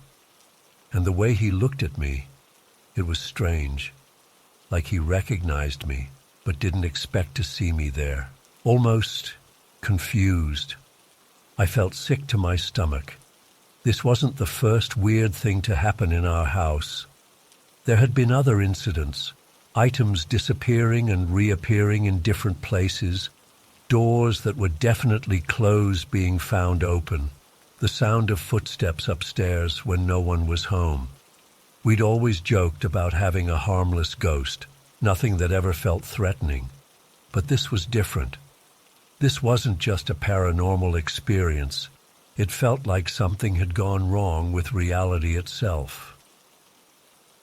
And the way he looked at me, it was strange, like he recognized me, but didn't expect to see me there. Almost confused. I felt sick to my stomach. This wasn't the first weird thing to happen in our house. There had been other incidents, items disappearing and reappearing in different places, doors that were definitely closed being found open, the sound of footsteps upstairs when no one was home. We'd always joked about having a harmless ghost, nothing that ever felt threatening. But this was different. This wasn't just a paranormal experience. It felt like something had gone wrong with reality itself.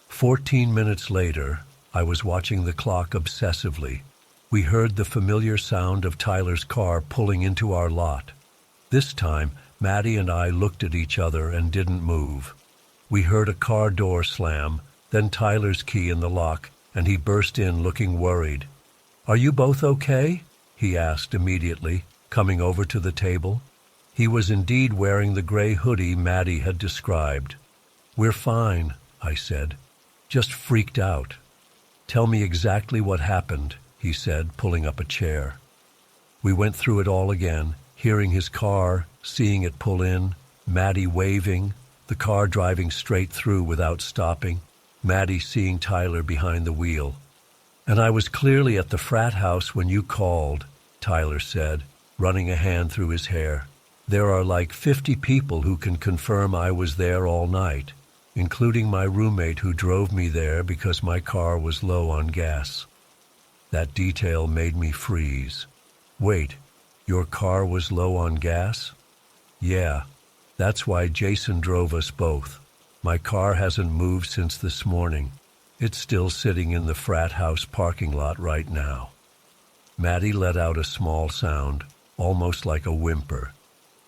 14 minutes later, I was watching the clock obsessively. We heard the familiar sound of Tyler's car pulling into our lot. This time, Maddie and I looked at each other and didn't move. We heard a car door slam, then Tyler's key in the lock, and he burst in looking worried. "Are you both okay?" he asked immediately, coming over to the table. He was indeed wearing the gray hoodie Maddie had described. "We're fine," I said. "Just freaked out." "Tell me exactly what happened," he said, pulling up a chair. We went through it all again, hearing his car, seeing it pull in, Maddie waving, the car driving straight through without stopping, Maddie seeing Tyler behind the wheel. "And I was clearly at the frat house when you called," Tyler said, running a hand through his hair. "There are like 50 people who can confirm I was there all night. including my roommate who drove me there because my car was low on gas. That detail made me freeze. Wait, your car was low on gas? Yeah, that's why Jason drove us both. My car hasn't moved since this morning. It's still sitting in the frat house parking lot right now. Maddie let out a small sound, almost like a whimper.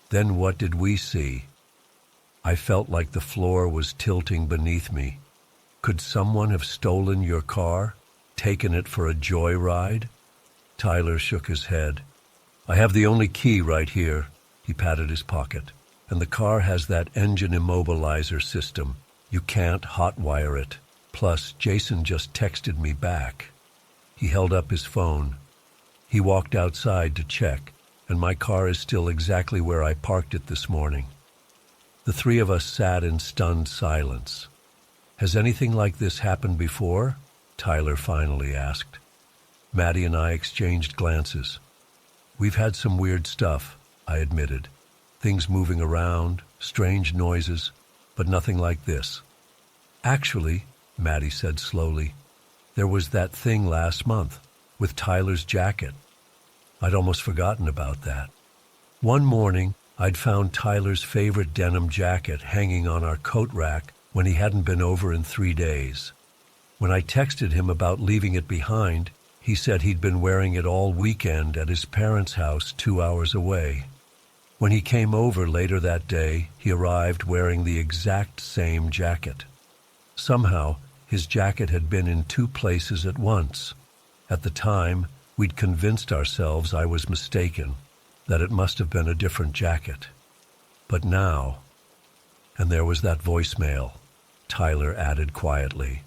Then what did we see? I felt like the floor was tilting beneath me. Could someone have stolen your car? Taken it for a joyride? Tyler shook his head. I have the only key right here. He patted his pocket. And the car has that engine immobilizer system. You can't hotwire it. Plus, Jason just texted me back. He held up his phone. He walked outside to check, and my car is still exactly where I parked it this morning. The three of us sat in stunned silence. Has anything like this happened before? Tyler finally asked. Maddie and I exchanged glances. We've had some weird stuff, I admitted. Things moving around, strange noises, but nothing like this. Actually, Maddie said slowly, there was that thing last month with Tyler's jacket. I'd almost forgotten about that. One morning, I'd found Tyler's favorite denim jacket hanging on our coat rack when he hadn't been over in 3 days. When I texted him about leaving it behind, he said he'd been wearing it all weekend at his parents' house 2 hours away. When he came over later that day, he arrived wearing the exact same jacket. Somehow, his jacket had been in 2 places at once. At the time, we'd convinced ourselves I was mistaken, that it must have been a different jacket. But now, and there was that voicemail, Tyler added quietly.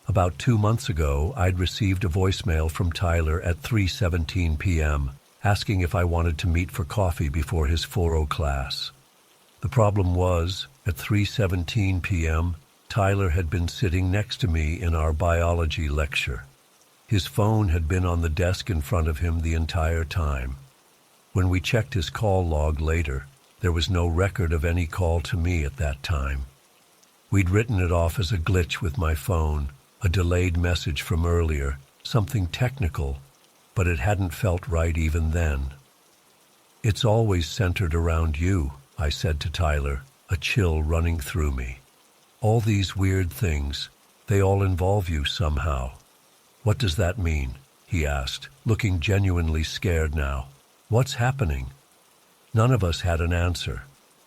About 2 months ago, I'd received a voicemail from Tyler at 3:17 p.m., asking if I wanted to meet for coffee before his 4:00 class. The problem was, at 3:17 p.m., Tyler had been sitting next to me in our biology lecture. His phone had been on the desk in front of him the entire time. When we checked his call log later, there was no record of any call to me at that time. We'd written it off as a glitch with my phone, a delayed message from earlier, something technical, but it hadn't felt right even then. It's always centered around you, I said to Tyler, a chill running through me. All these weird things, they all involve you somehow. What does that mean? He asked, looking genuinely scared now. What's happening? None of us had an answer.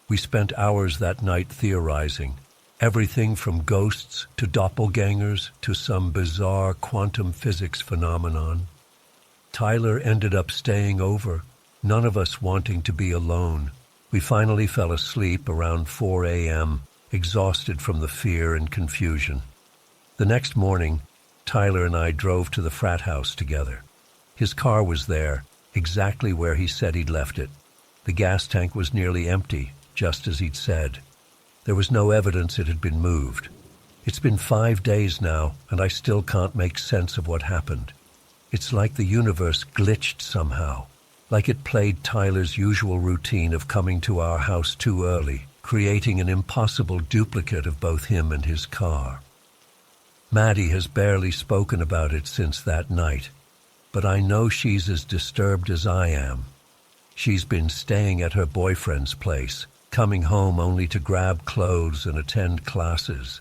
We spent hours that night theorizing, everything from ghosts to doppelgangers to some bizarre quantum physics phenomenon. Tyler ended up staying over, none of us wanting to be alone. We finally fell asleep around 4 a.m., exhausted from the fear and confusion. The next morning, Tyler and I drove to the frat house together. His car was there, exactly where he said he'd left it. The gas tank was nearly empty, just as he'd said. There was no evidence it had been moved. It's been 5 days now, and I still can't make sense of what happened. It's like the universe glitched somehow, like it played Tyler's usual routine of coming to our house too early, creating an impossible duplicate of both him and his car. Maddie has barely spoken about it since that night, but I know she's as disturbed as I am. She's been staying at her boyfriend's place, coming home only to grab clothes and attend classes.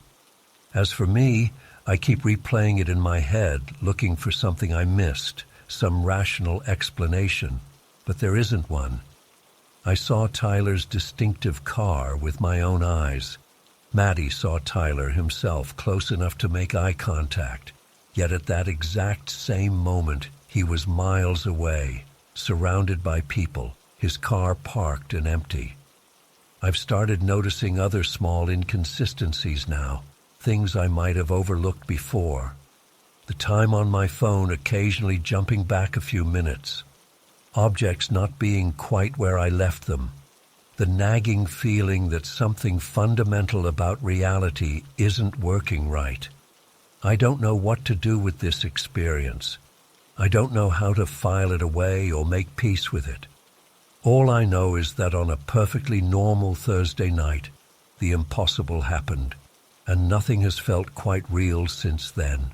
As for me, I keep replaying it in my head, looking for something I missed, some rational explanation, but there isn't one. I saw Tyler's distinctive car with my own eyes. Maddie saw Tyler himself close enough to make eye contact, yet at that exact same moment, he was miles away, surrounded by people, his car parked and empty. I've started noticing other small inconsistencies now, things I might have overlooked before. The time on my phone occasionally jumping back a few minutes. Objects not being quite where I left them. The nagging feeling that something fundamental about reality isn't working right. I don't know what to do with this experience. I don't know how to file it away or make peace with it. All I know is that on a perfectly normal Thursday night, the impossible happened. and nothing has felt quite real since then.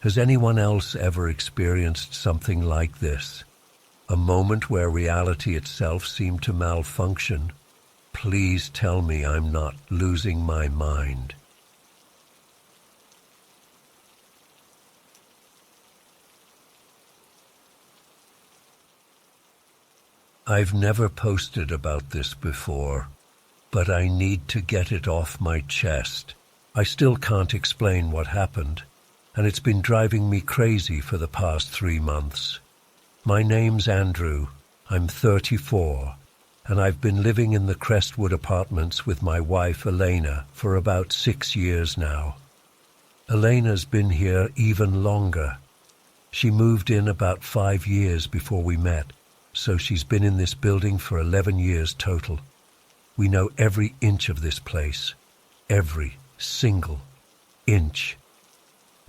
Has anyone else ever experienced something like this? A moment where reality itself seemed to malfunction? Please tell me I'm not losing my mind. I've never posted about this before, but I need to get it off my chest. I still can't explain what happened, and it's been driving me crazy for the past 3 months. My name's Andrew. I'm 34, and I've been living in the Crestwood apartments with my wife Elena for about 6 years now. Elena's been here even longer. She moved in about 5 years before we met, so she's been in this building for 11 years total. We know every inch of this place, every single inch.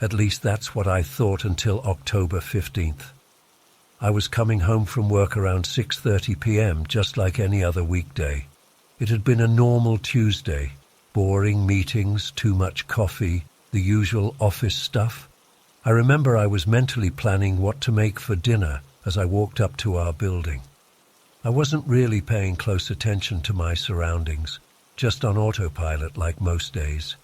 At least that's what I thought until October 15th. I was coming home from work around 6:30 p.m., just like any other weekday. It had been a normal Tuesday. Boring meetings, too much coffee, the usual office stuff. I remember I was mentally planning what to make for dinner as I walked up to our building. I wasn't really paying close attention to my surroundings, just on autopilot like most days.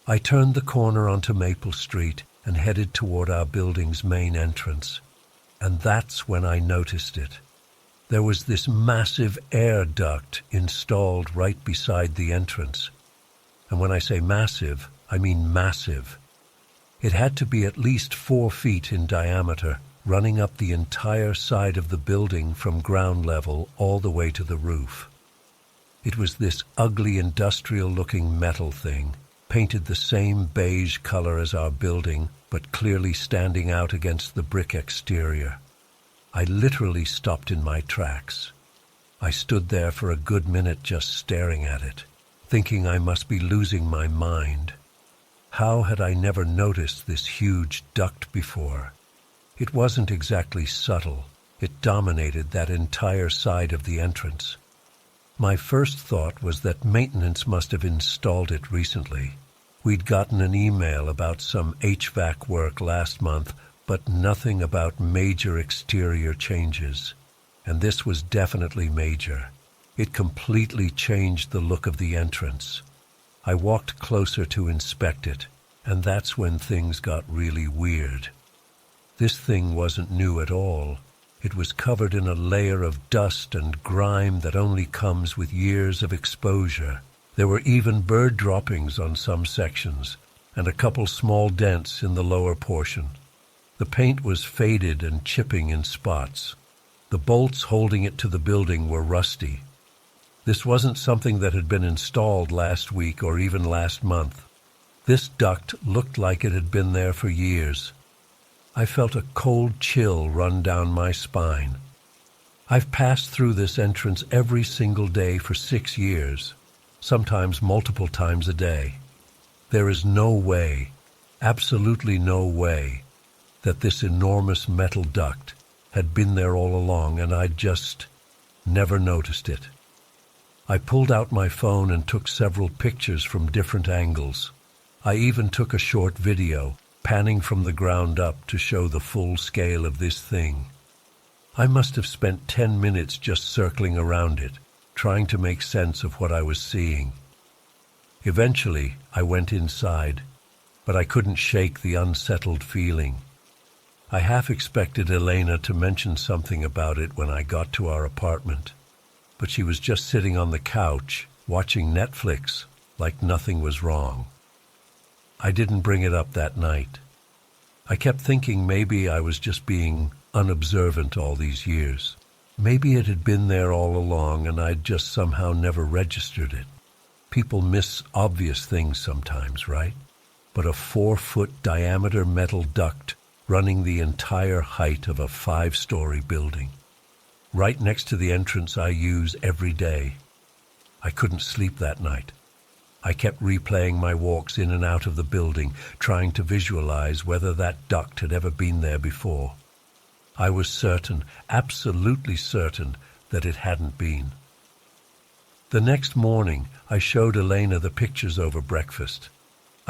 I turned the corner onto Maple Street and headed toward our building's main entrance. And that's when I noticed it. There was this massive air duct installed right beside the entrance. And when I say massive, I mean massive. It had to be at least 4 feet in diameter, running up the entire side of the building from ground level all the way to the roof. It was this ugly industrial-looking metal thing, painted the same beige color as our building, but clearly standing out against the brick exterior. I literally stopped in my tracks. I stood there for a good minute just staring at it, thinking I must be losing my mind. How had I never noticed this huge duct before? It wasn't exactly subtle. It dominated that entire side of the entrance. My first thought was that maintenance must have installed it recently. We'd gotten an email about some HVAC work last month, but nothing about major exterior changes. And this was definitely major. It completely changed the look of the entrance. I walked closer to inspect it, and that's when things got really weird. This thing wasn't new at all. It was covered in a layer of dust and grime that only comes with years of exposure. There were even bird droppings on some sections, and a couple small dents in the lower portion. The paint was faded and chipping in spots. The bolts holding it to the building were rusty. This wasn't something that had been installed last week or even last month. This duct looked like it had been there for years. I felt a cold chill run down my spine. I've passed through this entrance every single day for 6 years, sometimes multiple times a day. There is no way, absolutely no way, that this enormous metal duct had been there all along, and I'd just never noticed it. I pulled out my phone and took several pictures from different angles. I even took a short video, panning from the ground up to show the full scale of this thing. I must have spent 10 minutes just circling around it, trying to make sense of what I was seeing. Eventually, I went inside, but I couldn't shake the unsettled feeling. I half expected Elena to mention something about it when I got to our apartment, but she was just sitting on the couch, watching Netflix, like nothing was wrong. I didn't bring it up that night. I kept thinking maybe I was just being unobservant all these years. Maybe it had been there all along and I'd just somehow never registered it. People miss obvious things sometimes, right? But a 4-foot diameter metal duct running the entire height of a 5-story building, right next to the entrance I use every day. I couldn't sleep that night. I kept replaying my walks in and out of the building, trying to visualize whether that duct had ever been there before. I was certain, absolutely certain, that it hadn't been. The next morning, I showed Elena the pictures over breakfast.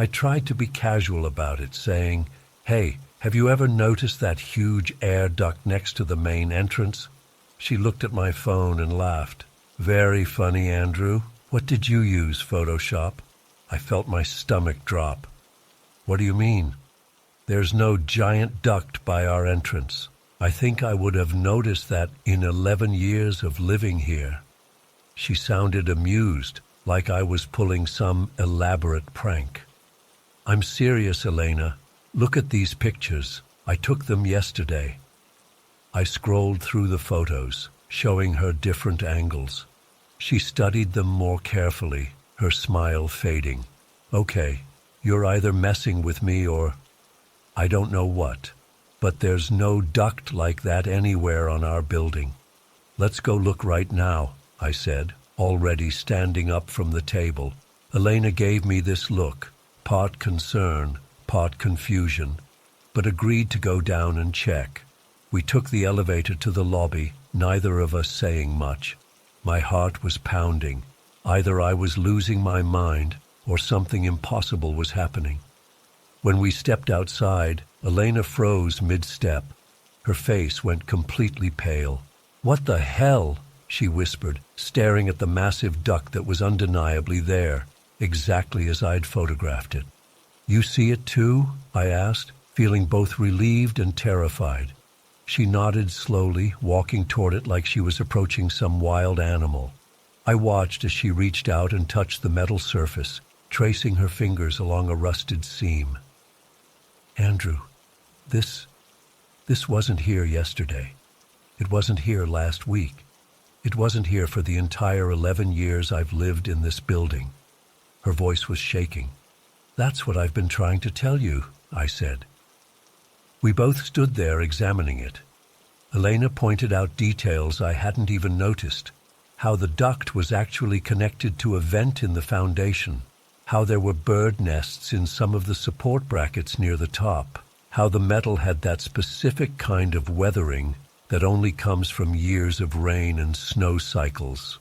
I tried to be casual about it, saying, "Hey, have you ever noticed that huge air duct next to the main entrance?" She looked at my phone and laughed. "Very funny, Andrew. What did you use, Photoshop?" I felt my stomach drop. "What do you mean?" "There's no giant duct by our entrance. I think I would have noticed that in 11 years of living here." She sounded amused, like I was pulling some elaborate prank. "I'm serious, Elena. Look at these pictures. I took them yesterday." I scrolled through the photos, showing her different angles. She studied them more carefully, her smile fading. "Okay, you're either messing with me or I don't know what, but there's no duct like that anywhere on our building." "Let's go look right now," I said, already standing up from the table. Elena gave me this look, part concern, part confusion, but agreed to go down and check. We took the elevator to the lobby, neither of us saying much. My heart was pounding. Either I was losing my mind or something impossible was happening. When we stepped outside, Elena froze mid-step. Her face went completely pale. "What the hell?" she whispered, staring at the massive duct that was undeniably there, exactly as I'd photographed it. "You see it too?" I asked, feeling both relieved and terrified. She nodded slowly, walking toward it like she was approaching some wild animal. I watched as she reached out and touched the metal surface, tracing her fingers along a rusted seam. "Andrew, this wasn't here yesterday. It wasn't here last week. It wasn't here for the entire 11 years I've lived in this building." Her voice was shaking. "That's what I've been trying to tell you," I said. We both stood there examining it. Elena pointed out details I hadn't even noticed. How the duct was actually connected to a vent in the foundation. How there were bird nests in some of the support brackets near the top. How the metal had that specific kind of weathering that only comes from years of rain and snow cycles.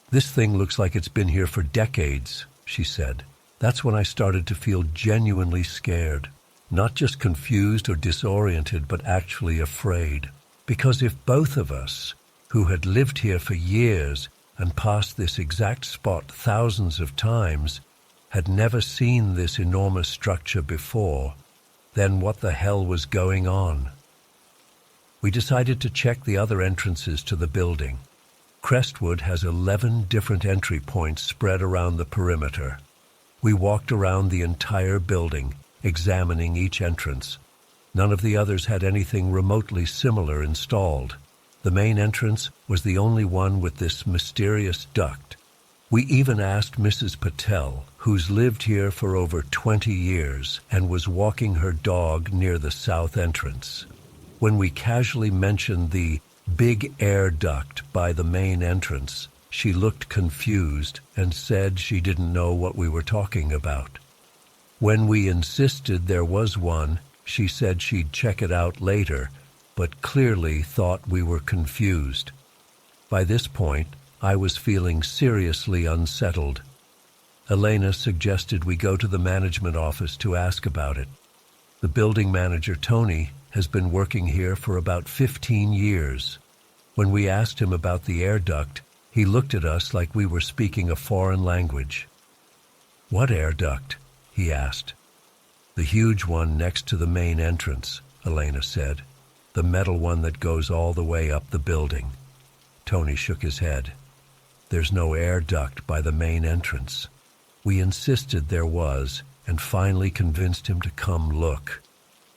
"This thing looks like it's been here for decades," she said. That's when I started to feel genuinely scared. Not just confused or disoriented, but actually afraid. Because if both of us, who had lived here for years and passed this exact spot thousands of times, had never seen this enormous structure before, then what the hell was going on? We decided to check the other entrances to the building. Crestwood has 11 different entry points spread around the perimeter. We walked around the entire building, examining each entrance. None of the others had anything remotely similar installed. The main entrance was the only one with this mysterious duct. We even asked Mrs. Patel, who's lived here for over 20 years and was walking her dog near the south entrance. When we casually mentioned the big air duct by the main entrance, she looked confused and said she didn't know what we were talking about. When we insisted there was one, she said she'd check it out later, but clearly thought we were confused. By this point, I was feeling seriously unsettled. Elena suggested we go to the management office to ask about it. The building manager, Tony, has been working here for about 15 years. When we asked him about the air duct, he looked at us like we were speaking a foreign language. "What air duct?" he asked. "The huge one next to the main entrance," Elena said. "The metal one that goes all the way up the building." Tony shook his head. "There's no air duct by the main entrance." We insisted there was, and finally convinced him to come look.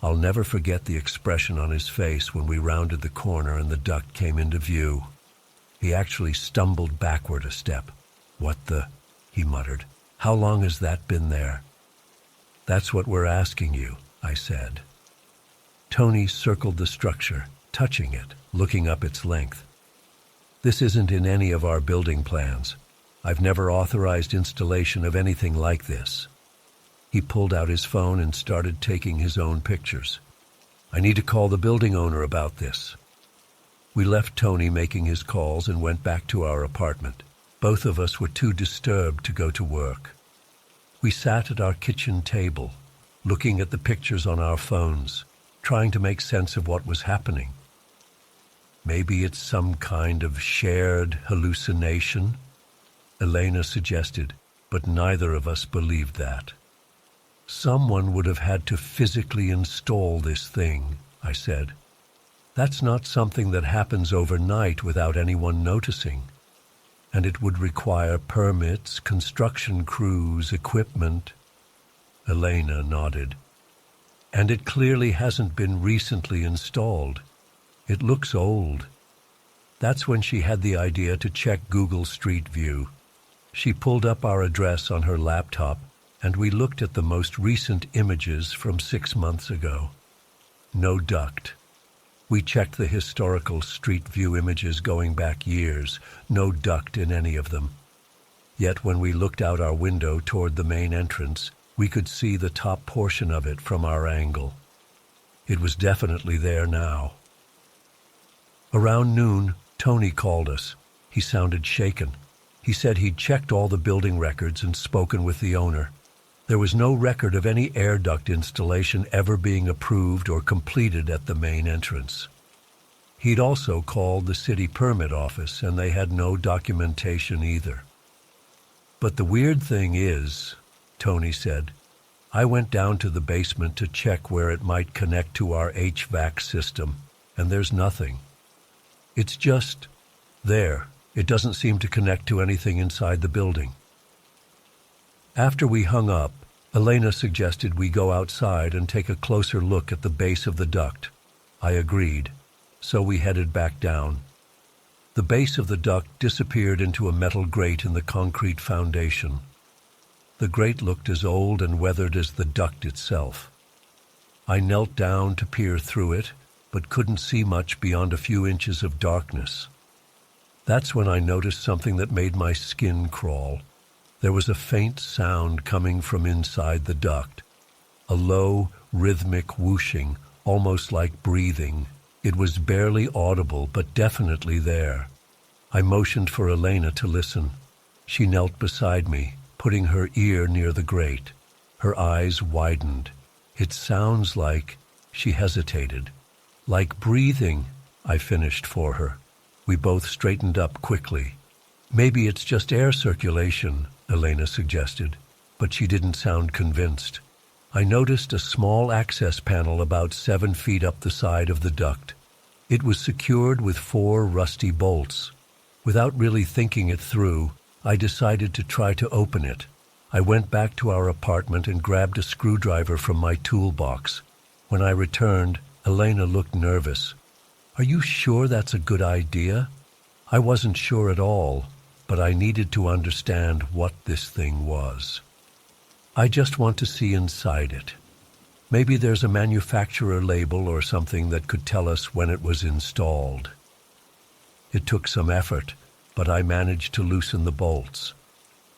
I'll never forget the expression on his face when we rounded the corner and the duct came into view. He actually stumbled backward a step. "What the?" he muttered. "How long has that been there?" "That's what we're asking you," I said. Tony circled the structure, touching it, looking up its length. "This isn't in any of our building plans. I've never authorized installation of anything like this." He pulled out his phone and started taking his own pictures. "I need to call the building owner about this." We left Tony making his calls and went back to our apartment. Both of us were too disturbed to go to work. We sat at our kitchen table, looking at the pictures on our phones, trying to make sense of what was happening. Maybe it's some kind of shared hallucination, Elena suggested, but neither of us believed that. Someone would have had to physically install this thing, I said. That's not something that happens overnight without anyone noticing. And it would require permits, construction crews, equipment. Elena nodded. And it clearly hasn't been recently installed. It looks old. That's when she had the idea to check Google Street View. She pulled up our address on her laptop, and we looked at the most recent images from 6 months ago. No duct. We checked the historical Street View images going back years. No duct in any of them. Yet when we looked out our window toward the main entrance, we could see the top portion of it from our angle. It was definitely there now. Around noon, Tony called us. He sounded shaken. He said he'd checked all the building records and spoken with the owner. There was no record of any air duct installation ever being approved or completed at the main entrance. He'd also called the city permit office, and they had no documentation either. But the weird thing is, Tony said, I went down to the basement to check where it might connect to our HVAC system, and there's nothing. It's just there. It doesn't seem to connect to anything inside the building. After we hung up, Elena suggested we go outside and take a closer look at the base of the duct. I agreed, so we headed back down. The base of the duct disappeared into a metal grate in the concrete foundation. The grate looked as old and weathered as the duct itself. I knelt down to peer through it, but couldn't see much beyond a few inches of darkness. That's when I noticed something that made my skin crawl. There was a faint sound coming from inside the duct, a low, rhythmic whooshing, almost like breathing. It was barely audible, but definitely there. I motioned for Elena to listen. She knelt beside me, putting her ear near the grate. Her eyes widened. It sounds like, she hesitated. Like breathing, I finished for her. We both straightened up quickly. Maybe it's just air circulation, Elena suggested, but she didn't sound convinced. I noticed a small access panel about 7 feet up the side of the duct. It was secured with 4 rusty bolts. Without really thinking it through, I decided to try to open it. I went back to our apartment and grabbed a screwdriver from my toolbox. When I returned, Elena looked nervous. Are you sure that's a good idea? I wasn't sure at all, but I needed to understand what this thing was. I just want to see inside it. Maybe there's a manufacturer label or something that could tell us when it was installed. It took some effort, but I managed to loosen the bolts.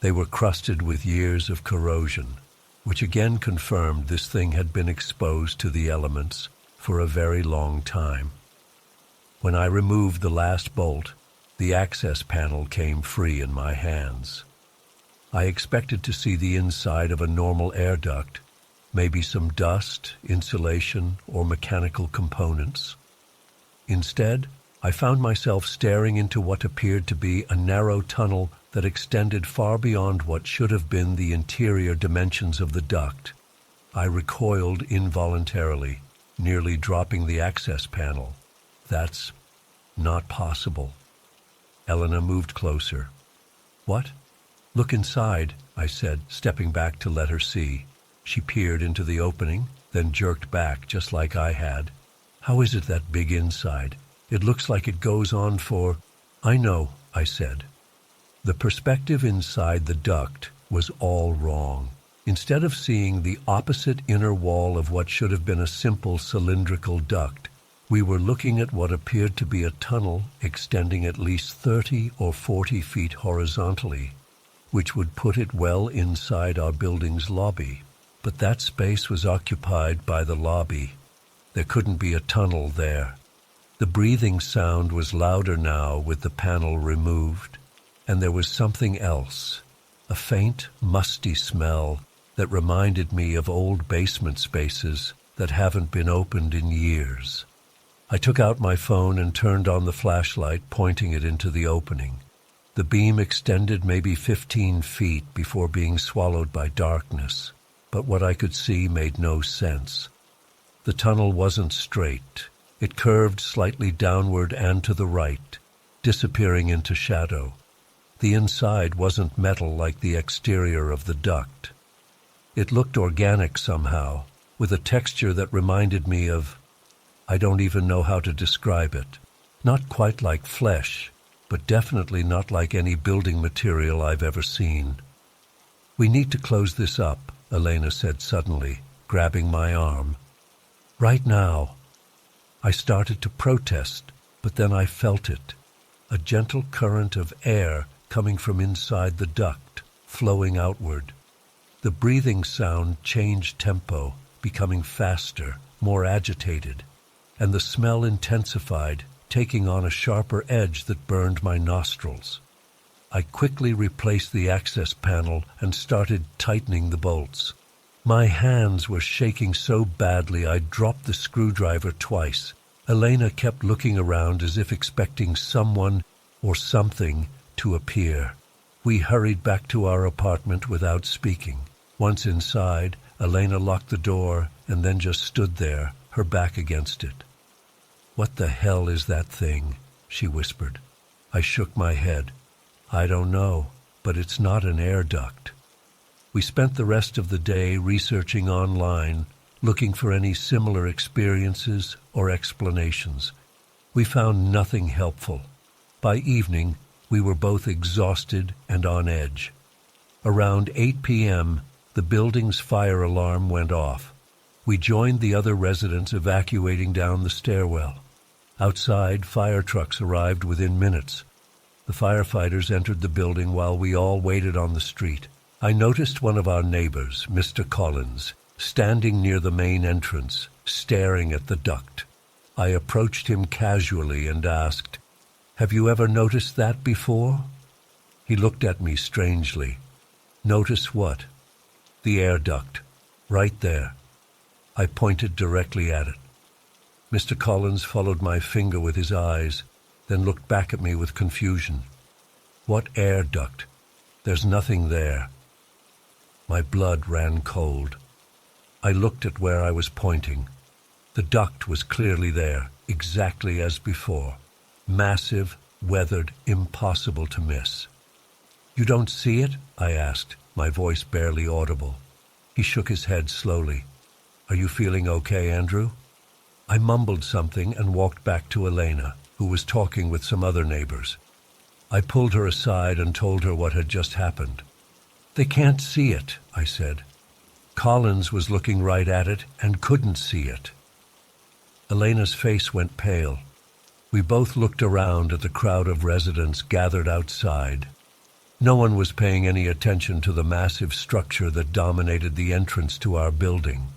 They were crusted with years of corrosion, which again confirmed this thing had been exposed to the elements for a very long time. When I removed the last bolt, the access panel came free in my hands. I expected to see the inside of a normal air duct, maybe some dust, insulation, or mechanical components. Instead, I found myself staring into what appeared to be a narrow tunnel that extended far beyond what should have been the interior dimensions of the duct. I recoiled involuntarily, nearly dropping the access panel. That's not possible. Elena moved closer. What? Look inside, I said, stepping back to let her see. She peered into the opening, then jerked back just like I had. How is it that big inside? It looks like it goes on for... I know, I said. The perspective inside the duct was all wrong. Instead of seeing the opposite inner wall of what should have been a simple cylindrical duct, we were looking at what appeared to be a tunnel extending at least 30 or 40 feet horizontally, which would put it well inside our building's lobby. But that space was occupied by the lobby. There couldn't be a tunnel there. The breathing sound was louder now with the panel removed, and there was something else, a faint, musty smell that reminded me of old basement spaces that haven't been opened in years. I took out my phone and turned on the flashlight, pointing it into the opening. The beam extended maybe 15 feet before being swallowed by darkness, but what I could see made no sense. The tunnel wasn't straight. It curved slightly downward and to the right, disappearing into shadow. The inside wasn't metal like the exterior of the duct. It looked organic somehow, with a texture that reminded me of, I don't even know how to describe it. Not quite like flesh, but definitely not like any building material I've ever seen. "We need to close this up," Elena said suddenly, grabbing my arm. "Right now." I started to protest, but then I felt it. A gentle current of air coming from inside the duct, flowing outward. The breathing sound changed tempo, becoming faster, more agitated, and the smell intensified, taking on a sharper edge that burned my nostrils. I quickly replaced the access panel and started tightening the bolts. My hands were shaking so badly I dropped the screwdriver twice. Elena kept looking around as if expecting someone or something to appear. We hurried back to our apartment without speaking. Once inside, Elena locked the door and then just stood there, her back against it. "What the hell is that thing?" she whispered. I shook my head. "I don't know, but it's not an air duct." We spent the rest of the day researching online, looking for any similar experiences or explanations. We found nothing helpful. By evening, we were both exhausted and on edge. Around 8 p.m., the building's fire alarm went off. We joined the other residents evacuating down the stairwell. Outside, fire trucks arrived within minutes. The firefighters entered the building while we all waited on the street. I noticed one of our neighbors, Mr. Collins, standing near the main entrance, staring at the duct. I approached him casually and asked, "Have you ever noticed that before?" He looked at me strangely. "Notice what?" "The air duct. Right there." I pointed directly at it. Mr. Collins followed my finger with his eyes, then looked back at me with confusion. "What air duct? There's nothing there." My blood ran cold. I looked at where I was pointing. The duct was clearly there, exactly as before. Massive, weathered, impossible to miss. "You don't see it?" I asked, my voice barely audible. He shook his head slowly. "Are you feeling okay, Andrew?" I mumbled something and walked back to Elena, who was talking with some other neighbors. I pulled her aside and told her what had just happened. "They can't see it," I said. Collins was looking right at it and couldn't see it. Elena's face went pale. We both looked around at the crowd of residents gathered outside. No one was paying any attention to the massive structure that dominated the entrance to our building.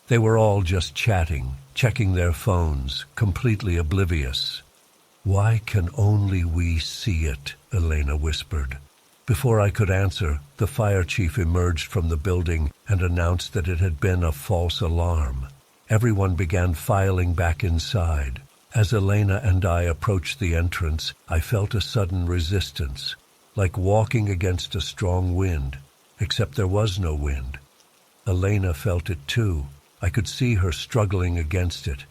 They were all just chatting, checking their phones, completely oblivious. "Why can only we see it?" Elena whispered. Before I could answer, the fire chief emerged from the building and announced that it had been a false alarm. Everyone began filing back inside. As Elena and I approached the entrance, I felt a sudden resistance, like walking against a strong wind, except there was no wind. Elena felt it too. I could see her struggling against it.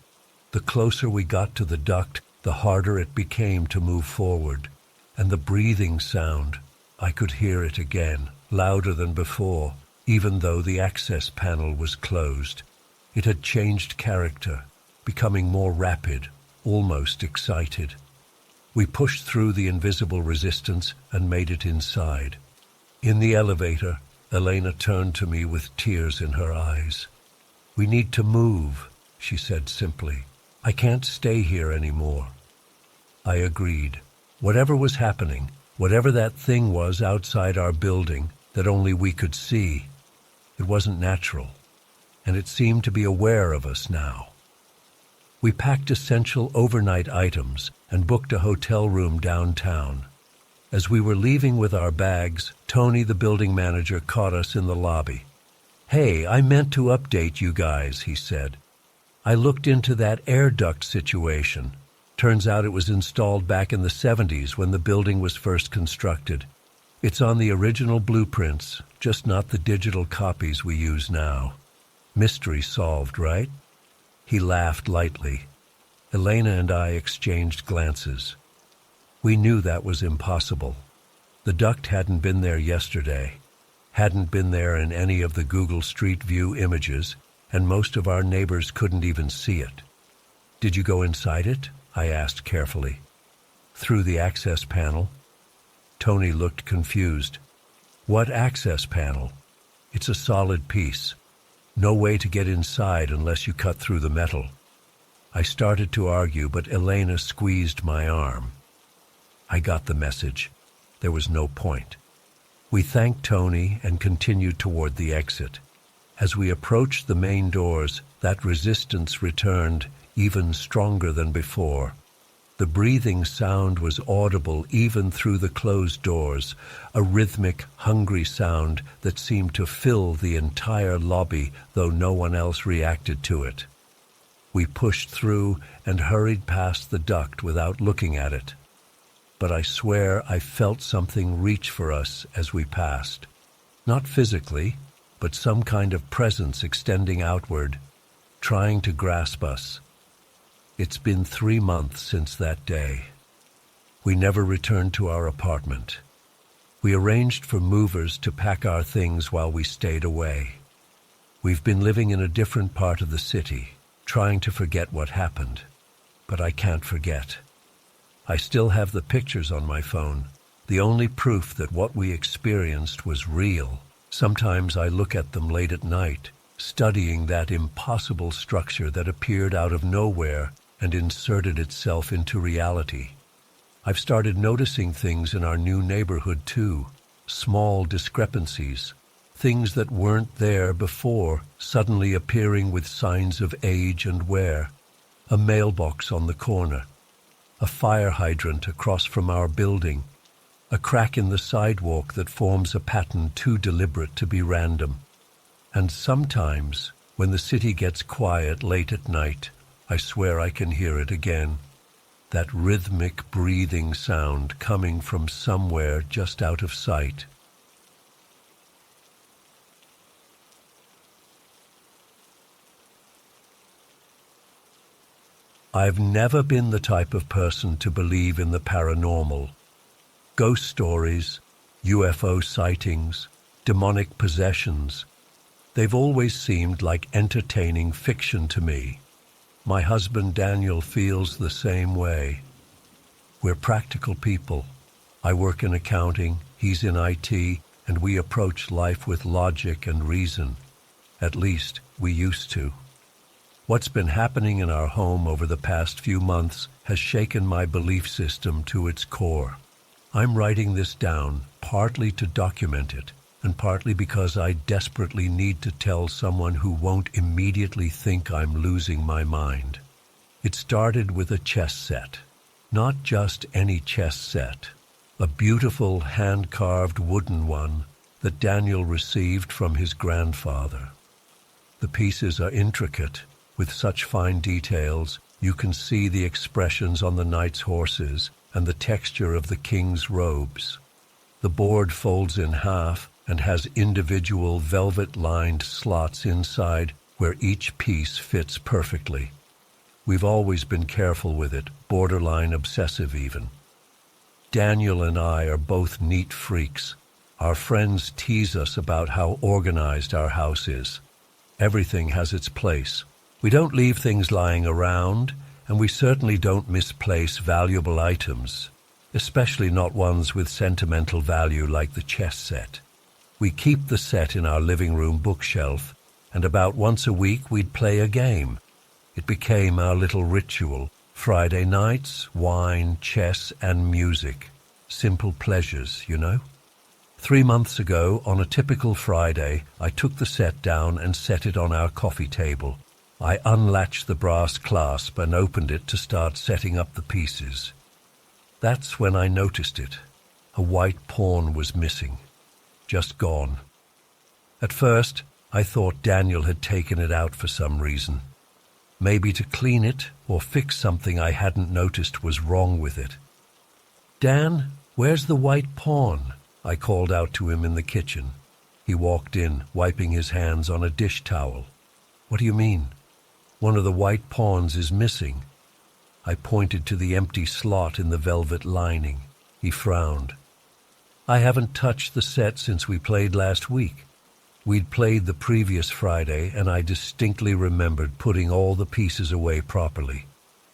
The closer we got to the duct, the harder it became to move forward. And the breathing sound, I could hear it again, louder than before, even though the access panel was closed. It had changed character, becoming more rapid, almost excited. We pushed through the invisible resistance and made it inside. In the elevator, Elena turned to me with tears in her eyes. "We need to move," she said simply. "I can't stay here anymore." I agreed. Whatever was happening, whatever that thing was outside our building that only we could see, it wasn't natural, and it seemed to be aware of us now. We packed essential overnight items and booked a hotel room downtown. As we were leaving with our bags, Tony, the building manager, caught us in the lobby. "Hey, I meant to update you guys," he said. "I looked into that air duct situation. Turns out it was installed back in the 70s when the building was first constructed. It's on the original blueprints, just not the digital copies we use now. Mystery solved, right?" He laughed lightly. Elena and I exchanged glances. We knew that was impossible. The duct hadn't been there yesterday, hadn't been there in any of the Google Street View images, and most of our neighbors couldn't even see it. "Did you go inside it?" I asked carefully. "Through the access panel?" Tony looked confused. "What access panel?" "It's a solid piece. No way to get inside unless you cut through the metal." I started to argue, but Elena squeezed my arm. I got the message. There was no point. We thanked Tony and continued toward the exit. As we approached the main doors, that resistance returned, even stronger than before. The breathing sound was audible even through the closed doors, a rhythmic, hungry sound that seemed to fill the entire lobby, though no one else reacted to it. We pushed through and hurried past the duct without looking at it. But I swear I felt something reach for us as we passed. Not physically, but some kind of presence extending outward, trying to grasp us. It's been 3 months since that day. We never returned to our apartment. We arranged for movers to pack our things while we stayed away. We've been living in a different part of the city, trying to forget what happened. But I can't forget. I still have the pictures on my phone, the only proof that what we experienced was real. Sometimes I look at them late at night, studying that impossible structure that appeared out of nowhere and inserted itself into reality. I've started noticing things in our new neighborhood too, small discrepancies, things that weren't there before suddenly appearing with signs of age and wear. A mailbox on the corner, a fire hydrant across from our building, a crack in the sidewalk that forms a pattern too deliberate to be random. And sometimes, when the city gets quiet late at night, I swear I can hear it again. That rhythmic breathing sound coming from somewhere just out of sight. I've never been the type of person to believe in the paranormal. Ghost stories, UFO sightings, demonic possessions, they've always seemed like entertaining fiction to me. My husband Daniel feels the same way. We're practical people. I work in accounting, he's in IT, and we approach life with logic and reason. At least, we used to. What's been happening in our home over the past few months has shaken my belief system to its core. I'm writing this down partly to document it, and partly because I desperately need to tell someone who won't immediately think I'm losing my mind. It started with a chess set. Not just any chess set. A beautiful hand-carved wooden one that Daniel received from his grandfather. The pieces are intricate, with such fine details you can see the expressions on the knight's horses and the texture of the king's robes. The board folds in half and has individual velvet-lined slots inside where each piece fits perfectly. We've always been careful with it, borderline obsessive even. Daniel and I are both neat freaks. Our friends tease us about how organized our house is. Everything has its place. We don't leave things lying around, and we certainly don't misplace valuable items, especially not ones with sentimental value like the chess set. We keep the set in our living room bookshelf, and about once a week we'd play a game. It became our little ritual. Friday nights, wine, chess, and music. Simple pleasures, you know? 3 months ago, on a typical Friday, I took the set down and set it on our coffee table. I unlatched the brass clasp and opened it to start setting up the pieces. That's when I noticed it. A white pawn was missing. Just gone. At first, I thought Daniel had taken it out for some reason. Maybe to clean it or fix something I hadn't noticed was wrong with it. "Dan, where's the white pawn?" I called out to him in the kitchen. He walked in, wiping his hands on a dish towel. "What do you mean?" "One of the white pawns is missing." I pointed to the empty slot in the velvet lining. He frowned. "I haven't touched the set since we played last week." We'd played the previous Friday, and I distinctly remembered putting all the pieces away properly.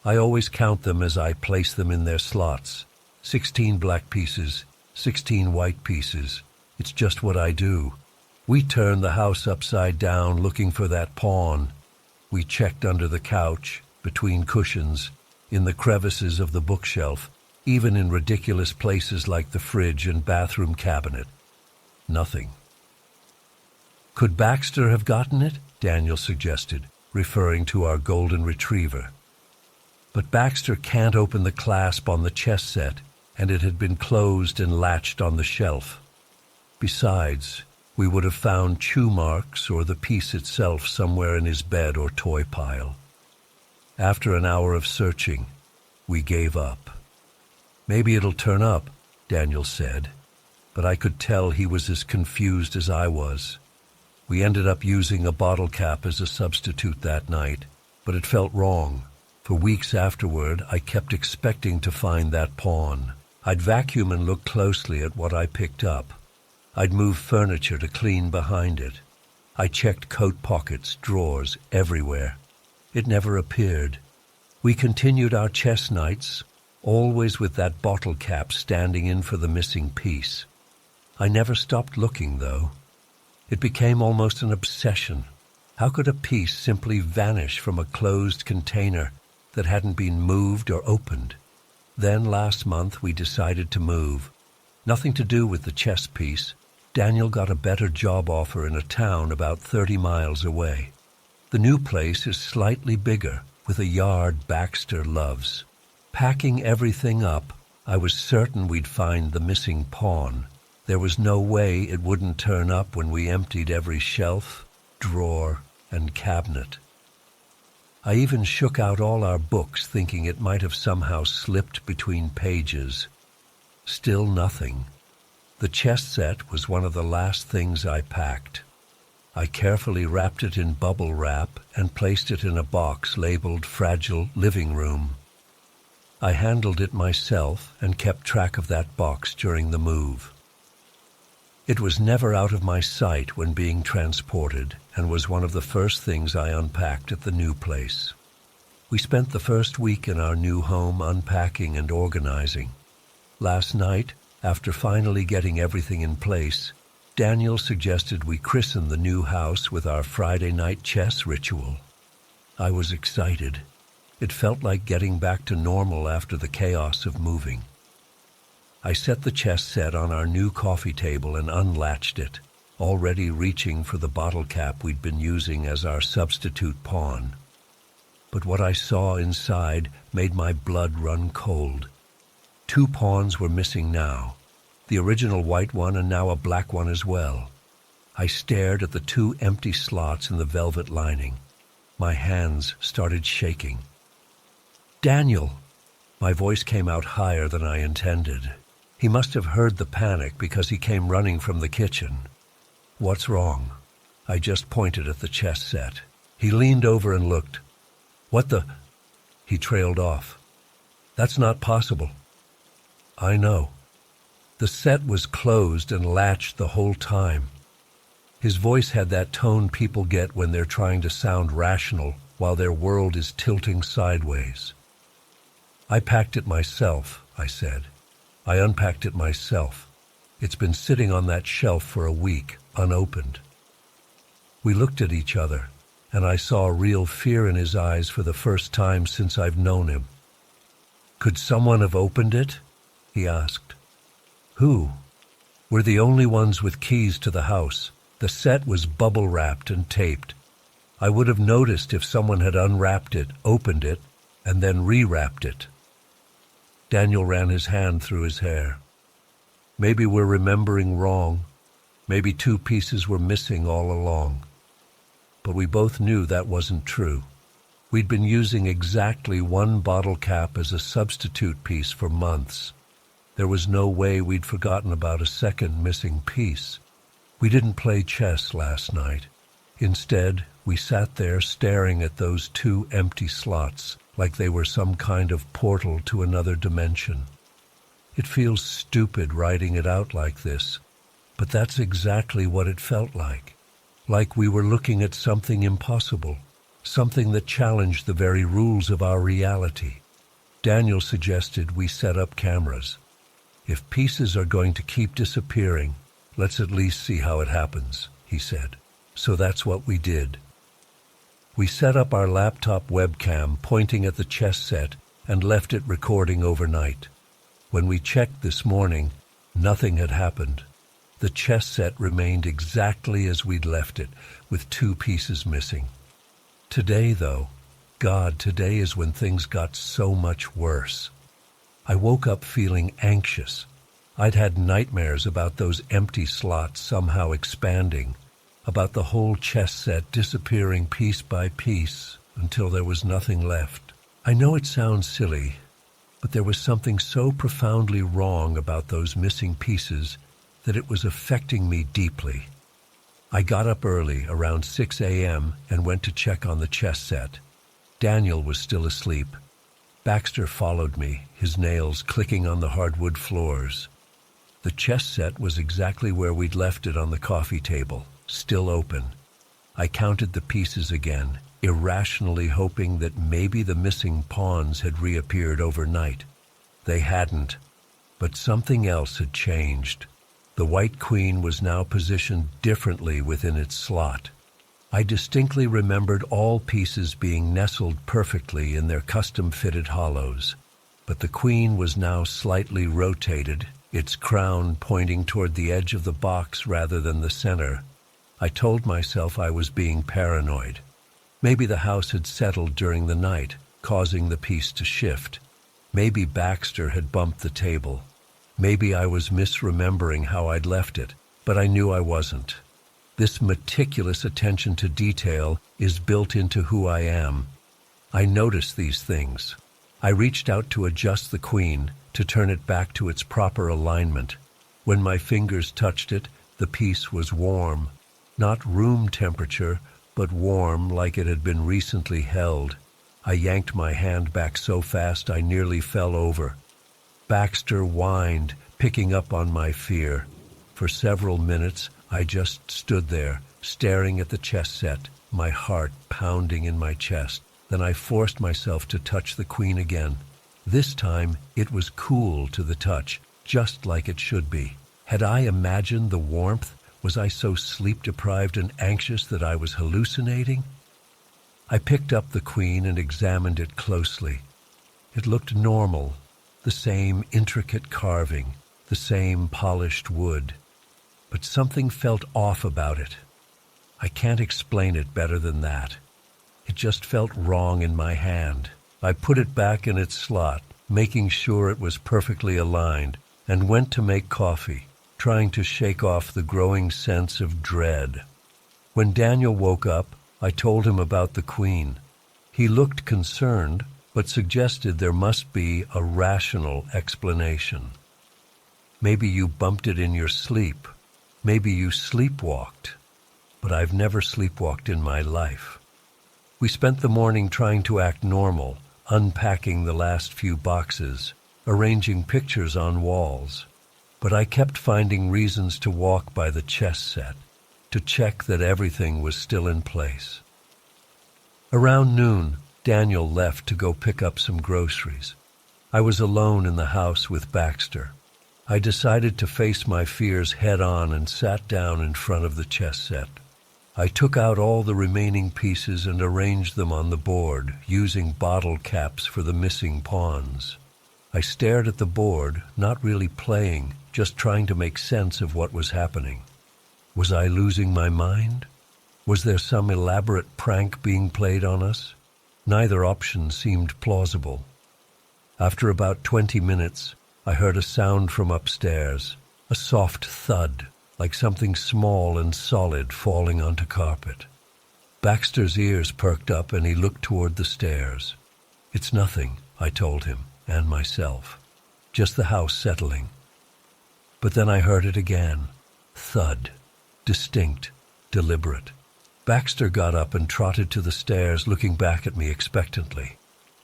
I always count them as I place them in their slots. 16 black pieces, 16 white pieces. It's just what I do. We turned the house upside down looking for that pawn. We checked under the couch, between cushions, in the crevices of the bookshelf, even in ridiculous places like the fridge and bathroom cabinet. Nothing. "Could Baxter have gotten it?" Daniel suggested, referring to our golden retriever. But Baxter can't open the clasp on the chess set, and it had been closed and latched on the shelf. Besides, we would have found chew marks or the piece itself somewhere in his bed or toy pile. After an hour of searching, we gave up. "Maybe it'll turn up," Daniel said, but I could tell he was as confused as I was. We ended up using a bottle cap as a substitute that night, but it felt wrong. For weeks afterward, I kept expecting to find that pawn. I'd vacuum and look closely at what I picked up. I'd move furniture to clean behind it. I checked coat pockets, drawers, everywhere. It never appeared. We continued our chess nights, always with that bottle cap standing in for the missing piece. I never stopped looking, though. It became almost an obsession. How could a piece simply vanish from a closed container that hadn't been moved or opened? Then last month we decided to move. Nothing to do with the chess piece. Daniel got a better job offer in a town about 30 miles away. The new place is slightly bigger, with a yard Baxter loves. Packing everything up, I was certain we'd find the missing pawn. There was no way it wouldn't turn up when we emptied every shelf, drawer, and cabinet. I even shook out all our books, thinking it might have somehow slipped between pages. Still nothing. The chess set was one of the last things I packed. I carefully wrapped it in bubble wrap and placed it in a box labeled Fragile Living Room. I handled it myself and kept track of that box during the move. It was never out of my sight when being transported, and was one of the first things I unpacked at the new place. We spent the first week in our new home unpacking and organizing. Last night, after finally getting everything in place, Daniel suggested we christen the new house with our Friday night chess ritual. I was excited. It felt like getting back to normal after the chaos of moving. I set the chess set on our new coffee table and unlatched it, already reaching for the bottle cap we'd been using as our substitute pawn. But what I saw inside made my blood run cold. 2 pawns were missing now, the original white one and now a black one as well. I stared at the 2 empty slots in the velvet lining. My hands started shaking. "Daniel!" My voice came out higher than I intended. He must have heard the panic because he came running from the kitchen. "What's wrong?" I just pointed at the chess set. He leaned over and looked. "What the—" He trailed off. "That's not possible." "I know." The set was closed and latched the whole time. His voice had that tone people get when they're trying to sound rational while their world is tilting sideways. "I packed it myself," I said. "I unpacked it myself. It's been sitting on that shelf for a week, unopened." We looked at each other, and I saw real fear in his eyes for the first time since I've known him. "Could someone have opened it?" he asked. "Who?" "We're the only ones with keys to the house. The set was bubble-wrapped and taped. I would have noticed if someone had unwrapped it, opened it, and then rewrapped it." Daniel ran his hand through his hair. "Maybe we're remembering wrong. Maybe 2 pieces were missing all along." but we both knew that wasn't true. We'd been using exactly one bottle cap as a substitute piece for months. There was no way we'd forgotten about a second missing piece. We didn't play chess last night. Instead, we sat there staring at those two empty slots like they were some kind of portal to another dimension. It feels stupid writing it out like this, but that's exactly what it felt like we were looking at something impossible, something that challenged the very rules of our reality. Daniel suggested we set up cameras. If pieces are going to keep disappearing, let's at least see how it happens, he said. So that's what we did. We set up our laptop webcam pointing at the chess set and left it recording overnight. When we checked this morning, nothing had happened. The chess set remained exactly as we'd left it, with two pieces missing. Today, though, today is when things got so much worse. I woke up feeling anxious. I'd had nightmares about those empty slots somehow expanding, about the whole chess set disappearing piece by piece until there was nothing left. I know it sounds silly, but there was something so profoundly wrong about those missing pieces that it was affecting me deeply. I got up early, around 6 a.m., and went to check on the chess set. Daniel was still asleep. Baxter followed me, his nails clicking on the hardwood floors. The chess set was exactly where we'd left it on the coffee table, still open. I counted the pieces again, irrationally hoping that maybe the missing pawns had reappeared overnight. They hadn't, but something else had changed. The white queen was now positioned differently within its slot. I distinctly remembered all pieces being nestled perfectly in their custom-fitted hollows, but the queen was now slightly rotated, its crown pointing toward the edge of the box rather than the center. I told myself I was being paranoid. Maybe the house had settled during the night, causing the piece to shift. Maybe Baxter had bumped the table. Maybe I was misremembering how I'd left it, but I knew I wasn't. This meticulous attention to detail is built into who I am. I notice these things. I reached out to adjust the queen, to turn it back to its proper alignment. When my fingers touched it, the piece was warm. Not room temperature, but warm like it had been recently held. I yanked my hand back so fast I nearly fell over. Baxter whined, picking up on my fear. For several minutes, I just stood there, staring at the chess set, my heart pounding in my chest. Then I forced myself to touch the queen again. This time, it was cool to the touch, just like it should be. Had I imagined the warmth? Was I so sleep-deprived and anxious that I was hallucinating? I picked up the queen and examined it closely. It looked normal, the same intricate carving, the same polished wood. But something felt off about it. I can't explain it better than that. It just felt wrong in my hand. I put it back in its slot, making sure it was perfectly aligned, and went to make coffee, trying to shake off the growing sense of dread. When Daniel woke up, I told him about the queen. He looked concerned, but suggested there must be a rational explanation. Maybe you bumped it in your sleep. Maybe you sleepwalked. But I've never sleepwalked in my life. We spent the morning trying to act normal, unpacking the last few boxes, arranging pictures on walls. But I kept finding reasons to walk by the chess set, to check that everything was still in place. Around noon, Daniel left to go pick up some groceries. I was alone in the house with Baxter. I decided to face my fears head-on and sat down in front of the chess set. I took out all the remaining pieces and arranged them on the board, using bottle caps for the missing pawns. I stared at the board, not really playing, just trying to make sense of what was happening. Was I losing my mind? Was there some elaborate prank being played on us? Neither option seemed plausible. After about 20 minutes, I heard a sound from upstairs, a soft thud, like something small and solid falling onto carpet. Baxter's ears perked up and he looked toward the stairs. "It's nothing," I told him, and myself. "Just the house settling." But then I heard it again. Thud. Distinct. Deliberate. Baxter got up and trotted to the stairs, looking back at me expectantly.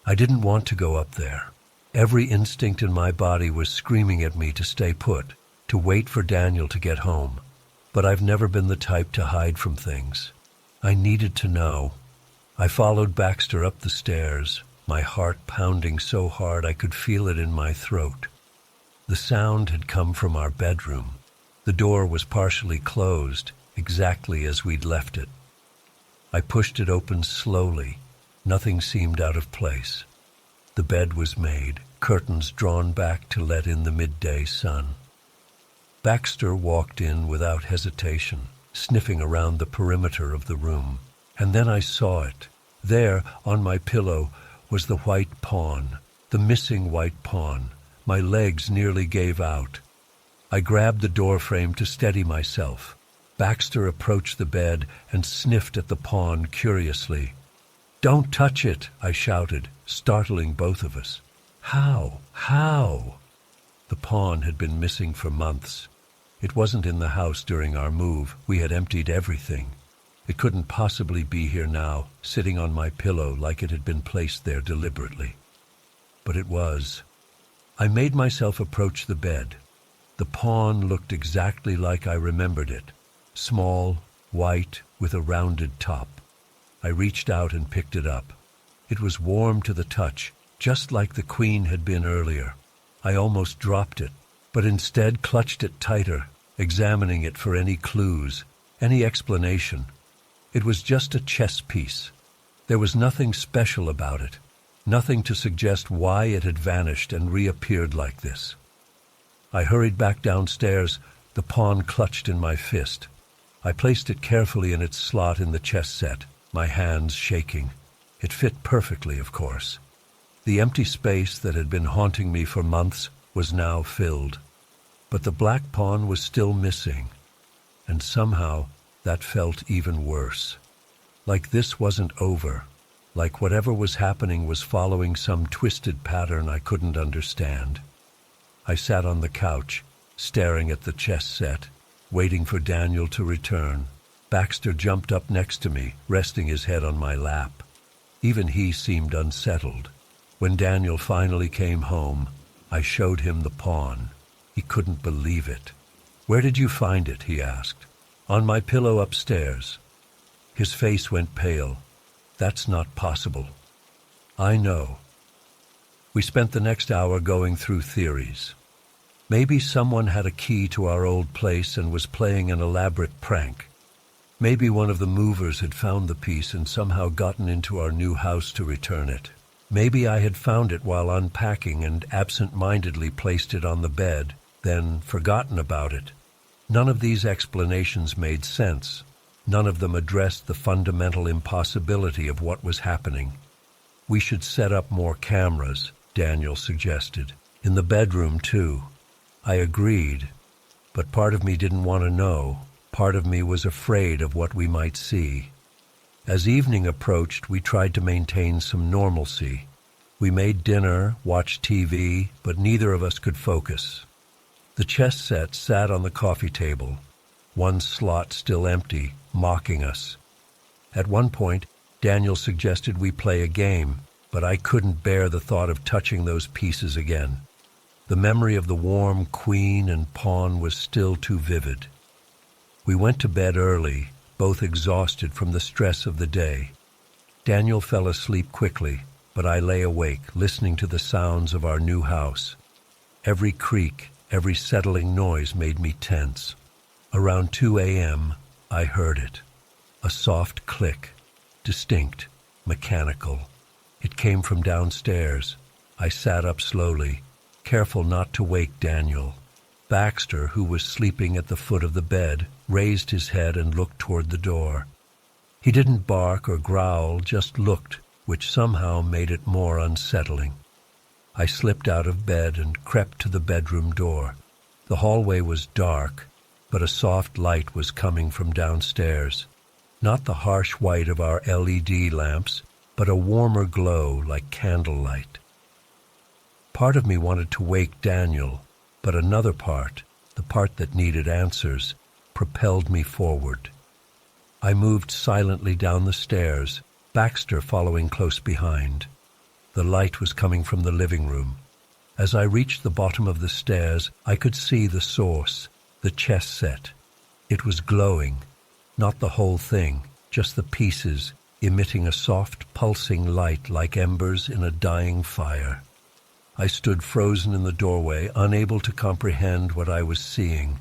I didn't want to go up there. Every instinct in my body was screaming at me to stay put, to wait for Daniel to get home. But I've never been the type to hide from things. I needed to know. I followed Baxter up the stairs, my heart pounding so hard I could feel it in my throat. The sound had come from our bedroom. The door was partially closed, exactly as we'd left it. I pushed it open slowly. Nothing seemed out of place. The bed was made, curtains drawn back to let in the midday sun. Baxter walked in without hesitation, sniffing around the perimeter of the room. And then I saw it. There, on my pillow, was the white pawn, the missing white pawn. My legs nearly gave out. I grabbed the doorframe to steady myself. Baxter approached the bed and sniffed at the pawn curiously. "Don't touch it," I shouted, startling both of us. "How? How?" The pawn had been missing for months. It wasn't in the house during our move. We had emptied everything. It couldn't possibly be here now, sitting on my pillow like it had been placed there deliberately. But it was. I made myself approach the bed. The pawn looked exactly like I remembered it. Small, white, with a rounded top. I reached out and picked it up. It was warm to the touch, just like the queen had been earlier. I almost dropped it, but instead clutched it tighter, examining it for any clues, any explanation. It was just a chess piece. There was nothing special about it, nothing to suggest why it had vanished and reappeared like this. I hurried back downstairs, the pawn clutched in my fist. I placed it carefully in its slot in the chess set, my hands shaking. It fit perfectly, of course. The empty space that had been haunting me for months was now filled. But the black pawn was still missing, and somehow that felt even worse. Like this wasn't over, like whatever was happening was following some twisted pattern I couldn't understand. I sat on the couch, staring at the chess set, waiting for Daniel to return. Baxter jumped up next to me, resting his head on my lap. Even he seemed unsettled. When Daniel finally came home, I showed him the pawn. He couldn't believe it. "Where did you find it?" he asked. "On my pillow upstairs." His face went pale. "That's not possible." "I know." We spent the next hour going through theories. Maybe someone had a key to our old place and was playing an elaborate prank. Maybe one of the movers had found the piece and somehow gotten into our new house to return it. Maybe I had found it while unpacking and absent-mindedly placed it on the bed, then forgotten about it. None of these explanations made sense. None of them addressed the fundamental impossibility of what was happening. "We should set up more cameras," Daniel suggested. "In the bedroom, too." I agreed, but part of me didn't want to know. Part of me was afraid of what we might see. As evening approached, we tried to maintain some normalcy. We made dinner, watched TV, but neither of us could focus. The chess set sat on the coffee table, one slot still empty, mocking us. At one point, Daniel suggested we play a game, but I couldn't bear the thought of touching those pieces again. The memory of the warm queen and pawn was still too vivid. We went to bed early, both exhausted from the stress of the day. Daniel fell asleep quickly, but I lay awake, listening to the sounds of our new house. Every creak, every settling noise made me tense. Around 2 a.m., I heard it. A soft click, distinct, mechanical. It came from downstairs. I sat up slowly, careful not to wake Daniel. Baxter, who was sleeping at the foot of the bed, raised his head and looked toward the door. He didn't bark or growl, just looked, which somehow made it more unsettling. I slipped out of bed and crept to the bedroom door. The hallway was dark, but a soft light was coming from downstairs. Not the harsh white of our LED lamps, but a warmer glow like candlelight. Part of me wanted to wake Daniel, but another part, the part that needed answers, propelled me forward. I moved silently down the stairs, Baxter following close behind. The light was coming from the living room. As I reached the bottom of the stairs, I could see the source, the chess set. It was glowing, not the whole thing, just the pieces, emitting a soft, pulsing light like embers in a dying fire. I stood frozen in the doorway, unable to comprehend what I was seeing.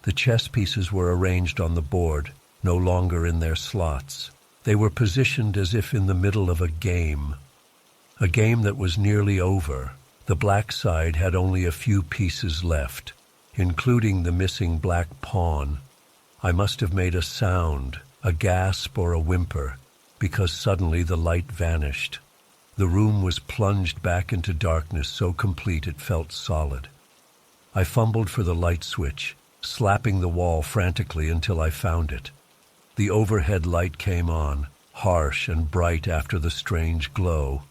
The chess pieces were arranged on the board, no longer in their slots. They were positioned as if in the middle of a game that was nearly over. The black side had only a few pieces left, including the missing black pawn. I must have made a sound, a gasp or a whimper, because suddenly the light vanished. The room was plunged back into darkness so complete it felt solid. I fumbled for the light switch, slapping the wall frantically until I found it. The overhead light came on, harsh and bright after the strange glow.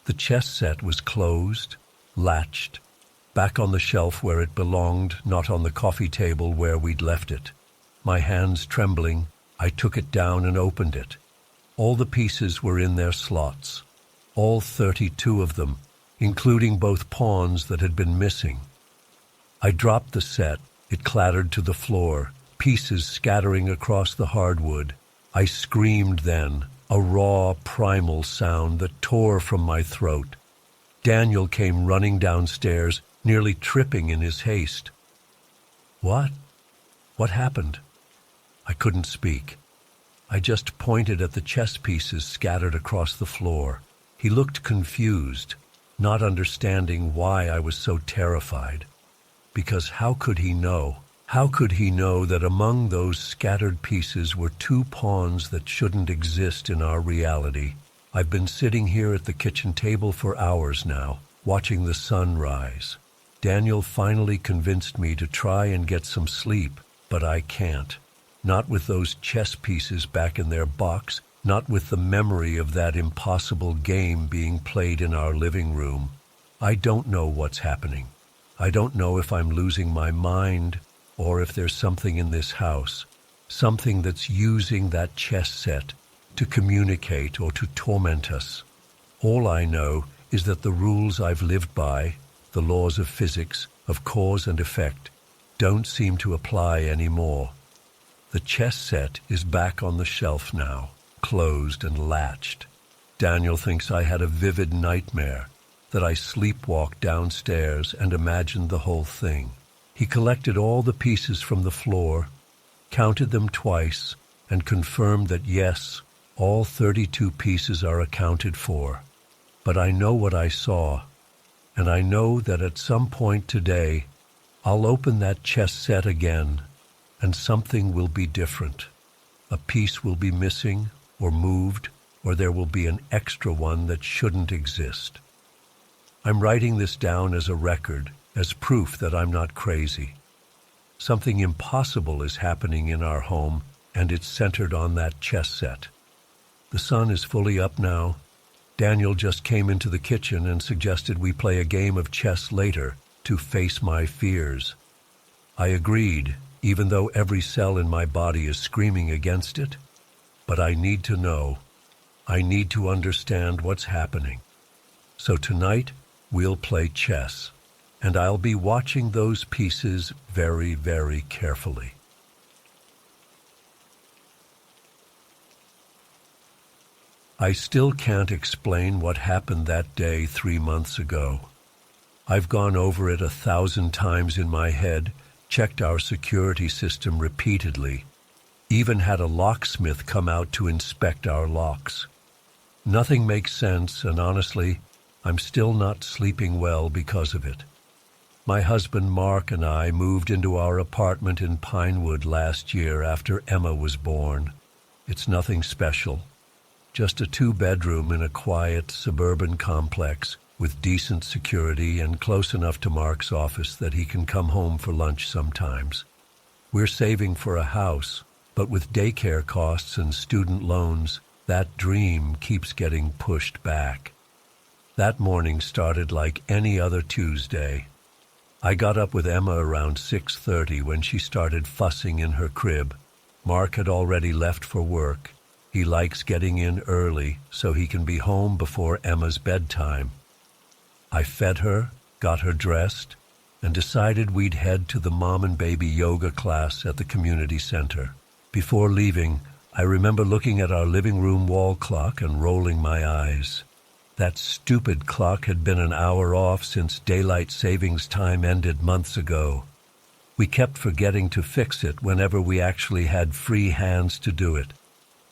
The chess set was closed, latched, back on the shelf where it belonged, not on the coffee table where we'd left it. My hands trembling, I took it down and opened it. All the pieces were in their slots. All 32 of them, including both pawns that had been missing. I dropped the set. It clattered to the floor, pieces scattering across the hardwood. I screamed then, a raw, primal sound that tore from my throat. Daniel came running downstairs, nearly tripping in his haste. What? What happened? I couldn't speak. I just pointed at the chess pieces scattered across the floor. He looked confused, not understanding why I was so terrified. Because how could he know? How could he know that among those scattered pieces were 2 pawns that shouldn't exist in our reality? I've been sitting here at the kitchen table for hours now, watching the sun rise. Daniel finally convinced me to try and get some sleep, but I can't. Not with those chess pieces back in their box, not with the memory of that impossible game being played in our living room. I don't know what's happening. I don't know if I'm losing my mind or if there's something in this house, something that's using that chess set to communicate or to torment us. All I know is that the rules I've lived by, the laws of physics, of cause and effect, don't seem to apply anymore. The chess set is back on the shelf now, closed and latched. Daniel thinks I had a vivid nightmare, that I sleepwalked downstairs and imagined the whole thing. He collected all the pieces from the floor, counted them twice, and confirmed that yes, all 32 pieces are accounted for. But I know what I saw, and I know that at some point today, I'll open that chess set again, and something will be different. A piece will be missing or moved, or there will be an extra one that shouldn't exist. I'm writing this down as a record, as proof that I'm not crazy. Something impossible is happening in our home, and it's centered on that chess set. The sun is fully up now. Daniel just came into the kitchen and suggested we play a game of chess later to face my fears. I agreed, even though every cell in my body is screaming against it. But I need to know. I need to understand what's happening. So tonight, we'll play chess, and I'll be watching those pieces very, very carefully. I still can't explain what happened that day 3 months ago. I've gone over it 1,000 times in my head, checked our security system repeatedly, even had a locksmith come out to inspect our locks. Nothing makes sense, and honestly, I'm still not sleeping well because of it. My husband Mark and I moved into our apartment in Pinewood last year after Emma was born. It's nothing special, just a 2-bedroom in a quiet suburban complex with decent security and close enough to Mark's office that he can come home for lunch sometimes. We're saving for a house, But with daycare costs and student loans, that dream keeps getting pushed back. That morning started like any other Tuesday. I got up with Emma around 6:30 when she started fussing in her crib. Mark had already left for work. He likes getting in early so he can be home before Emma's bedtime. I fed her, got her dressed, and decided we'd head to the mom and baby yoga class at the community center. Before leaving, I remember looking at our living room wall clock and rolling my eyes. That stupid clock had been an hour off since daylight savings time ended months ago. We kept forgetting to fix it whenever we actually had free hands to do it.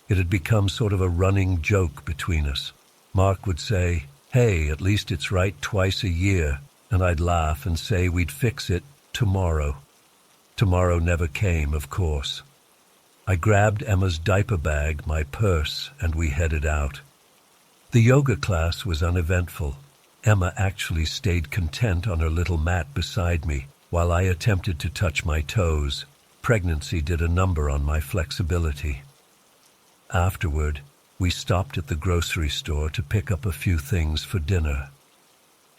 It had become sort of a running joke between us. Mark would say, "Hey, at least it's right twice a year," and I'd laugh and say we'd fix it tomorrow. Tomorrow never came, of course. I grabbed Emma's diaper bag, my purse, and we headed out. The yoga class was uneventful. Emma actually stayed content on her little mat beside me, while I attempted to touch my toes. Pregnancy did a number on my flexibility. Afterward, we stopped at the grocery store to pick up a few things for dinner.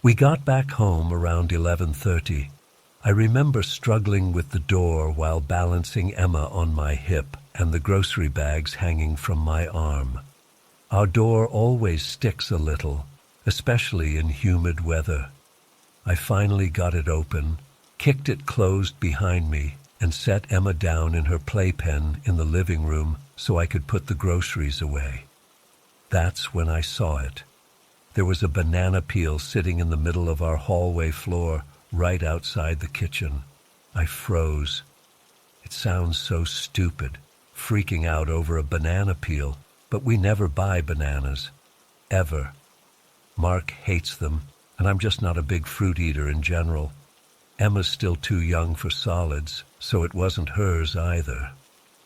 We got back home around 11:30. I remember struggling with the door while balancing Emma on my hip and the grocery bags hanging from my arm. Our door always sticks a little, especially in humid weather. I finally got it open, kicked it closed behind me, and set Emma down in her playpen in the living room so I could put the groceries away. That's when I saw it. There was a banana peel sitting in the middle of our hallway floor, right outside the kitchen. I froze. It sounds so stupid, freaking out over a banana peel, but we never buy bananas. Ever. Mark hates them, and I'm just not a big fruit eater in general. Emma's still too young for solids, so it wasn't hers either.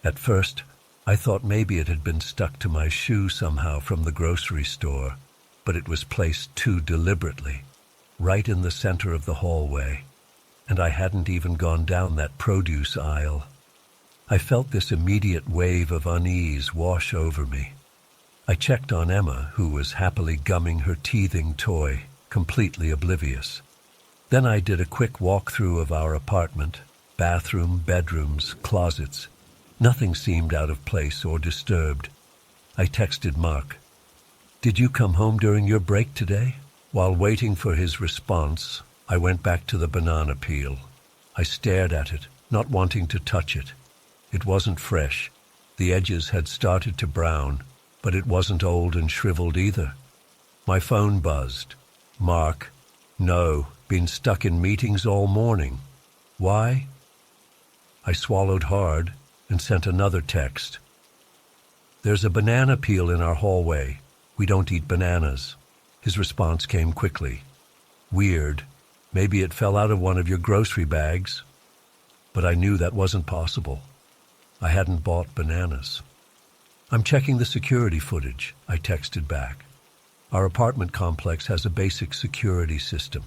At first, I thought maybe it had been stuck to my shoe somehow from the grocery store, but it was placed too deliberately, right in the center of the hallway, and I hadn't even gone down that produce aisle. I felt this immediate wave of unease wash over me. I checked on Emma, who was happily gumming her teething toy, completely oblivious. Then I did a quick walkthrough of our apartment, bathroom, bedrooms, closets. Nothing seemed out of place or disturbed. I texted Mark, "Did you come home during your break today?" While waiting for his response, I went back to the banana peel. I stared at it, not wanting to touch it. It wasn't fresh. The edges had started to brown, but it wasn't old and shriveled either. My phone buzzed. "Mark, no, been stuck in meetings all morning. Why?" I swallowed hard and sent another text. "There's a banana peel in our hallway. We don't eat bananas." His response came quickly. "Weird. Maybe it fell out of one of your grocery bags." But I knew that wasn't possible. I hadn't bought bananas. "I'm checking the security footage," I texted back. Our apartment complex has a basic security system.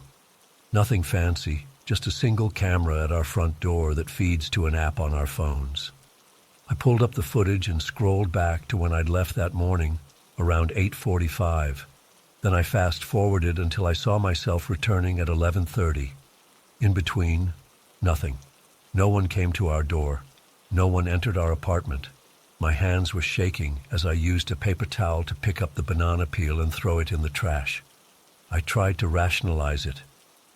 Nothing fancy, just a single camera at our front door that feeds to an app on our phones. I pulled up the footage and scrolled back to when I'd left that morning, around 8:45. Then I fast-forwarded until I saw myself returning at 11:30. In between, nothing. No one came to our door. No one entered our apartment. My hands were shaking as I used a paper towel to pick up the banana peel and throw it in the trash. I tried to rationalize it.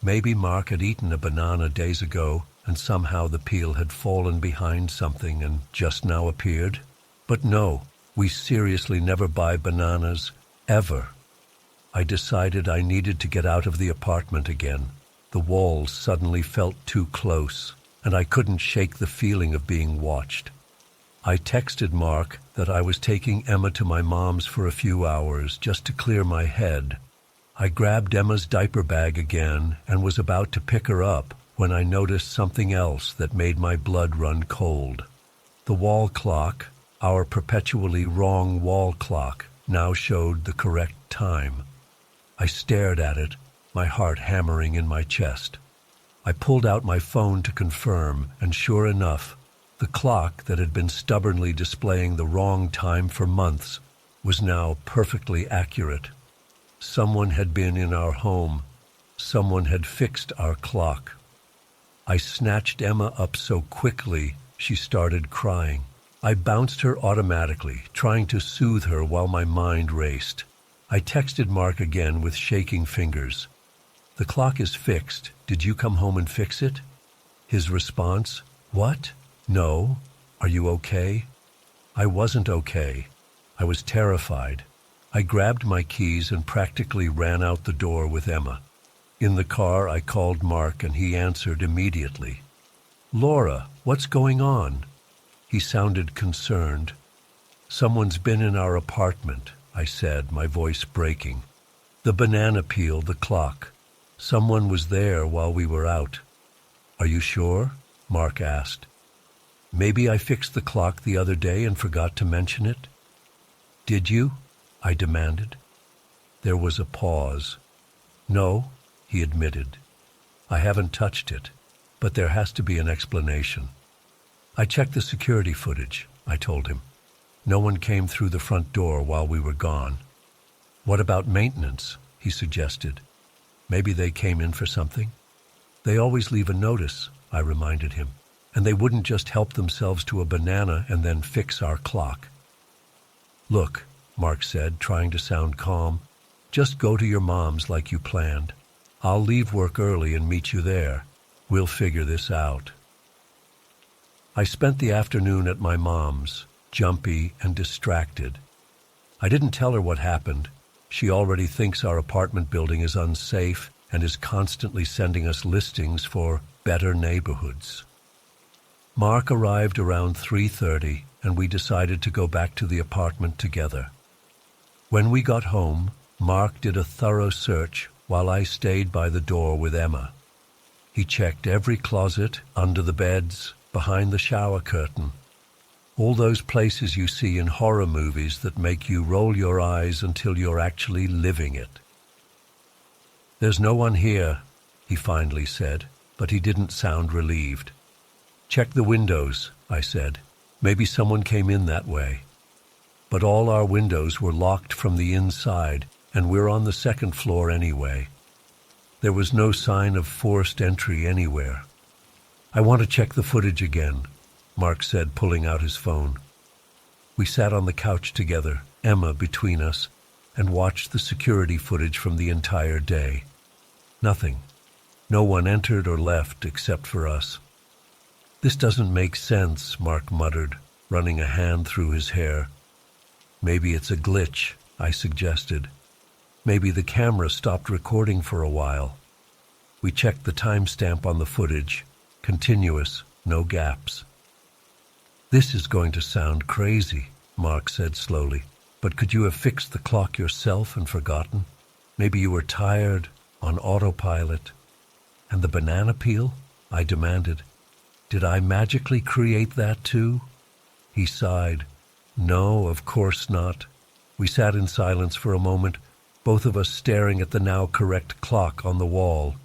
Maybe Mark had eaten a banana days ago and somehow the peel had fallen behind something and just now appeared. But no, we seriously never buy bananas, ever. I decided I needed to get out of the apartment again. The walls suddenly felt too close, and I couldn't shake the feeling of being watched. I texted Mark that I was taking Emma to my mom's for a few hours just to clear my head. I grabbed Emma's diaper bag again and was about to pick her up when I noticed something else that made my blood run cold. The wall clock, our perpetually wrong wall clock, now showed the correct time. I stared at it, my heart hammering in my chest. I pulled out my phone to confirm, and sure enough, The clock that had been stubbornly displaying the wrong time for months was now perfectly accurate. Someone had been in our home. Someone had fixed our clock. I snatched Emma up so quickly she started crying. I bounced her automatically, trying to soothe her while my mind raced. I texted Mark again with shaking fingers. "The clock is fixed. Did you come home and fix it?" His response, "What? No. Are you okay?" I wasn't okay. I was terrified. I grabbed my keys and practically ran out the door with Emma. In the car, I called Mark and he answered immediately. "Laura, what's going on?" He sounded concerned. "Someone's been in our apartment," I said, my voice breaking. "The banana peel, the clock. Someone was there while we were out." "Are you sure?" Mark asked. "Maybe I fixed the clock the other day and forgot to mention it." "Did you?" I demanded. There was a pause. "No," he admitted. "I haven't touched it, but there has to be an explanation." "I checked the security footage," I told him. "No one came through the front door while we were gone." "What about maintenance?" he suggested. "Maybe they came in for something?" "They always leave a notice," I reminded him, "and they wouldn't just help themselves to a banana and then fix our clock." "Look," Mark said, trying to sound calm, "just go to your mom's like you planned. I'll leave work early and meet you there. We'll figure this out." I spent the afternoon at my mom's, jumpy and distracted. I didn't tell her what happened. She already thinks our apartment building is unsafe and is constantly sending us listings for better neighborhoods. Mark arrived around 3:30, and we decided to go back to the apartment together. When we got home, Mark did a thorough search while I stayed by the door with Emma. He checked every closet, under the beds, behind the shower curtain. All those places you see in horror movies that make you roll your eyes until you're actually living it. "There's no one here," he finally said, but he didn't sound relieved. "Check the windows," I said. "Maybe someone came in that way." But all our windows were locked from the inside, and we're on the second floor anyway. There was no sign of forced entry anywhere. "I want to check the footage again," Mark said, pulling out his phone. We sat on the couch together, Emma between us, and watched the security footage from the entire day. Nothing. No one entered or left except for us. "This doesn't make sense," Mark muttered, running a hand through his hair. "Maybe it's a glitch," I suggested. "Maybe the camera stopped recording for a while." We checked the timestamp on the footage. Continuous, no gaps. "This is going to sound crazy," Mark said slowly, "but could you have fixed the clock yourself and forgotten? Maybe you were tired, on autopilot." "And the banana peel?" I demanded. "Did I magically create that too?" He sighed. "No, of course not." We sat in silence for a moment, both of us staring at the now correct clock on the wall.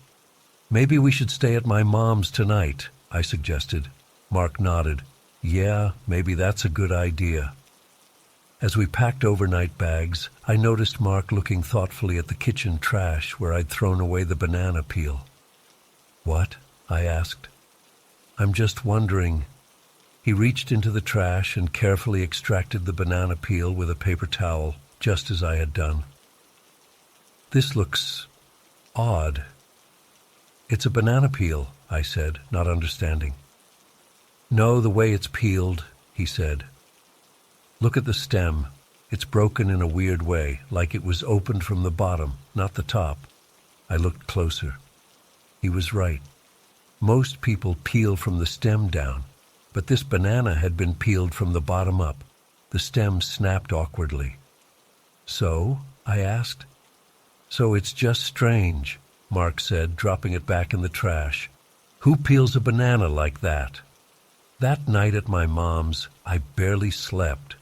"Maybe we should stay at my mom's tonight," I suggested. Mark nodded. "Yeah, maybe that's a good idea." As we packed overnight bags, I noticed Mark looking thoughtfully at the kitchen trash where I'd thrown away the banana peel. "What?" I asked. "I'm just wondering." He reached into the trash and carefully extracted the banana peel with a paper towel, just as I had done. "This looks odd." "It's a banana peel," I said, not understanding. "No, the way it's peeled," he said. "Look at the stem. It's broken in a weird way, like it was opened from the bottom, not the top." I looked closer. He was right. Most people peel from the stem down, but this banana had been peeled from the bottom up. The stem snapped awkwardly. "So?" I asked. "So it's just strange," Mark said, dropping it back in the trash. "Who peels a banana like that?" That night at my mom's, I barely slept.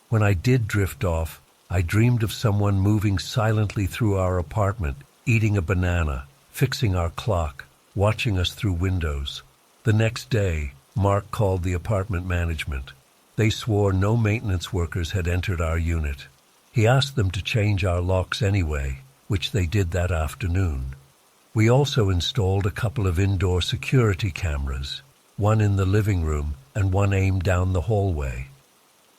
When I did drift off, I dreamed of someone moving silently through our apartment, eating a banana, fixing our clock, watching us through windows. The next day, Mark called the apartment management. They swore no maintenance workers had entered our unit. He asked them to change our locks anyway, which they did that afternoon. We also installed a couple of indoor security cameras, one in the living room and one aimed down the hallway.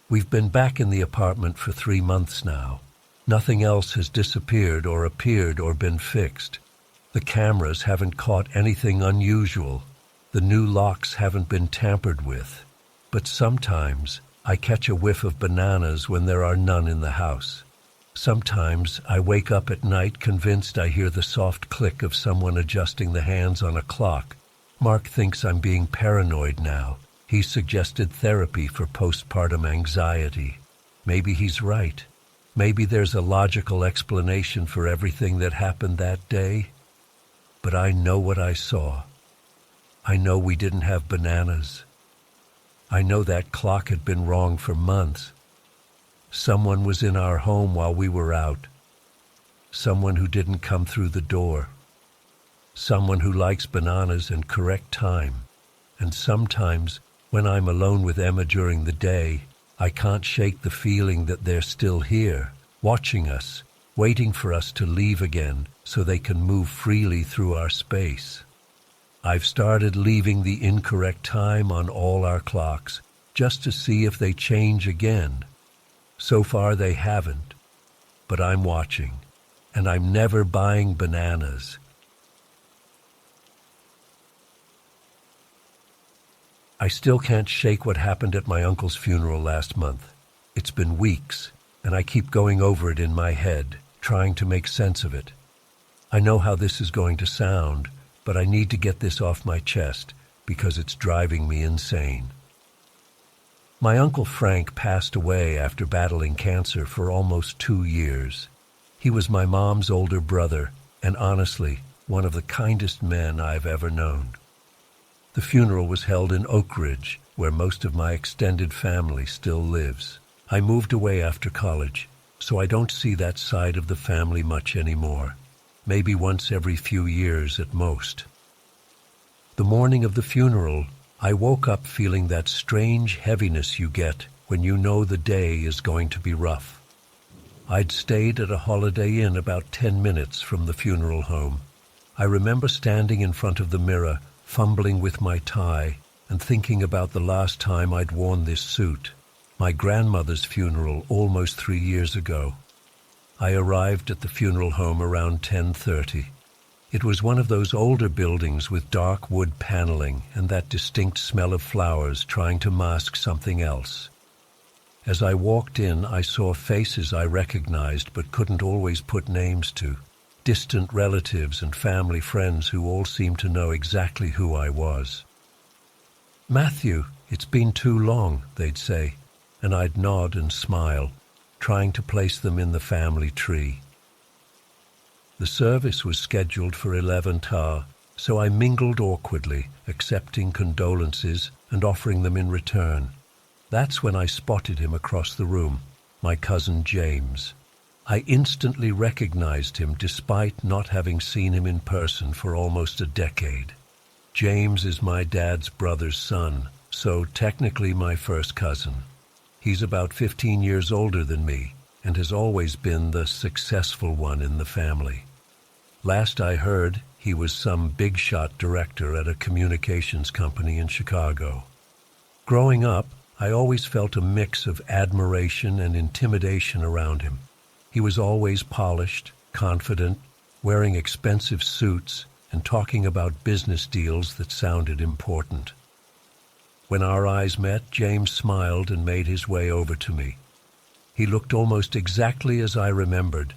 We've been back in the apartment for 3 months now. Nothing else has disappeared or appeared or been fixed. The cameras haven't caught anything unusual. The new locks haven't been tampered with. But sometimes I catch a whiff of bananas when there are none in the house. Sometimes I wake up at night convinced I hear the soft click of someone adjusting the hands on a clock. Mark thinks I'm being paranoid now. He suggested therapy for postpartum anxiety. Maybe he's right. Maybe there's a logical explanation for everything that happened that day. But I know what I saw. I know we didn't have bananas. I know that clock had been wrong for months. Someone was in our home while we were out. Someone who didn't come through the door. Someone who likes bananas and correct time. And sometimes, when I'm alone with Emma during the day, I can't shake the feeling that they're still here, watching us, waiting for us to leave again so they can move freely through our space. I've started leaving the incorrect time on all our clocks just to see if they change again. So far they haven't, but I'm watching, and I'm never buying bananas. I still can't shake what happened at my uncle's funeral last month. It's been weeks, and I keep going over it in my head, trying to make sense of it. I know how this is going to sound, but I need to get this off my chest because it's driving me insane. My Uncle Frank passed away after battling cancer for almost 2 years. He was my mom's older brother, and honestly, one of the kindest men I've ever known. The funeral was held in Oak Ridge, where most of my extended family still lives. I moved away after college, so I don't see that side of the family much anymore. Maybe once every few years at most. The morning of the funeral, I woke up feeling that strange heaviness you get when you know the day is going to be rough. I'd stayed at a Holiday Inn about 10 minutes from the funeral home. I remember standing in front of the mirror, fumbling with my tie, and thinking about the last time I'd worn this suit. My grandmother's funeral almost 3 years ago. I arrived at the funeral home around 10:30. It was one of those older buildings with dark wood paneling and that distinct smell of flowers trying to mask something else. As I walked in, I saw faces I recognized but couldn't always put names to. Distant relatives and family friends who all seemed to know exactly who I was. "Matthew, it's been too long," they'd say, and I'd nod and smile, trying to place them in the family tree. The service was scheduled for 11:00, so I mingled awkwardly, accepting condolences and offering them in return. That's when I spotted him across the room, my cousin James. I instantly recognized him despite not having seen him in person for almost a decade. James is my dad's brother's son, so technically my first cousin. He's about 15 years older than me and has always been the successful one in the family. Last I heard, he was some big-shot director at a communications company in Chicago. Growing up, I always felt a mix of admiration and intimidation around him. He was always polished, confident, wearing expensive suits, and talking about business deals that sounded important. When our eyes met, James smiled and made his way over to me. He looked almost exactly as I remembered,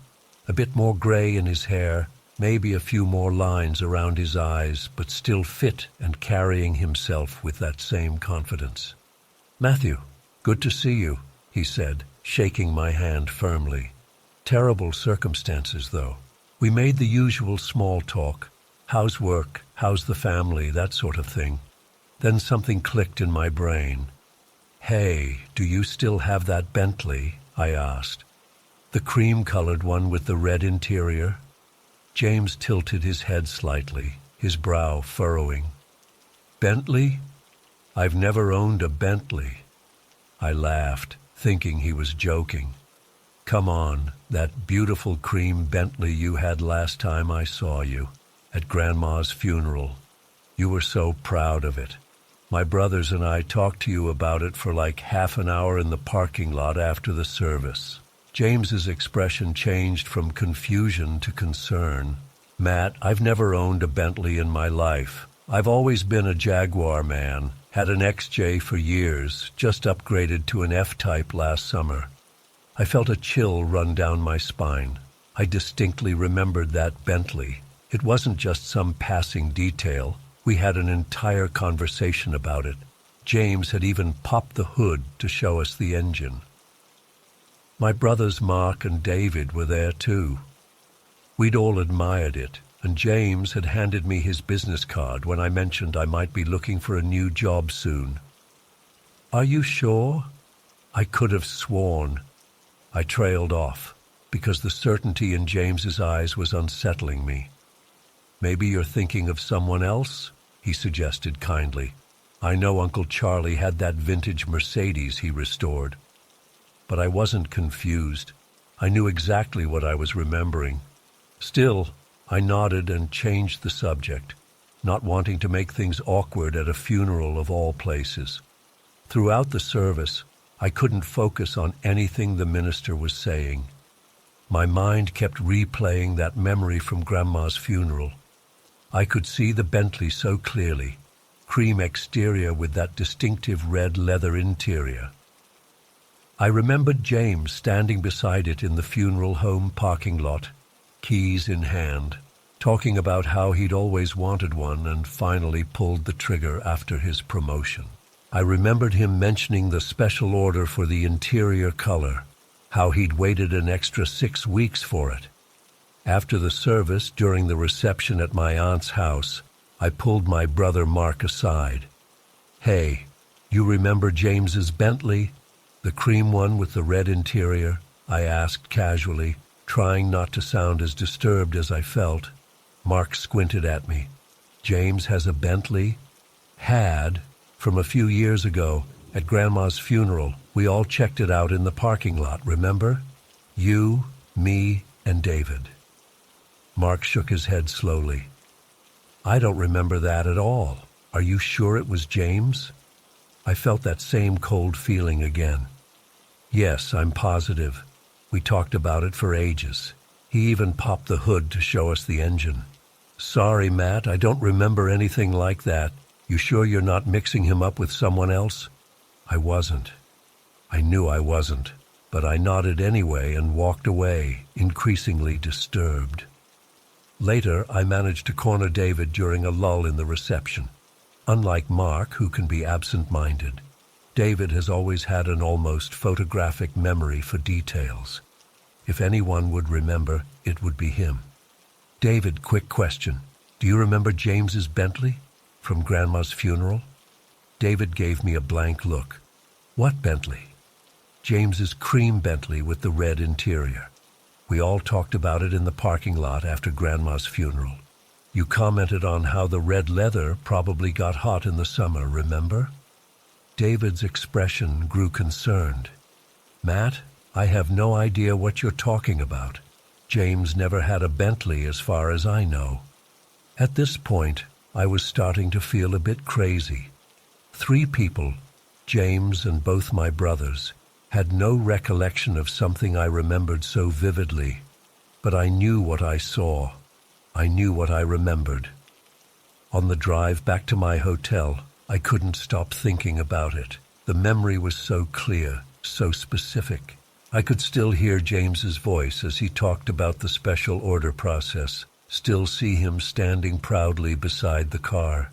a bit more gray in his hair, maybe a few more lines around his eyes, but still fit and carrying himself with that same confidence. "Matthew, good to see you," he said, shaking my hand firmly. Terrible circumstances, though. We made the usual small talk. How's work? How's the family? That sort of thing. Then something clicked in my brain. "Hey, do you still have that Bentley?" I asked. "The cream-colored one with the red interior?" James tilted his head slightly, his brow furrowing. "Bentley? I've never owned a Bentley. I laughed, thinking he was joking. Come on, that beautiful cream Bentley you had last time I saw you, at Grandma's funeral. You were so proud of it. My brothers and I talked to you about it for like half an hour in the parking lot after the service. James's expression changed from confusion to concern. Matt, I've never owned a Bentley in my life. I've always been a Jaguar man, had an XJ for years, just upgraded to an F-Type last summer. I felt a chill run down my spine. I distinctly remembered that Bentley. It wasn't just some passing detail. We had an entire conversation about it. James had even popped the hood to show us the engine. My brothers Mark and David were there too. We'd all admired it, and James had handed me his business card when I mentioned I might be looking for a new job soon. Are you sure? I could have sworn. I trailed off, because the certainty in James's eyes was unsettling me. Maybe you're thinking of someone else? He suggested kindly. I know Uncle Charlie had that vintage Mercedes he restored. But I wasn't confused. I knew exactly what I was remembering. Still, I nodded and changed the subject, not wanting to make things awkward at a funeral of all places. Throughout the service, I couldn't focus on anything the minister was saying. My mind kept replaying that memory from Grandma's funeral. I could see the Bentley so clearly, cream exterior with that distinctive red leather interior. I remembered James standing beside it in the funeral home parking lot, keys in hand, talking about how he'd always wanted one and finally pulled the trigger after his promotion. I remembered him mentioning the special order for the interior color, how he'd waited an extra 6 weeks for it. After the service, during the reception at my aunt's house, I pulled my brother Mark aside. Hey, you remember James's Bentley? The cream one with the red interior? I asked casually, trying not to sound as disturbed as I felt. Mark squinted at me. James has a Bentley? Had. From a few years ago, at Grandma's funeral, we all checked it out in the parking lot, remember? You, me, and David. Mark shook his head slowly. I don't remember that at all. Are you sure it was James? I felt that same cold feeling again. Yes, I'm positive. We talked about it for ages. He even popped the hood to show us the engine. Sorry, Matt, I don't remember anything like that. You sure you're not mixing him up with someone else? I wasn't. I knew I wasn't, but I nodded anyway and walked away, increasingly disturbed. Later, I managed to corner David during a lull in the reception. Unlike Mark, who can be absent-minded, David has always had an almost photographic memory for details. If anyone would remember, it would be him. David, quick question. Do you remember James's Bentley from Grandma's funeral? David gave me a blank look. What Bentley? James's cream Bentley with the red interior. We all talked about it in the parking lot after Grandma's funeral. You commented on how the red leather probably got hot in the summer, remember? David's expression grew concerned. Matt, I have no idea what you're talking about. James never had a Bentley as far as I know. At this point, I was starting to feel a bit crazy. 3 people, James and both my brothers, had no recollection of something I remembered so vividly, but I knew what I saw. I knew what I remembered. On the drive back to my hotel, I couldn't stop thinking about it. The memory was so clear, so specific. I could still hear James's voice as he talked about the special order process, still see him standing proudly beside the car.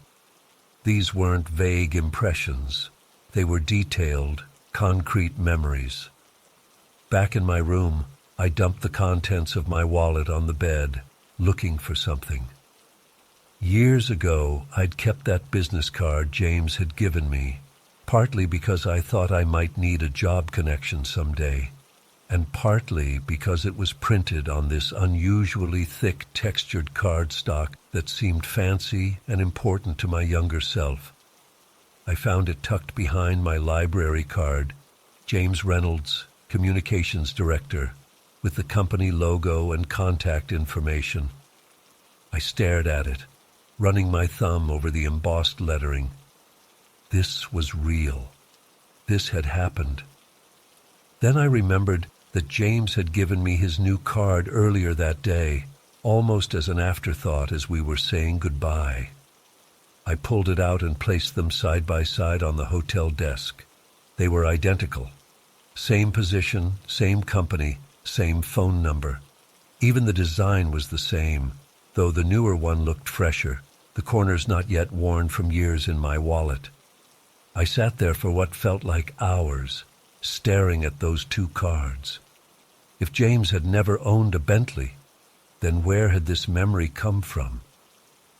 These weren't vague impressions. They were detailed, concrete memories. Back in my room, I dumped the contents of my wallet on the bed, looking for something. Years ago, I'd kept that business card James had given me, partly because I thought I might need a job connection someday, and partly because it was printed on this unusually thick textured cardstock that seemed fancy and important to my younger self. I found it tucked behind my library card, James Reynolds, Communications Director, with the company logo and contact information. I stared at it, running my thumb over the embossed lettering. This was real. This had happened. Then I remembered that James had given me his new card earlier that day, almost as an afterthought as we were saying goodbye. I pulled it out and placed them side by side on the hotel desk. They were identical. Same position, same company, same phone number. Even the design was the same, though the newer one looked fresher, the corners not yet worn from years in my wallet. I sat there for what felt like hours, staring at those two cards. If James had never owned a Bentley, then where had this memory come from?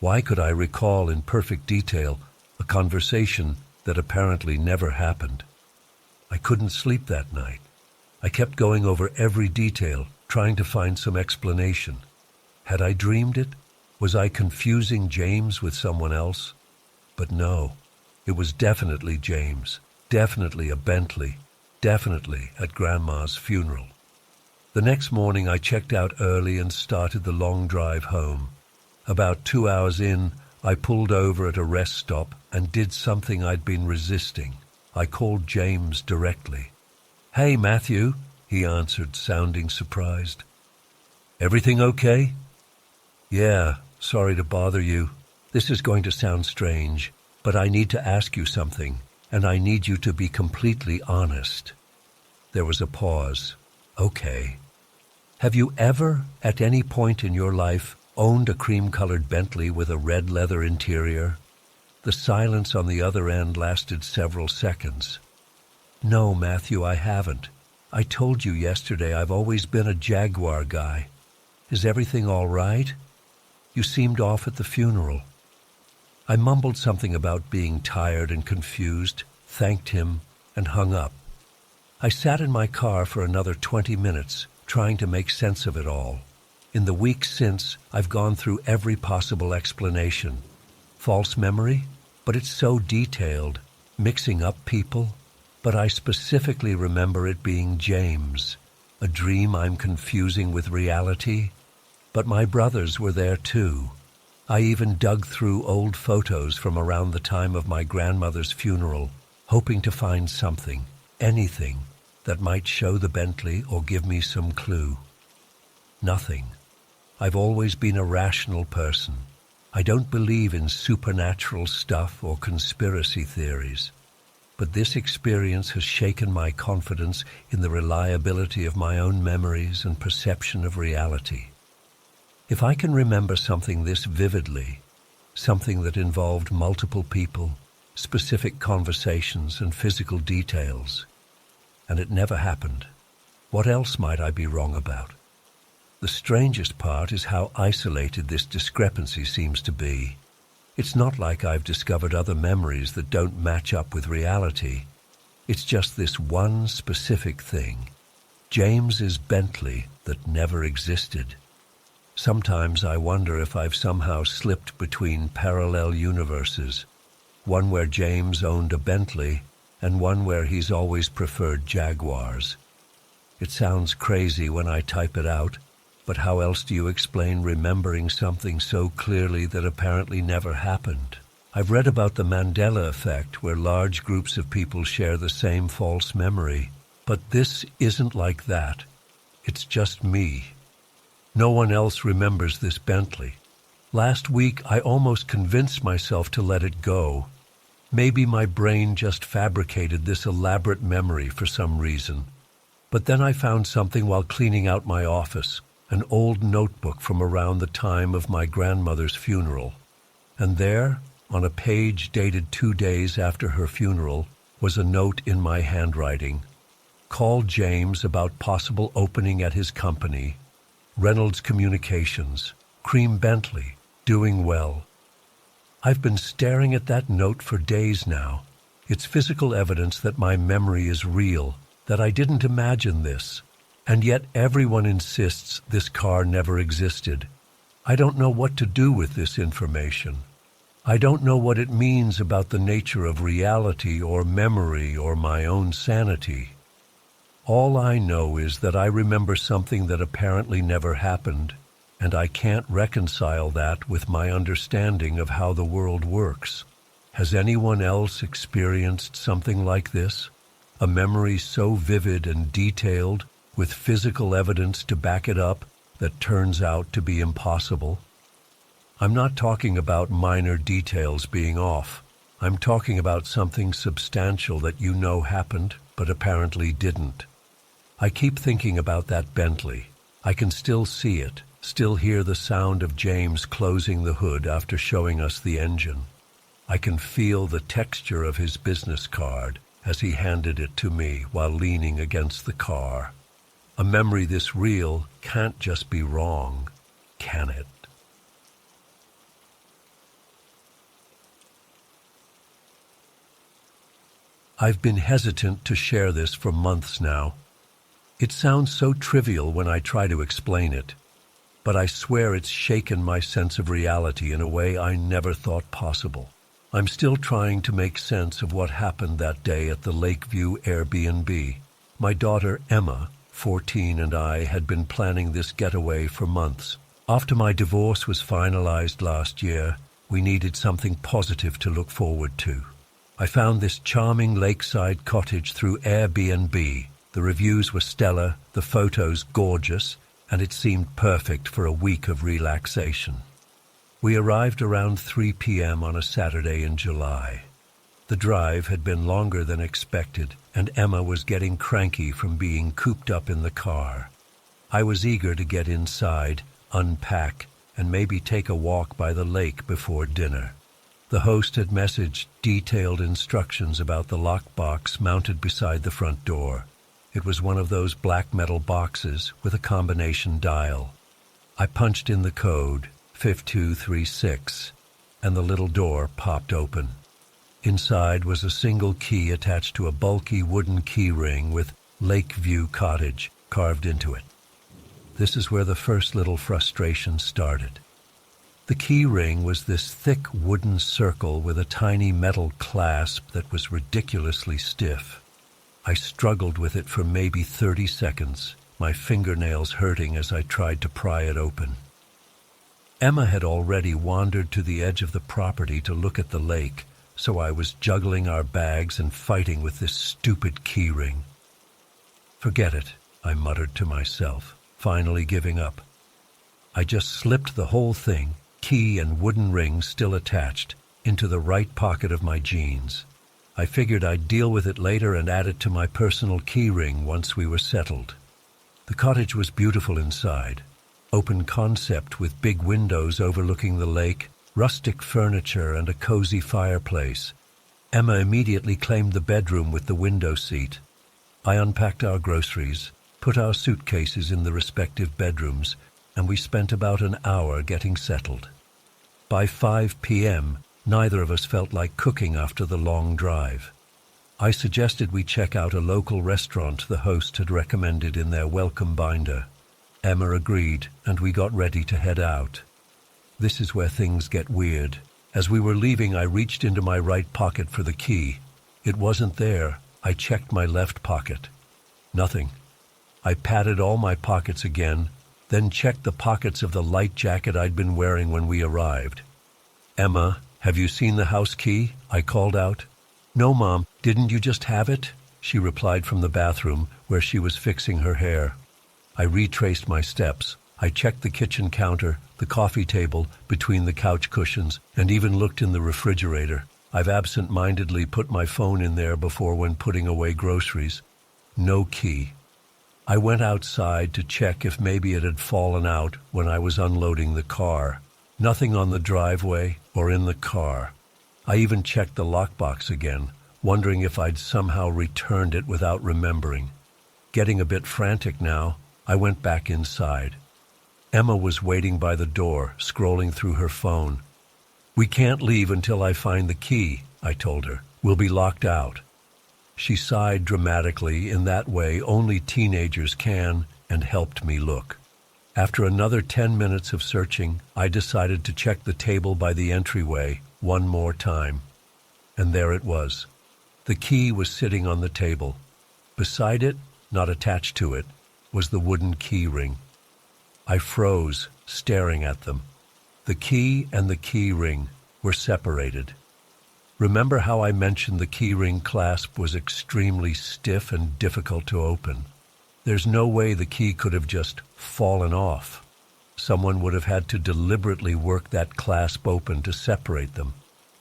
Why could I recall in perfect detail a conversation that apparently never happened? I couldn't sleep that night. I kept going over every detail, trying to find some explanation. Had I dreamed it? Was I confusing James with someone else? But no, it was definitely James, definitely a Bentley, definitely at Grandma's funeral. The next morning I checked out early and started the long drive home. About 2 hours in, I pulled over at a rest stop and did something I'd been resisting. I called James directly. "Hey, Matthew," he answered, sounding surprised. "Everything okay?" "Yeah, sorry to bother you. This is going to sound strange, but I need to ask you something, and I need you to be completely honest." There was a pause. "Okay. Have you ever, at any point in your life, owned a cream-colored Bentley with a red leather interior?" The silence on the other end lasted several seconds. "No, Matthew, I haven't. I told you yesterday I've always been a Jaguar guy. Is everything all right? You seemed off at the funeral." I mumbled something about being tired and confused, thanked him, and hung up. I sat in my car for another 20 minutes, trying to make sense of it all. In the weeks since, I've gone through every possible explanation. False memory? But it's so detailed. Mixing up people? But I specifically remember it being James. A dream I'm confusing with reality? But my brothers were there too. I even dug through old photos from around the time of my grandmother's funeral, hoping to find something, anything, that might show the Bentley or give me some clue. Nothing. I've always been a rational person. I don't believe in supernatural stuff or conspiracy theories. But this experience has shaken my confidence in the reliability of my own memories and perception of reality. If I can remember something this vividly, something that involved multiple people, specific conversations and physical details, and it never happened, what else might I be wrong about? The strangest part is how isolated this discrepancy seems to be. It's not like I've discovered other memories that don't match up with reality. It's just this one specific thing, James's Bentley that never existed. Sometimes I wonder if I've somehow slipped between parallel universes, one where James owned a Bentley and one where he's always preferred Jaguars. It sounds crazy when I type it out, but how else do you explain remembering something so clearly that apparently never happened? I've read about the Mandela effect, where large groups of people share the same false memory, but this isn't like that. It's just me. No one else remembers this Bentley. Last week, I almost convinced myself to let it go. Maybe my brain just fabricated this elaborate memory for some reason. But then I found something while cleaning out my office, an old notebook from around the time of my grandmother's funeral. And there, on a page dated 2 days after her funeral, was a note in my handwriting. Call James about possible opening at his company. Reynolds Communications. Cream Bentley. Doing well. I've been staring at that note for days now. It's physical evidence that my memory is real, that I didn't imagine this. And yet everyone insists this car never existed. I don't know what to do with this information. I don't know what it means about the nature of reality or memory or my own sanity. All I know is that I remember something that apparently never happened, and I can't reconcile that with my understanding of how the world works. Has anyone else experienced something like this? A memory so vivid and detailed, with physical evidence to back it up, that turns out to be impossible? I'm not talking about minor details being off. I'm talking about something substantial that you know happened, but apparently didn't. I keep thinking about that Bentley. I can still see it, still hear the sound of James closing the hood after showing us the engine. I can feel the texture of his business card as he handed it to me while leaning against the car. A memory this real can't just be wrong, can it? I've been hesitant to share this for months now. It sounds so trivial when I try to explain it, but I swear it's shaken my sense of reality in a way I never thought possible. I'm still trying to make sense of what happened that day at the Lakeview Airbnb. My daughter, Emma, 14, and I had been planning this getaway for months. After my divorce was finalized last year, we needed something positive to look forward to. I found this charming lakeside cottage through Airbnb. The reviews were stellar, the photos gorgeous, and it seemed perfect for a week of relaxation. We arrived around 3 p.m. on a Saturday in July. The drive had been longer than expected, and Emma was getting cranky from being cooped up in the car. I was eager to get inside, unpack, and maybe take a walk by the lake before dinner. The host had messaged detailed instructions about the lockbox mounted beside the front door. It was one of those black metal boxes with a combination dial. I punched in the code, 5236, and the little door popped open. Inside was a single key attached to a bulky wooden key ring with Lakeview Cottage carved into it. This is where the first little frustration started. The key ring was this thick wooden circle with a tiny metal clasp that was ridiculously stiff. I struggled with it for maybe 30 seconds, my fingernails hurting as I tried to pry it open. Emma had already wandered to the edge of the property to look at the lake, so I was juggling our bags and fighting with this stupid key ring. Forget it, I muttered to myself, finally giving up. I just slipped the whole thing, key and wooden ring still attached, into the right pocket of my jeans. I figured I'd deal with it later and add it to my personal key ring once we were settled. The cottage was beautiful inside. Open concept with big windows overlooking the lake, rustic furniture, and a cozy fireplace. Emma immediately claimed the bedroom with the window seat. I unpacked our groceries, put our suitcases in the respective bedrooms, and we spent about an hour getting settled. By 5 p.m., neither of us felt like cooking after the long drive. I suggested we check out a local restaurant the host had recommended in their welcome binder. Emma agreed, and we got ready to head out. This is where things get weird. As we were leaving, I reached into my right pocket for the key. It wasn't there. I checked my left pocket. Nothing. I patted all my pockets again, then checked the pockets of the light jacket I'd been wearing when we arrived. "Emma, have you seen the house key?" I called out. "No, Mom. Didn't you just have it?" she replied from the bathroom, where she was fixing her hair. I retraced my steps. I checked the kitchen counter, the coffee table, between the couch cushions, and even looked in the refrigerator. I've absent-mindedly put my phone in there before when putting away groceries. No key. I went outside to check if maybe it had fallen out when I was unloading the car. Nothing on the driveway or in the car. I even checked the lockbox again, wondering if I'd somehow returned it without remembering. Getting a bit frantic now, I went back inside. Emma was waiting by the door, scrolling through her phone. "We can't leave until I find the key," I told her. "We'll be locked out." She sighed dramatically in that way only teenagers can, and helped me look. After another 10 minutes of searching, I decided to check the table by the entryway, one more time. And there it was. The key was sitting on the table. Beside it, not attached to it, was the wooden key ring. I froze, staring at them. The key and the key ring were separated. Remember how I mentioned the key ring clasp was extremely stiff and difficult to open? There's no way the key could have just fallen off. Someone would have had to deliberately work that clasp open to separate them.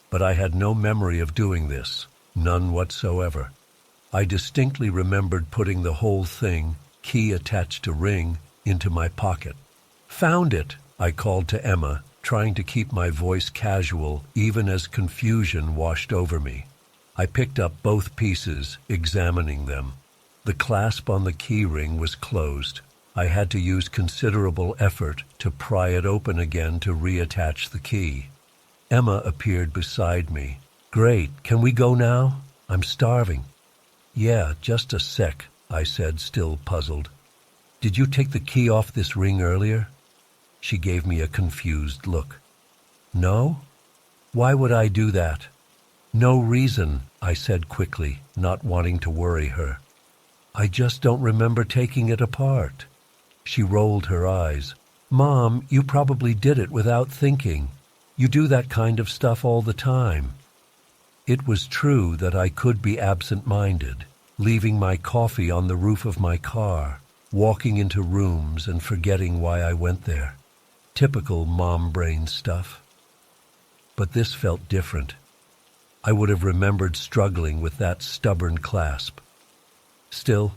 But I had no memory of doing this, none whatsoever. I distinctly remembered putting the whole thing, key attached to ring, into my pocket. "Found it!" I called to Emma, trying to keep my voice casual even as confusion washed over me. I picked up both pieces, examining them. The clasp on the key ring was closed. I had to use considerable effort to pry it open again to reattach the key. Emma appeared beside me. "Great, can we go now? I'm starving." "Yeah, just a sec," I said, still puzzled. "Did you take the key off this ring earlier?" She gave me a confused look. "No? Why would I do that?" "No reason," I said quickly, not wanting to worry her. "I just don't remember taking it apart." She rolled her eyes. "Mom, you probably did it without thinking. You do that kind of stuff all the time." It was true that I could be absent-minded, leaving my coffee on the roof of my car, walking into rooms and forgetting why I went there. Typical mom brain stuff. But this felt different. I would have remembered struggling with that stubborn clasp. Still,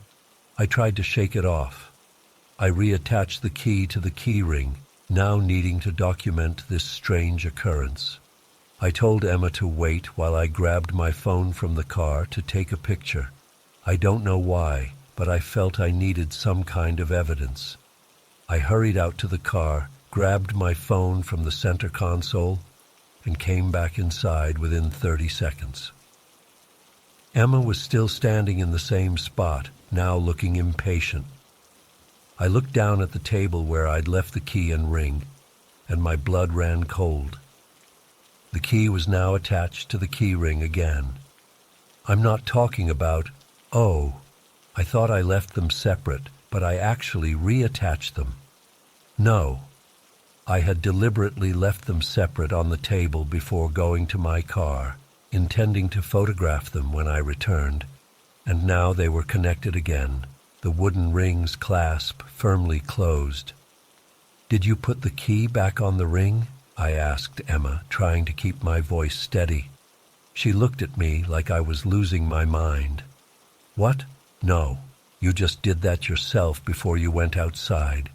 I tried to shake it off. I reattached the key to the key ring, now needing to document this strange occurrence. I told Emma to wait while I grabbed my phone from the car to take a picture. I don't know why, but I felt I needed some kind of evidence. I hurried out to the car, grabbed my phone from the center console, and came back inside within 30 seconds. Emma was still standing in the same spot, now looking impatient. I looked down at the table where I'd left the key and ring, and my blood ran cold. The key was now attached to the key ring again. I'm not talking about, "Oh, I thought I left them separate, but I actually reattached them." No, I had deliberately left them separate on the table before going to my car, intending to photograph them when I returned, and now they were connected again, the wooden ring's clasp firmly closed. "Did you put the key back on the ring?" I asked Emma, trying to keep my voice steady. She looked at me like I was losing my mind. "What? No, you just did that yourself before you went outside."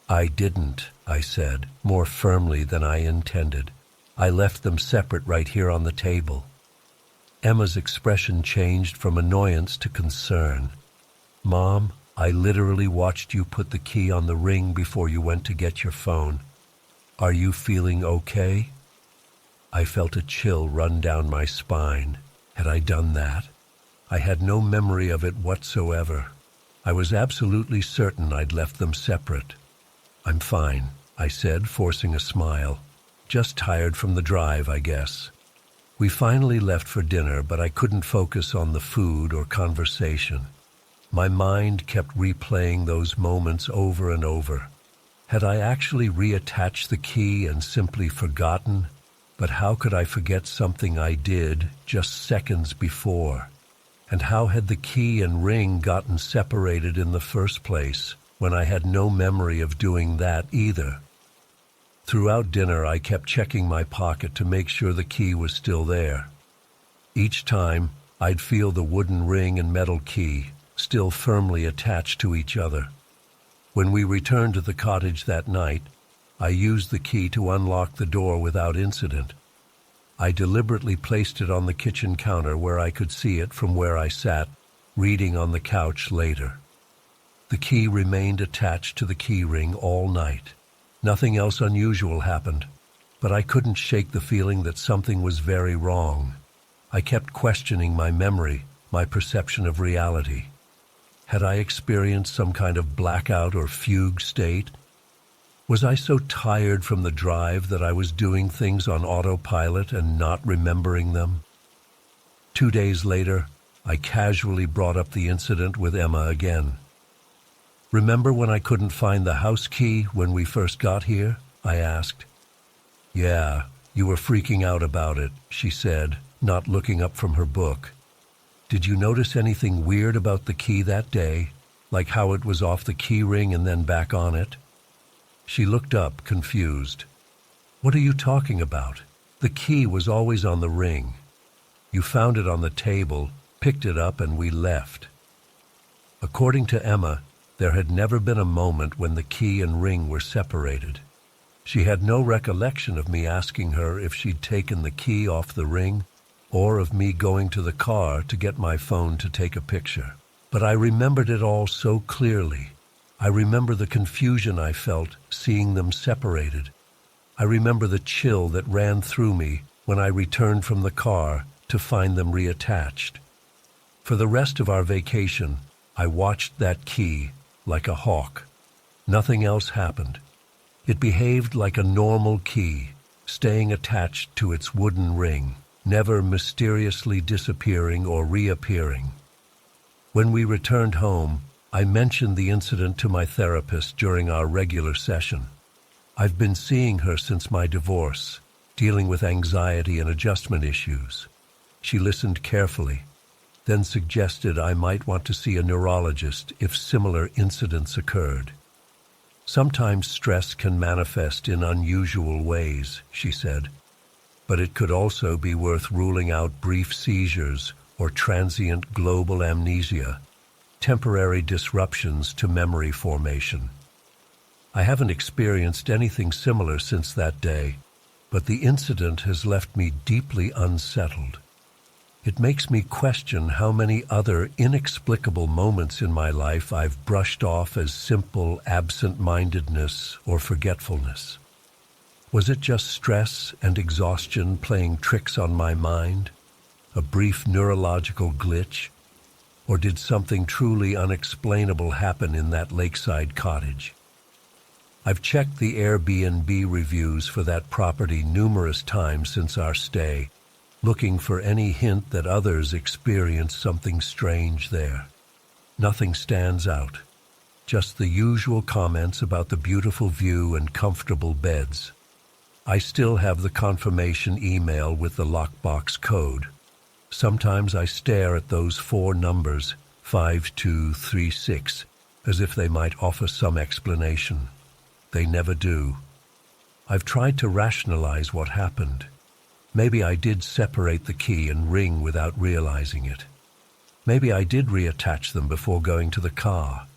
"I didn't," I said, more firmly than I intended. "I left them separate right here on the table." Emma's expression changed from annoyance to concern. "Mom, I literally watched you put the key on the ring before you went to get your phone. Are you feeling okay?" I felt a chill run down my spine. Had I done that? I had no memory of it whatsoever. I was absolutely certain I'd left them separate. "I'm fine," I said, forcing a smile. "Just tired from the drive, I guess." We finally left for dinner, but I couldn't focus on the food or conversation. My mind kept replaying those moments over and over. Had I actually reattached the key and simply forgotten? But how could I forget something I did just seconds before? And how had the key and ring gotten separated in the first place, when I had no memory of doing that either? Throughout dinner, I kept checking my pocket to make sure the key was still there. Each time, I'd feel the wooden ring and metal key still firmly attached to each other. When we returned to the cottage that night, I used the key to unlock the door without incident. I deliberately placed it on the kitchen counter where I could see it from where I sat, reading on the couch later. The key remained attached to the key ring all night. Nothing else unusual happened, but I couldn't shake the feeling that something was very wrong. I kept questioning my memory, my perception of reality. Had I experienced some kind of blackout or fugue state? Was I so tired from the drive that I was doing things on autopilot and not remembering them? 2 days later, I casually brought up the incident with Emma again. "Remember when I couldn't find the house key when we first got here?" I asked. "Yeah, you were freaking out about it," she said, not looking up from her book. "Did you notice anything weird about the key that day, like how it was off the key ring and then back on it?" She looked up, confused. "What are you talking about? The key was always on the ring. You found it on the table, picked it up, and we left." According to Emma, there had never been a moment when the key and ring were separated. She had no recollection of me asking her if she'd taken the key off the ring or of me going to the car to get my phone to take a picture. But I remembered it all so clearly. I remember the confusion I felt seeing them separated. I remember the chill that ran through me when I returned from the car to find them reattached. For the rest of our vacation, I watched that key like a hawk. Nothing else happened. It behaved like a normal key, staying attached to its wooden ring, never mysteriously disappearing or reappearing. When we returned home, I mentioned the incident to my therapist during our regular session. I've been seeing her since my divorce, dealing with anxiety and adjustment issues. She listened carefully, then suggested I might want to see a neurologist if similar incidents occurred. "Sometimes stress can manifest in unusual ways," she said, "but it could also be worth ruling out brief seizures or transient global amnesia, temporary disruptions to memory formation." I haven't experienced anything similar since that day, but the incident has left me deeply unsettled. It makes me question how many other inexplicable moments in my life I've brushed off as simple absent-mindedness or forgetfulness. Was it just stress and exhaustion playing tricks on my mind? A brief neurological glitch? Or did something truly unexplainable happen in that lakeside cottage? I've checked the Airbnb reviews for that property numerous times since our stay, looking for any hint that others experienced something strange there. Nothing stands out, just the usual comments about the beautiful view and comfortable beds. I still have the confirmation email with the lockbox code. Sometimes I stare at those 4 numbers, 5236, as if they might offer some explanation. They never do. I've tried to rationalize what happened. Maybe I did separate the key and ring without realizing it. Maybe I did reattach them before going to the car.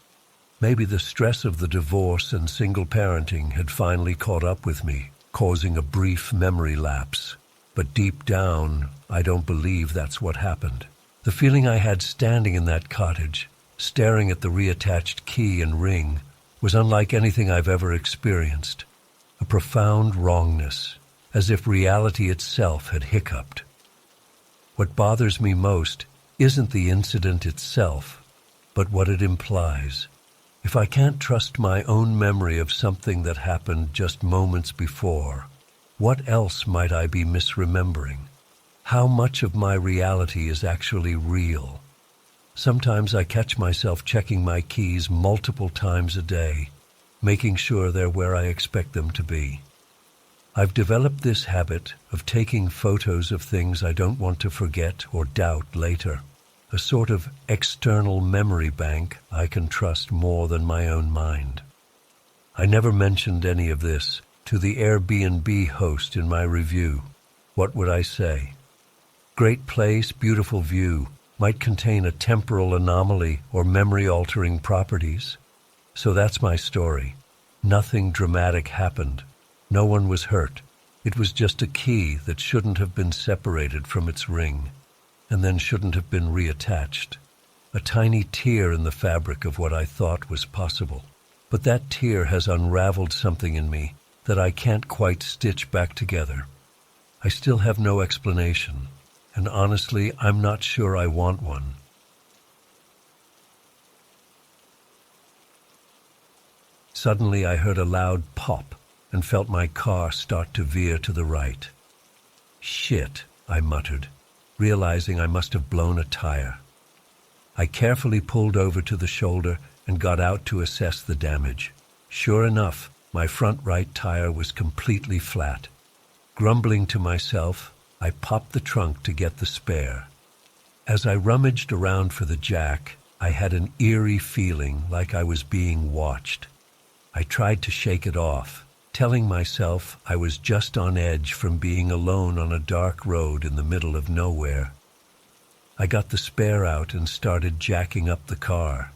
Maybe the stress of the divorce and single parenting had finally caught up with me, causing a brief memory lapse. But deep down, I don't believe that's what happened. The feeling I had standing in that cottage, staring at the reattached key and ring, was unlike anything I've ever experienced. A profound wrongness, as if reality itself had hiccuped. What bothers me most isn't the incident itself, but what it implies. If I can't trust my own memory of something that happened just moments before, what else might I be misremembering? How much of my reality is actually real? Sometimes I catch myself checking my keys multiple times a day, making sure they're where I expect them to be. I've developed this habit of taking photos of things I don't want to forget or doubt later, a sort of external memory bank I can trust more than my own mind. I never mentioned any of this to the Airbnb host in my review. What would I say? Great place, beautiful view, might contain a temporal anomaly or memory-altering properties. So that's my story. Nothing dramatic happened. No one was hurt. It was just a key that shouldn't have been separated from its ring, and then shouldn't have been reattached. A tiny tear in the fabric of what I thought was possible. But that tear has unraveled something in me that I can't quite stitch back together. I still have no explanation, and honestly, I'm not sure I want one. Suddenly I heard a loud pop and felt my car start to veer to the right. "Shit," I muttered, realizing I must have blown a tire. I carefully pulled over to the shoulder and got out to assess the damage. Sure enough, my front right tire was completely flat. Grumbling to myself, I popped the trunk to get the spare. As I rummaged around for the jack, I had an eerie feeling like I was being watched. I tried to shake it off, telling myself I was just on edge from being alone on a dark road in the middle of nowhere. I got the spare out and started jacking up the car.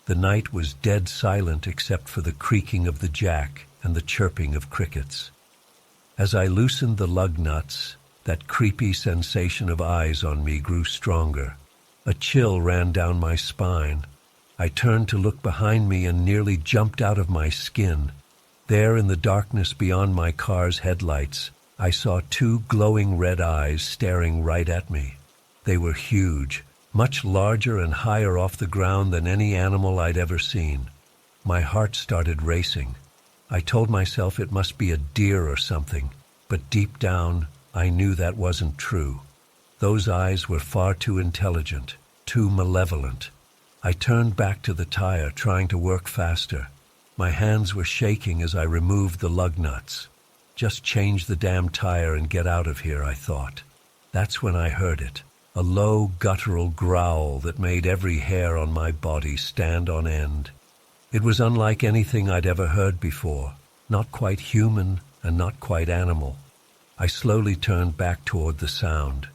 The night was dead silent except for the creaking of the jack and the chirping of crickets. As I loosened the lug nuts, that creepy sensation of eyes on me grew stronger. A chill ran down my spine. I turned to look behind me and nearly jumped out of my skin. There in the darkness beyond my car's headlights, I saw two glowing red eyes staring right at me. They were huge, much larger and higher off the ground than any animal I'd ever seen. My heart started racing. I told myself it must be a deer or something, but deep down, I knew that wasn't true. Those eyes were far too intelligent, too malevolent. I turned back to the tire, trying to work faster. My hands were shaking as I removed the lug nuts. Just change the damn tire and get out of here, I thought. That's when I heard it, a low, guttural growl that made every hair on my body stand on end. It was unlike anything I'd ever heard before, not quite human and not quite animal. I slowly turned back toward the sound.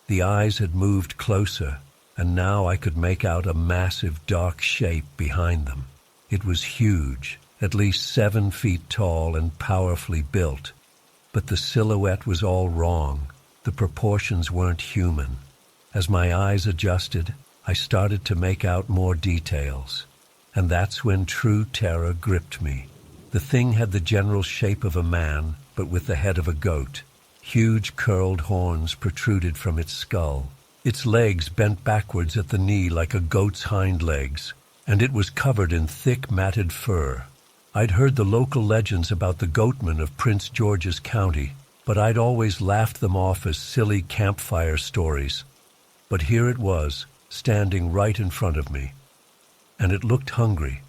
The eyes had moved closer, and now I could make out a massive dark shape behind them. It was huge, at least 7 feet tall and powerfully built. But the silhouette was all wrong. The proportions weren't human. As my eyes adjusted, I started to make out more details. And that's when true terror gripped me. The thing had the general shape of a man, but with the head of a goat. Huge curled horns protruded from its skull. Its legs bent backwards at the knee like a goat's hind legs, and it was covered in thick, matted fur. I'd heard the local legends about the goatmen of Prince George's County, but I'd always laughed them off as silly campfire stories. But here it was, standing right in front of me. And it looked hungry.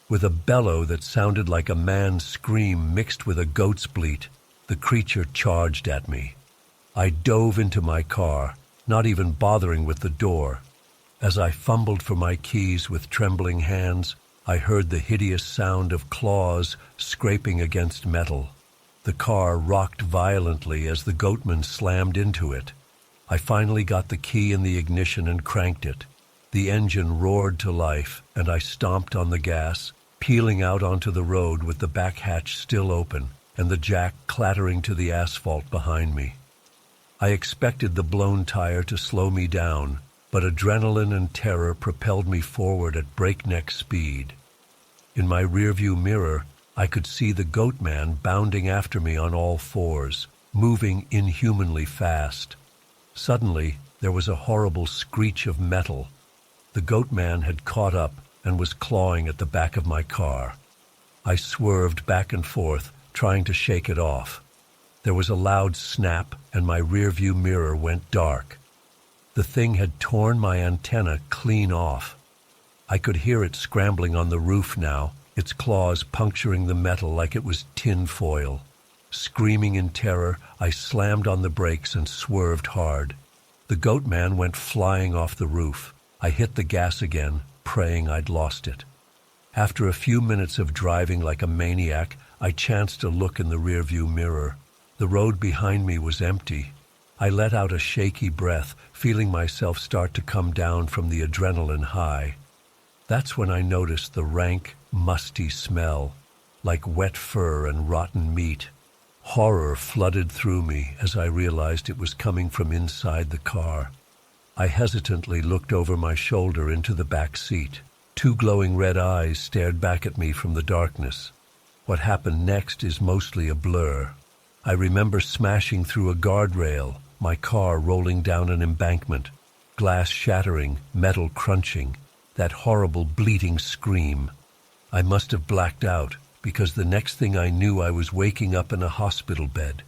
With a bellow that sounded like a man's scream mixed with a goat's bleat, the creature charged at me. I dove into my car, not even bothering with the door. As I fumbled for my keys with trembling hands, I heard the hideous sound of claws scraping against metal. The car rocked violently as the goatman slammed into it. I finally got the key in the ignition and cranked it. The engine roared to life, and I stomped on the gas, peeling out onto the road with the back hatch still open and the jack clattering to the asphalt behind me. I expected the blown tire to slow me down, but adrenaline and terror propelled me forward at breakneck speed. In my rearview mirror, I could see the goatman bounding after me on all fours, moving inhumanly fast. Suddenly, there was a horrible screech of metal. The goatman had caught up and was clawing at the back of my car. I swerved back and forth, trying to shake it off. There was a loud snap, and my rearview mirror went dark. The thing had torn my antenna clean off. I could hear it scrambling on the roof now, its claws puncturing the metal like it was tin foil. Screaming in terror, I slammed on the brakes and swerved hard. The goatman went flying off the roof. I hit the gas again, praying I'd lost it. After a few minutes of driving like a maniac, I chanced to look in the rearview mirror. The road behind me was empty. I let out a shaky breath, feeling myself start to come down from the adrenaline high. That's when I noticed the rank, musty smell, like wet fur and rotten meat. Horror flooded through me as I realized it was coming from inside the car. I hesitantly looked over my shoulder into the back seat. Two glowing red eyes stared back at me from the darkness. What happened next is mostly a blur. I remember smashing through a guardrail, my car rolling down an embankment, glass shattering, metal crunching, that horrible bleating scream. I must have blacked out, because the next thing I knew I was waking up in a hospital bed.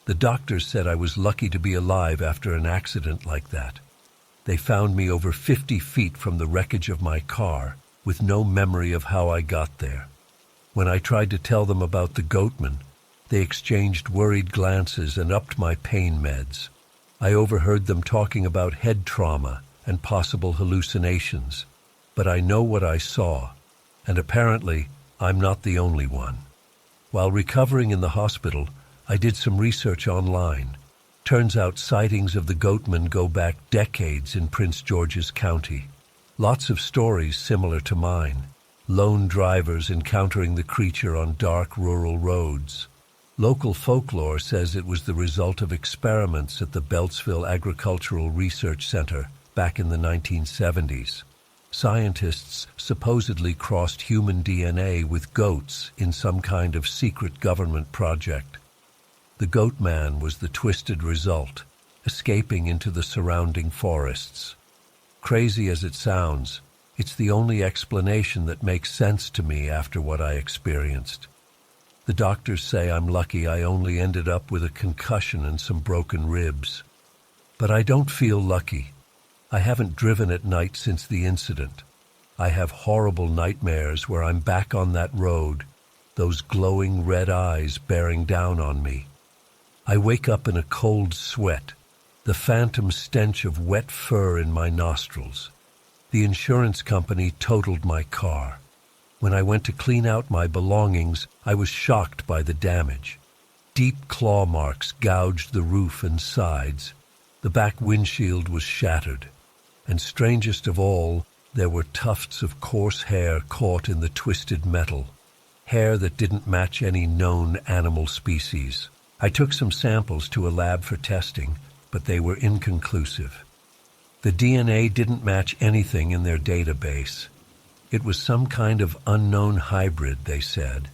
The doctors said I was lucky to be alive after an accident like that. They found me over 50 feet from the wreckage of my car, with no memory of how I got there. When I tried to tell them about the goatman, they exchanged worried glances and upped my pain meds. I overheard them talking about head trauma and possible hallucinations, but I know what I saw, and apparently I'm not the only one. While recovering in the hospital, I did some research online. Turns out sightings of the goatman go back decades in Prince George's County. Lots of stories similar to mine. Lone drivers encountering the creature on dark rural roads. Local folklore says it was the result of experiments at the Beltsville Agricultural Research Center back in the 1970s. Scientists supposedly crossed human DNA with goats in some kind of secret government project. The goat man was the twisted result, escaping into the surrounding forests. Crazy as it sounds, it's the only explanation that makes sense to me after what I experienced. The doctors say I'm lucky I only ended up with a concussion and some broken ribs. But I don't feel lucky. I haven't driven at night since the incident. I have horrible nightmares where I'm back on that road, those glowing red eyes bearing down on me. I wake up in a cold sweat, the phantom stench of wet fur in my nostrils. The insurance company totaled my car. When I went to clean out my belongings, I was shocked by the damage. Deep claw marks gouged the roof and sides. The back windshield was shattered. And strangest of all, there were tufts of coarse hair caught in the twisted metal. Hair that didn't match any known animal species. I took some samples to a lab for testing, but they were inconclusive. The DNA didn't match anything in their database. It was some kind of unknown hybrid, they said.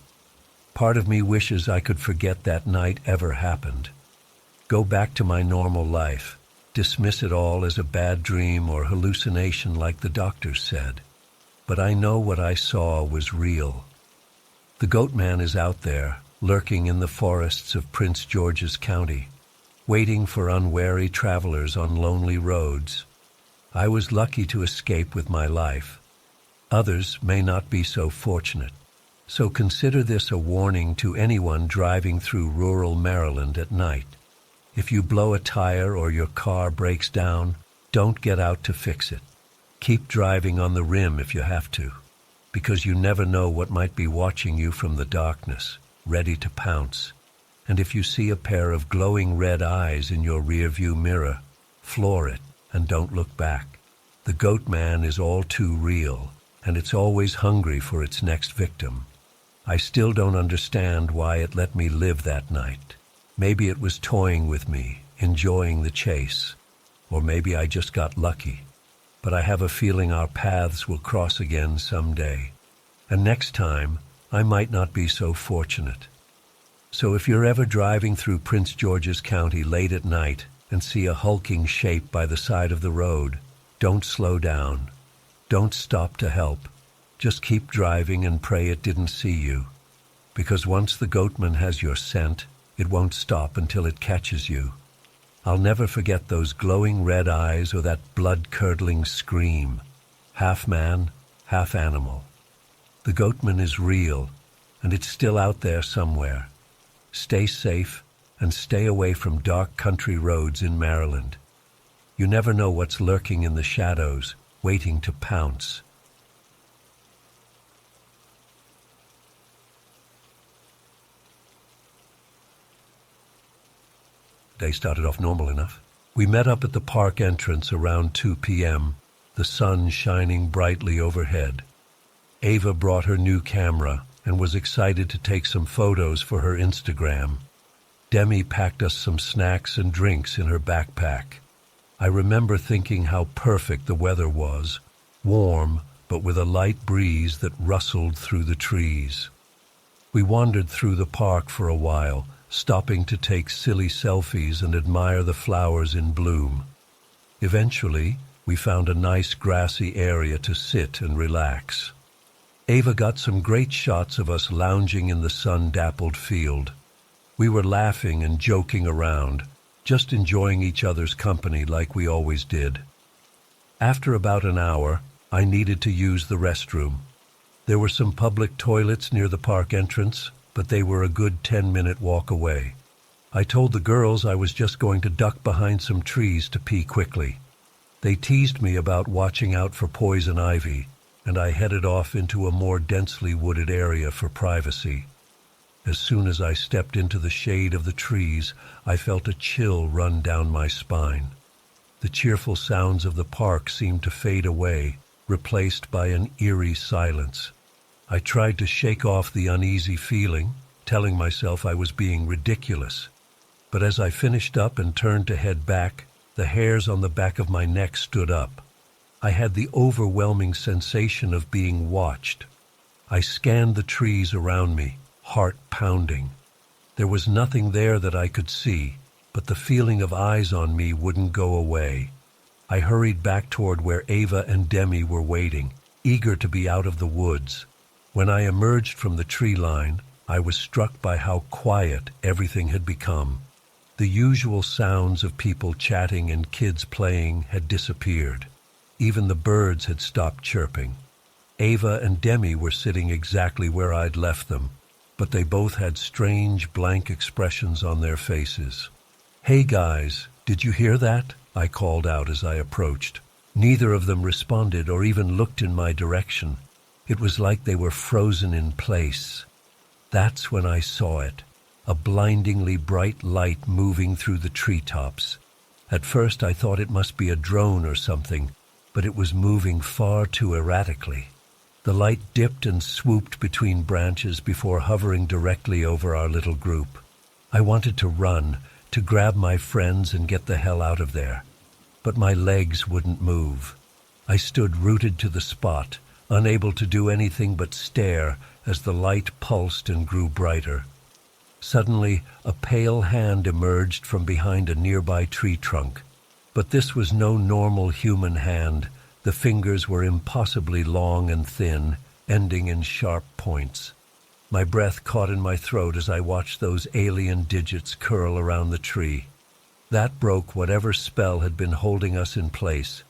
Part of me wishes I could forget that night ever happened. Go back to my normal life, dismiss it all as a bad dream or hallucination like the doctors said. But I know what I saw was real. The goatman is out there, lurking in the forests of Prince George's County, waiting for unwary travelers on lonely roads. I was lucky to escape with my life. Others may not be so fortunate. So consider this a warning to anyone driving through rural Maryland at night. If you blow a tire or your car breaks down, don't get out to fix it. Keep driving on the rim if you have to, because you never know what might be watching you from the darkness, ready to pounce. And if you see a pair of glowing red eyes in your rearview mirror, floor it and don't look back. The goat man is all too real, and it's always hungry for its next victim. I still don't understand why it let me live that night. Maybe it was toying with me, enjoying the chase. Or maybe I just got lucky. But I have a feeling our paths will cross again someday. And next time, I might not be so fortunate. So if you're ever driving through Prince George's County late at night and see a hulking shape by the side of the road, don't slow down. Don't stop to help. Just keep driving and pray it didn't see you. Because once the goatman has your scent, it won't stop until it catches you. I'll never forget those glowing red eyes or that blood-curdling scream. Half man, half animal. The goatman is real, and it's still out there somewhere. Stay safe and stay away from dark country roads in Maryland. You never know what's lurking in the shadows, waiting to pounce. Day started off normal enough. We met up at the park entrance around 2 p.m., the sun shining brightly overhead. Ava brought her new camera and was excited to take some photos for her Instagram. Demi packed us some snacks and drinks in her backpack. I remember thinking how perfect the weather was, warm, but with a light breeze that rustled through the trees. We wandered through the park for a while, stopping to take silly selfies and admire the flowers in bloom. Eventually, we found a nice grassy area to sit and relax. Ava got some great shots of us lounging in the sun-dappled field. We were laughing and joking around, just enjoying each other's company like we always did. After about an hour, I needed to use the restroom. There were some public toilets near the park entrance, but they were a good 10-minute walk away. I told the girls I was just going to duck behind some trees to pee quickly. They teased me about watching out for poison ivy, and I headed off into a more densely wooded area for privacy. As soon as I stepped into the shade of the trees, I felt a chill run down my spine. The cheerful sounds of the park seemed to fade away, replaced by an eerie silence. I tried to shake off the uneasy feeling, telling myself I was being ridiculous. But as I finished up and turned to head back, the hairs on the back of my neck stood up. I had the overwhelming sensation of being watched. I scanned the trees around me, heart pounding. There was nothing there that I could see, but the feeling of eyes on me wouldn't go away. I hurried back toward where Ava and Demi were waiting, eager to be out of the woods. When I emerged from the tree line, I was struck by how quiet everything had become. The usual sounds of people chatting and kids playing had disappeared. Even the birds had stopped chirping. Ava and Demi were sitting exactly where I'd left them, but they both had strange, blank expressions on their faces. "Hey guys, did you hear that?" I called out as I approached. Neither of them responded or even looked in my direction. It was like they were frozen in place. That's when I saw it, a blindingly bright light moving through the treetops. At first I thought it must be a drone or something, but it was moving far too erratically. The light dipped and swooped between branches before hovering directly over our little group. I wanted to run, to grab my friends and get the hell out of there. But my legs wouldn't move. I stood rooted to the spot, unable to do anything but stare as the light pulsed and grew brighter. Suddenly, a pale hand emerged from behind a nearby tree trunk. But this was no normal human hand. The fingers were impossibly long and thin, ending in sharp points. My breath caught in my throat as I watched those alien digits curl around the tree. That broke whatever spell had been holding us in place.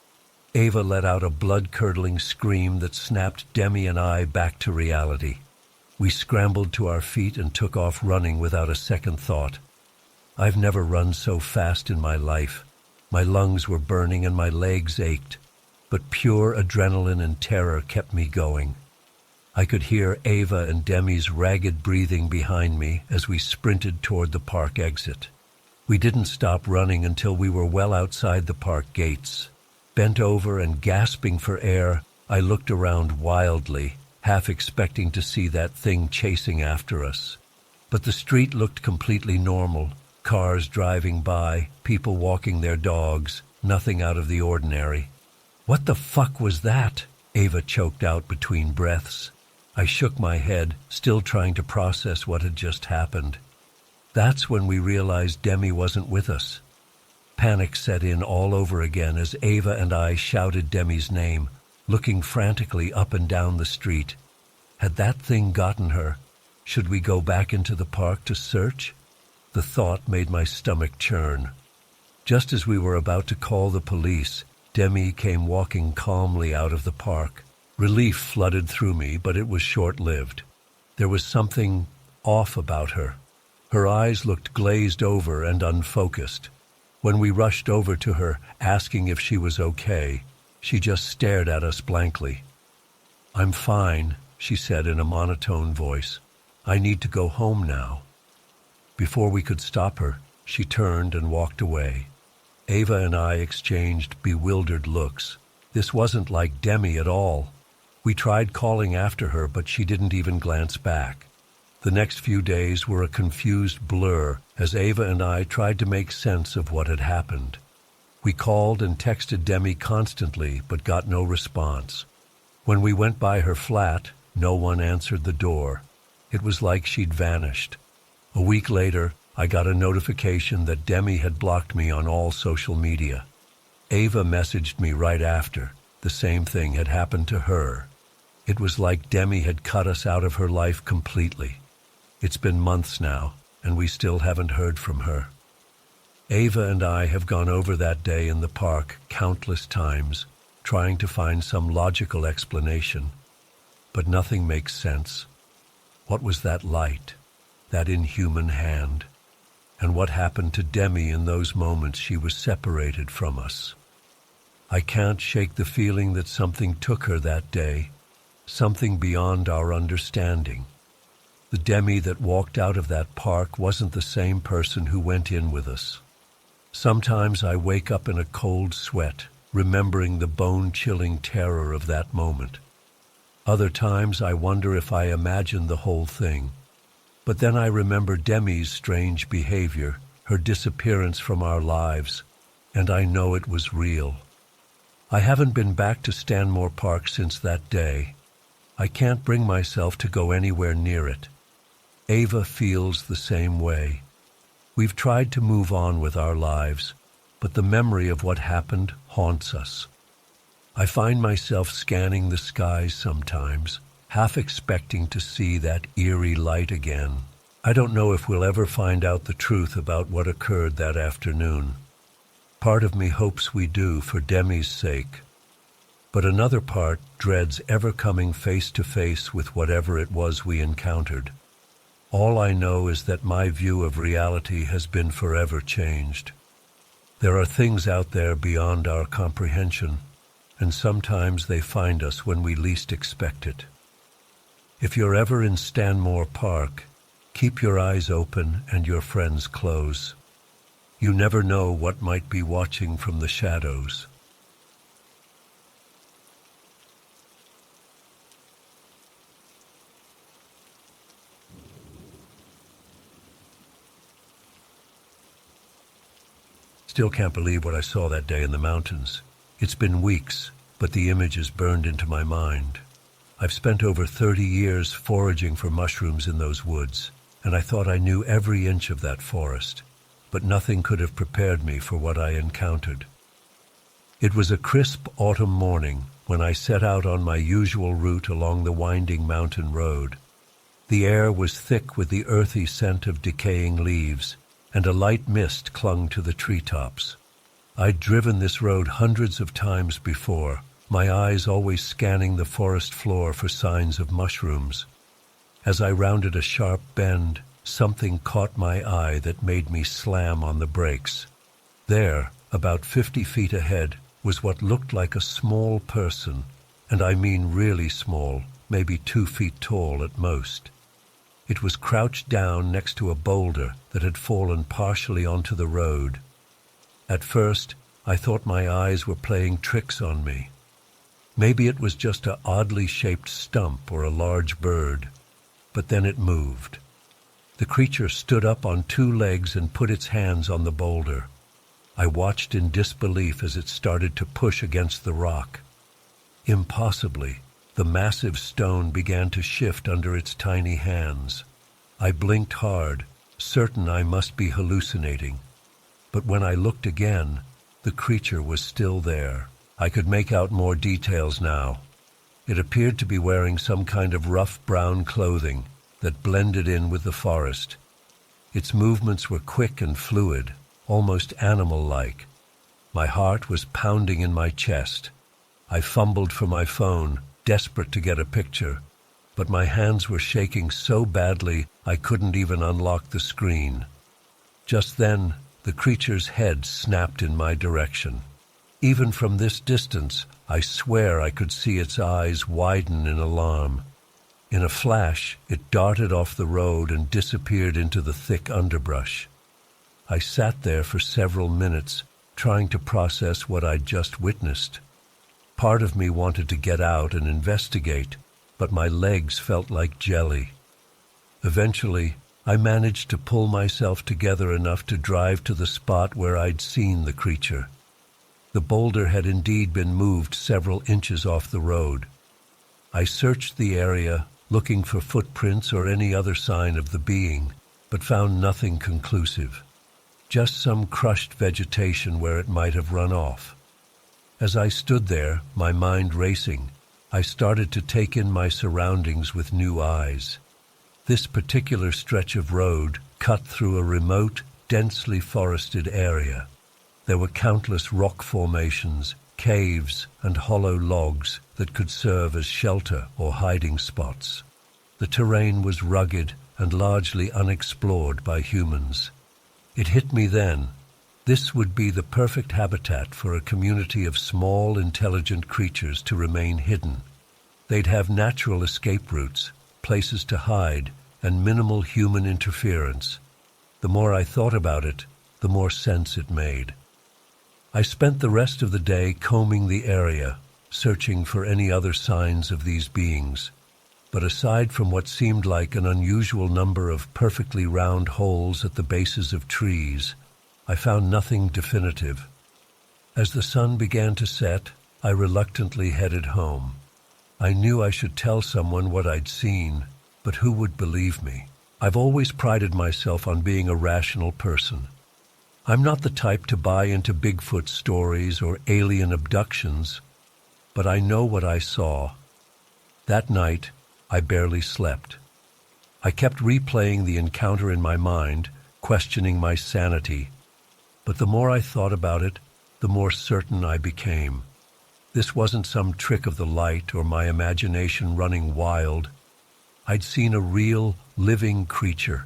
Ava let out a blood-curdling scream that snapped Demi and I back to reality. We scrambled to our feet and took off running without a second thought. I've never run so fast in my life. My lungs were burning and my legs ached, but pure adrenaline and terror kept me going. I could hear Ava and Demi's ragged breathing behind me as we sprinted toward the park exit. We didn't stop running until we were well outside the park gates. Bent over and gasping for air, I looked around wildly, half expecting to see that thing chasing after us. But the street looked completely normal. Cars driving by, people walking their dogs, nothing out of the ordinary. "What the fuck was that?" Ava choked out between breaths. I shook my head, still trying to process what had just happened. That's when we realized Demi wasn't with us. Panic set in all over again as Ava and I shouted Demi's name, looking frantically up and down the street. Had that thing gotten her? Should we go back into the park to search? The thought made my stomach churn. Just as we were about to call the police, Demi came walking calmly out of the park. Relief flooded through me, but it was short-lived. There was something off about her. Her eyes looked glazed over and unfocused. When we rushed over to her, asking if she was okay, she just stared at us blankly. "I'm fine," she said in a monotone voice. "I need to go home now." Before we could stop her, she turned and walked away. Ava and I exchanged bewildered looks. This wasn't like Demi at all. We tried calling after her, but she didn't even glance back. The next few days were a confused blur as Ava and I tried to make sense of what had happened. We called and texted Demi constantly, but got no response. When we went by her flat, no one answered the door. It was like she'd vanished. A week later, I got a notification that Demi had blocked me on all social media. Ava messaged me right after. The same thing had happened to her. It was like Demi had cut us out of her life completely. It's been months now, and we still haven't heard from her. Ava and I have gone over that day in the park countless times, trying to find some logical explanation. But nothing makes sense. What was that light, that inhuman hand? And what happened to Demi in those moments she was separated from us? I can't shake the feeling that something took her that day, something beyond our understanding. The Demi that walked out of that park wasn't the same person who went in with us. Sometimes I wake up in a cold sweat, remembering the bone-chilling terror of that moment. Other times I wonder if I imagined the whole thing. But then I remember Demi's strange behavior, her disappearance from our lives, and I know it was real. I haven't been back to Stanmore Park since that day. I can't bring myself to go anywhere near it. Ava feels the same way. We've tried to move on with our lives, but the memory of what happened haunts us. I find myself scanning the skies sometimes, half expecting to see that eerie light again. I don't know if we'll ever find out the truth about what occurred that afternoon. Part of me hopes we do for Demi's sake, but another part dreads ever coming face to face with whatever it was we encountered. All I know is that my view of reality has been forever changed. There are things out there beyond our comprehension, and sometimes they find us when we least expect it. If you're ever in Stanmore Park, keep your eyes open and your friends close. You never know what might be watching from the shadows. Still can't believe what I saw that day in the mountains. It's been weeks, but the image is burned into my mind. I've spent over 30 years foraging for mushrooms in those woods, and I thought I knew every inch of that forest, but nothing could have prepared me for what I encountered. It was a crisp autumn morning when I set out on my usual route along the winding mountain road. The air was thick with the earthy scent of decaying leaves, and a light mist clung to the treetops. I'd driven this road hundreds of times before, my eyes always scanning the forest floor for signs of mushrooms. As I rounded a sharp bend, something caught my eye that made me slam on the brakes. There, about 50 feet ahead, was what looked like a small person, and I mean really small, maybe 2 feet tall at most. It was crouched down next to a boulder that had fallen partially onto the road. At first, I thought my eyes were playing tricks on me. Maybe it was just an oddly shaped stump or a large bird. But then it moved. The creature stood up on 2 legs and put its hands on the boulder. I watched in disbelief as it started to push against the rock. Impossibly, the massive stone began to shift under its tiny hands. I blinked hard, certain I must be hallucinating. But when I looked again, the creature was still there. I could make out more details now. It appeared to be wearing some kind of rough brown clothing that blended in with the forest. Its movements were quick and fluid, almost animal-like. My heart was pounding in my chest. I fumbled for my phone, desperate to get a picture, but my hands were shaking so badly I couldn't even unlock the screen. Just then, the creature's head snapped in my direction. Even from this distance, I swear I could see its eyes widen in alarm. In a flash, it darted off the road and disappeared into the thick underbrush. I sat there for several minutes, trying to process what I'd just witnessed. Part of me wanted to get out and investigate, but my legs felt like jelly. Eventually, I managed to pull myself together enough to drive to the spot where I'd seen the creature. The boulder had indeed been moved several inches off the road. I searched the area, looking for footprints or any other sign of the being, but found nothing conclusive. Just some crushed vegetation where it might have run off. As I stood there, my mind racing, I started to take in my surroundings with new eyes. This particular stretch of road cut through a remote, densely forested area. There were countless rock formations, caves, and hollow logs that could serve as shelter or hiding spots. The terrain was rugged and largely unexplored by humans. It hit me then. This would be the perfect habitat for a community of small, intelligent creatures to remain hidden. They'd have natural escape routes, places to hide, and minimal human interference. The more I thought about it, the more sense it made. I spent the rest of the day combing the area, searching for any other signs of these beings. But aside from what seemed like an unusual number of perfectly round holes at the bases of trees, I found nothing definitive. As the sun began to set, I reluctantly headed home. I knew I should tell someone what I'd seen, but who would believe me? I've always prided myself on being a rational person. I'm not the type to buy into Bigfoot stories or alien abductions, but I know what I saw. That night, I barely slept. I kept replaying the encounter in my mind, questioning my sanity. But the more I thought about it, the more certain I became. This wasn't some trick of the light or my imagination running wild. I'd seen a real, living creature,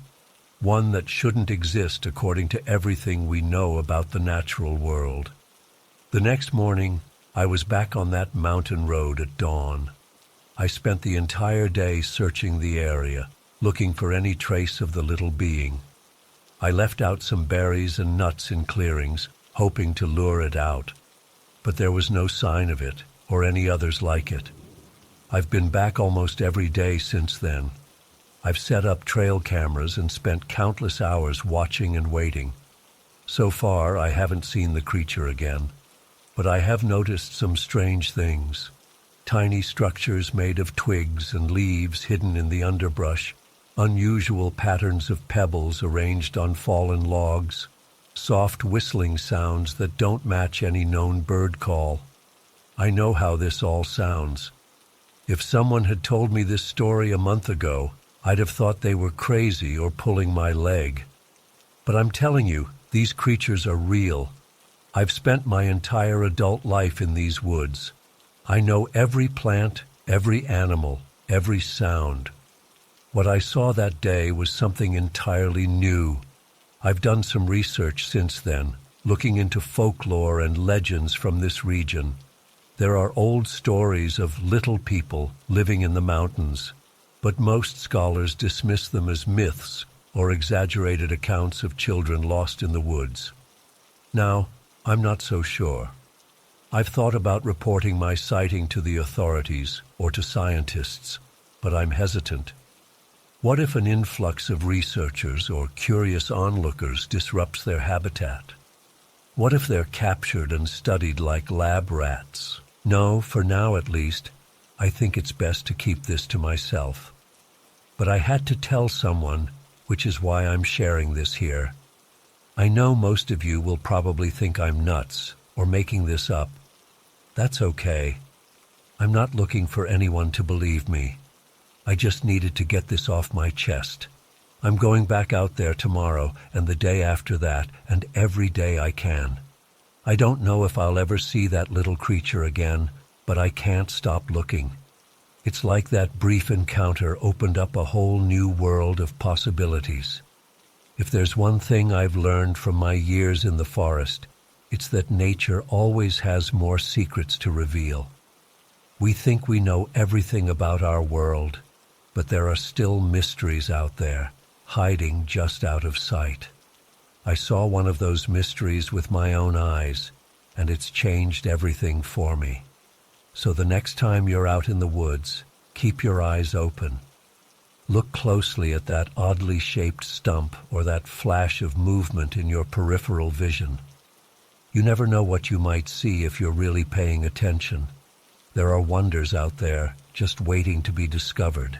one that shouldn't exist according to everything we know about the natural world. The next morning, I was back on that mountain road at dawn. I spent the entire day searching the area, looking for any trace of the little being. I left out some berries and nuts in clearings, hoping to lure it out. But there was no sign of it, or any others like it. I've been back almost every day since then. I've set up trail cameras and spent countless hours watching and waiting. So far, I haven't seen the creature again. But I have noticed some strange things. Tiny structures made of twigs and leaves hidden in the underbrush, unusual patterns of pebbles arranged on fallen logs, soft whistling sounds that don't match any known bird call. I know how this all sounds. If someone had told me this story a month ago, I'd have thought they were crazy or pulling my leg. But I'm telling you, these creatures are real. I've spent my entire adult life in these woods. I know every plant, every animal, every sound. What I saw that day was something entirely new. I've done some research since then, looking into folklore and legends from this region. There are old stories of little people living in the mountains, but most scholars dismiss them as myths or exaggerated accounts of children lost in the woods. Now, I'm not so sure. I've thought about reporting my sighting to the authorities or to scientists, but I'm hesitant. What if an influx of researchers or curious onlookers disrupts their habitat? What if they're captured and studied like lab rats? No, for now at least, I think it's best to keep this to myself. But I had to tell someone, which is why I'm sharing this here. I know most of you will probably think I'm nuts or making this up. That's okay. I'm not looking for anyone to believe me. I just needed to get this off my chest. I'm going back out there tomorrow and the day after that and every day I can. I don't know if I'll ever see that little creature again, but I can't stop looking. It's like that brief encounter opened up a whole new world of possibilities. If there's one thing I've learned from my years in the forest, it's that nature always has more secrets to reveal. We think we know everything about our world, but there are still mysteries out there, hiding just out of sight. I saw one of those mysteries with my own eyes, and it's changed everything for me. So the next time you're out in the woods, keep your eyes open. Look closely at that oddly shaped stump or that flash of movement in your peripheral vision. You never know what you might see if you're really paying attention. There are wonders out there just waiting to be discovered.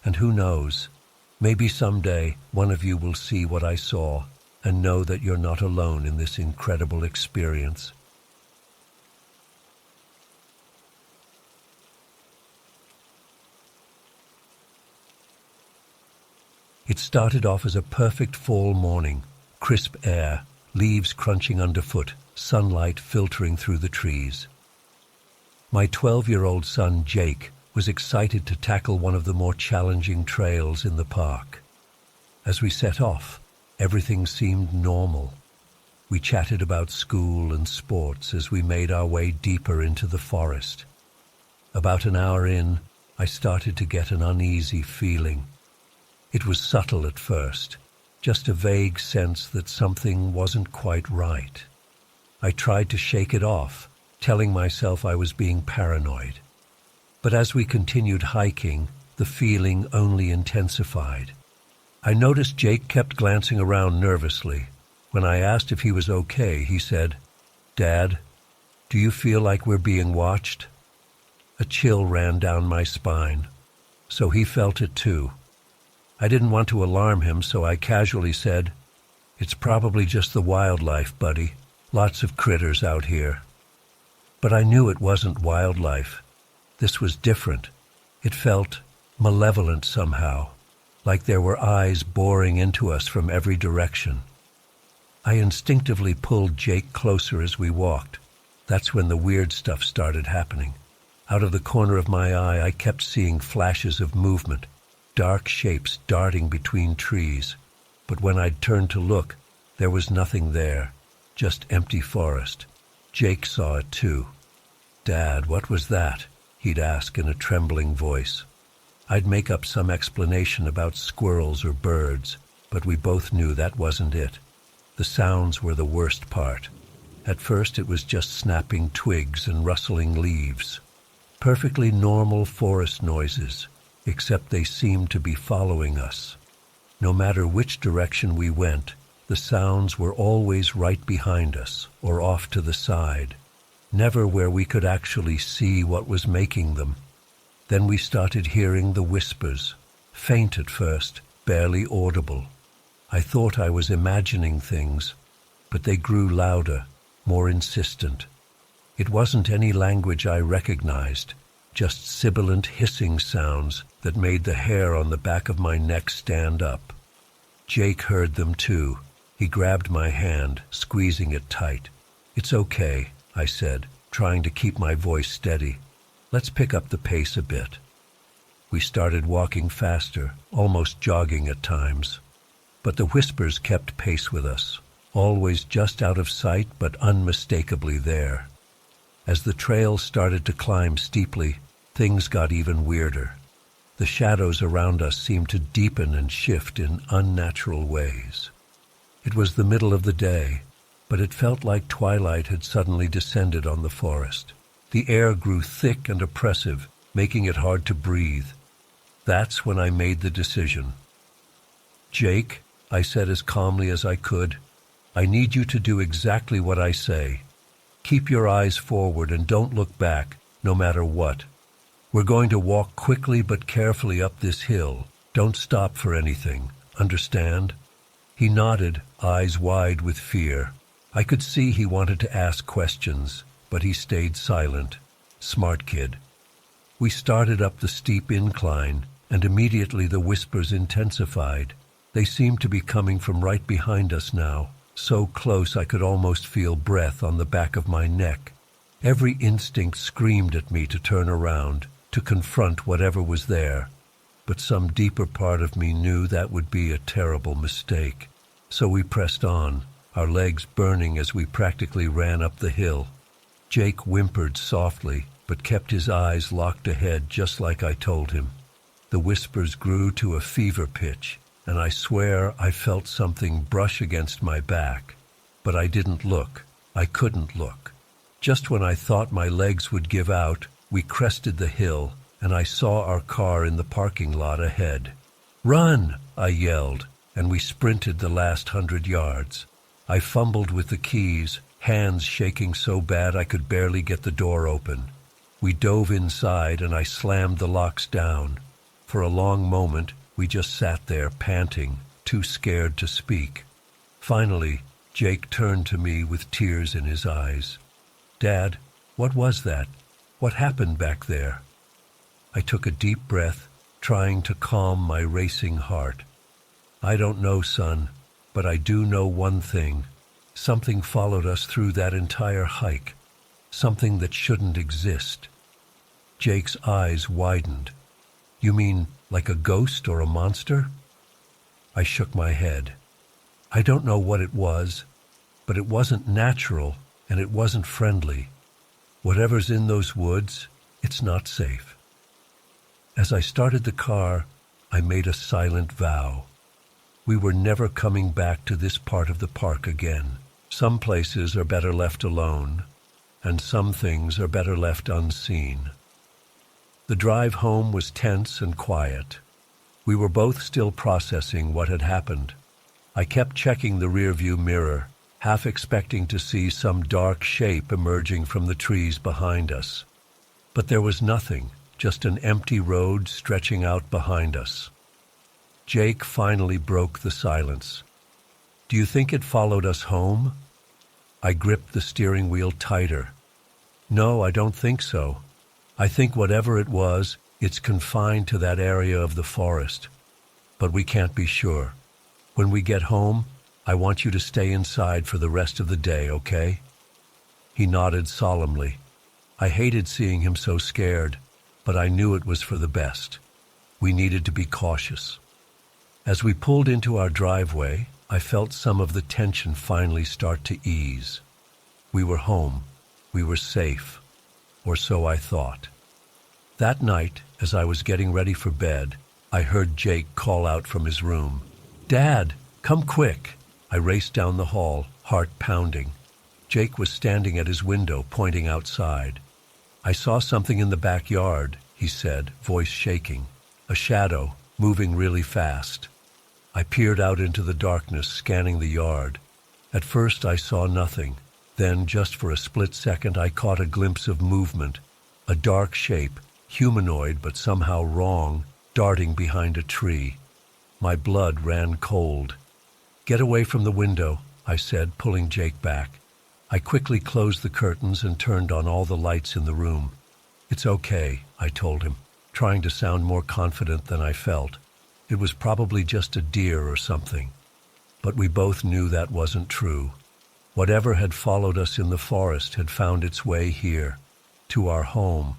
And who knows, maybe someday one of you will see what I saw and know that you're not alone in this incredible experience. It started off as a perfect fall morning, crisp air, leaves crunching underfoot, sunlight filtering through the trees. My 12-year-old son, Jake, was excited to tackle one of the more challenging trails in the park. As we set off, everything seemed normal. We chatted about school and sports as we made our way deeper into the forest. About an hour in, I started to get an uneasy feeling. It was subtle at first, just a vague sense that something wasn't quite right. I tried to shake it off, telling myself I was being paranoid. But as we continued hiking, the feeling only intensified. I noticed Jake kept glancing around nervously. When I asked if he was okay, he said, "Dad, do you feel like we're being watched?" A chill ran down my spine. So he felt it too. I didn't want to alarm him, so I casually said, "It's probably just the wildlife, buddy. Lots of critters out here." But I knew it wasn't wildlife. This was different. It felt malevolent somehow, like there were eyes boring into us from every direction. I instinctively pulled Jake closer as we walked. That's when the weird stuff started happening. Out of the corner of my eye, I kept seeing flashes of movement, dark shapes darting between trees. But when I'd turned to look, there was nothing there, just empty forest. Jake saw it too. "Dad, what was that?" he'd ask in a trembling voice. I'd make up some explanation about squirrels or birds, but we both knew that wasn't it. The sounds were the worst part. At first it was just snapping twigs and rustling leaves. Perfectly normal forest noises, except they seemed to be following us. No matter which direction we went, the sounds were always right behind us or off to the side, never where we could actually see what was making them. Then we started hearing the whispers, faint at first, barely audible. I thought I was imagining things, but they grew louder, more insistent. It wasn't any language I recognized, just sibilant hissing sounds that made the hair on the back of my neck stand up. Jake heard them too. He grabbed my hand, squeezing it tight. "It's okay," I said, trying to keep my voice steady. "Let's pick up the pace a bit." We started walking faster, almost jogging at times. But the whispers kept pace with us, always just out of sight but unmistakably there. As the trail started to climb steeply, things got even weirder. The shadows around us seemed to deepen and shift in unnatural ways. It was the middle of the day, but it felt like twilight had suddenly descended on the forest. The air grew thick and oppressive, making it hard to breathe. That's when I made the decision. "Jake," I said as calmly as I could, "I need you to do exactly what I say. Keep your eyes forward and don't look back, no matter what. We're going to walk quickly but carefully up this hill. Don't stop for anything. Understand?" He nodded, eyes wide with fear. I could see he wanted to ask questions, but he stayed silent. Smart kid. We started up the steep incline, and immediately the whispers intensified. They seemed to be coming from right behind us now, so close I could almost feel breath on the back of my neck. Every instinct screamed at me to turn around, to confront whatever was there. But some deeper part of me knew that would be a terrible mistake. So we pressed on, our legs burning as we practically ran up the hill. Jake whimpered softly, but kept his eyes locked ahead just like I told him. The whispers grew to a fever pitch, and I swear I felt something brush against my back. But I didn't look. I couldn't look. Just when I thought my legs would give out, we crested the hill, and I saw our car in the parking lot ahead. "Run!" I yelled, and we sprinted the last 100 yards. I fumbled with the keys, hands shaking so bad I could barely get the door open. We dove inside, and I slammed the locks down. For a long moment, we just sat there panting, too scared to speak. Finally, Jake turned to me with tears in his eyes. "Dad, what was that? What happened back there?" I took a deep breath, trying to calm my racing heart. I don't know, son, but I do know one thing. Something followed us through that entire hike. Something that shouldn't exist. Jake's eyes widened. You mean like a ghost or a monster? I shook my head. I don't know what it was, but it wasn't natural and it wasn't friendly. Whatever's in those woods, it's not safe. As I started the car, I made a silent vow. We were never coming back to this part of the park again. Some places are better left alone, and some things are better left unseen. The drive home was tense and quiet. We were both still processing what had happened. I kept checking the rearview mirror, half expecting to see some dark shape emerging from the trees behind us. But there was nothing, just an empty road stretching out behind us. Jake finally broke the silence. Do you think it followed us home? I gripped the steering wheel tighter. No, I don't think so. I think whatever it was, it's confined to that area of the forest. But we can't be sure. When we get home, I want you to stay inside for the rest of the day, okay? He nodded solemnly. I hated seeing him so scared, but I knew it was for the best. We needed to be cautious. As we pulled into our driveway, I felt some of the tension finally start to ease. We were home. We were safe. Or so I thought. That night, as I was getting ready for bed, I heard Jake call out from his room. Dad, come quick. I raced down the hall, heart pounding. Jake was standing at his window, pointing outside. I saw something in the backyard, he said, voice shaking. A shadow, moving really fast. I peered out into the darkness, scanning the yard. At first I saw nothing. Then, just for a split second, I caught a glimpse of movement. A dark shape, humanoid but somehow wrong, darting behind a tree. My blood ran cold. Get away from the window, I said, pulling Jake back. I quickly closed the curtains and turned on all the lights in the room. It's okay, I told him, trying to sound more confident than I felt. It was probably just a deer or something. But we both knew that wasn't true. Whatever had followed us in the forest had found its way here, to our home.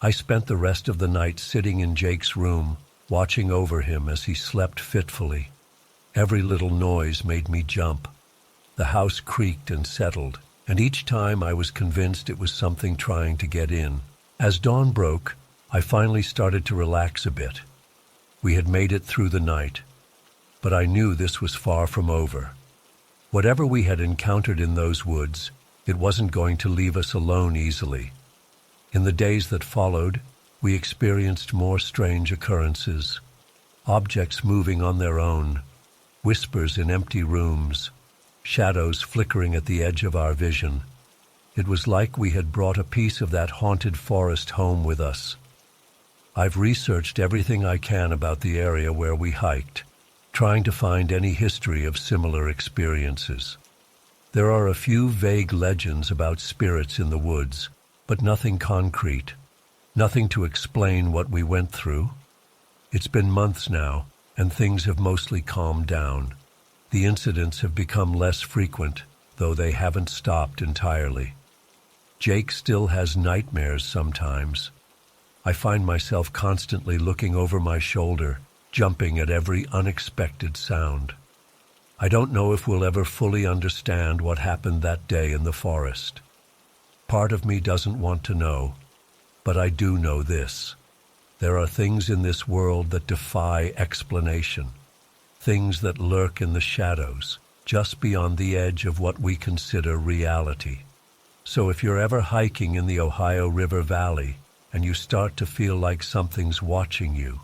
I spent the rest of the night sitting in Jake's room, watching over him as he slept fitfully. Every little noise made me jump. The house creaked and settled, and each time I was convinced it was something trying to get in. As dawn broke, I finally started to relax a bit. We had made it through the night, but I knew this was far from over. Whatever we had encountered in those woods, it wasn't going to leave us alone easily. In the days that followed, we experienced more strange occurrences. Objects moving on their own, whispers in empty rooms, shadows flickering at the edge of our vision. It was like we had brought a piece of that haunted forest home with us. I've researched everything I can about the area where we hiked, trying to find any history of similar experiences. There are a few vague legends about spirits in the woods, but nothing concrete, nothing to explain what we went through. It's been months now, and things have mostly calmed down. The incidents have become less frequent, though they haven't stopped entirely. Jake still has nightmares sometimes. I find myself constantly looking over my shoulder, jumping at every unexpected sound. I don't know if we'll ever fully understand what happened that day in the forest. Part of me doesn't want to know, but I do know this. There are things in this world that defy explanation, things that lurk in the shadows, just beyond the edge of what we consider reality. So if you're ever hiking in the Ohio River Valley and you start to feel like something's watching you,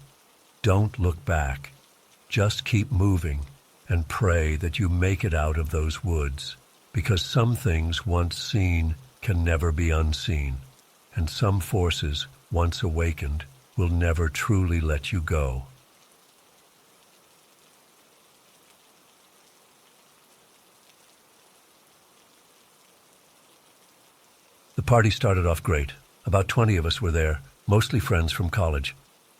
don't look back. Just keep moving and pray that you make it out of those woods, because some things once seen can never be unseen, and some forces, once awakened, will never truly let you go. The party started off great. About 20 of us were there, mostly friends from college.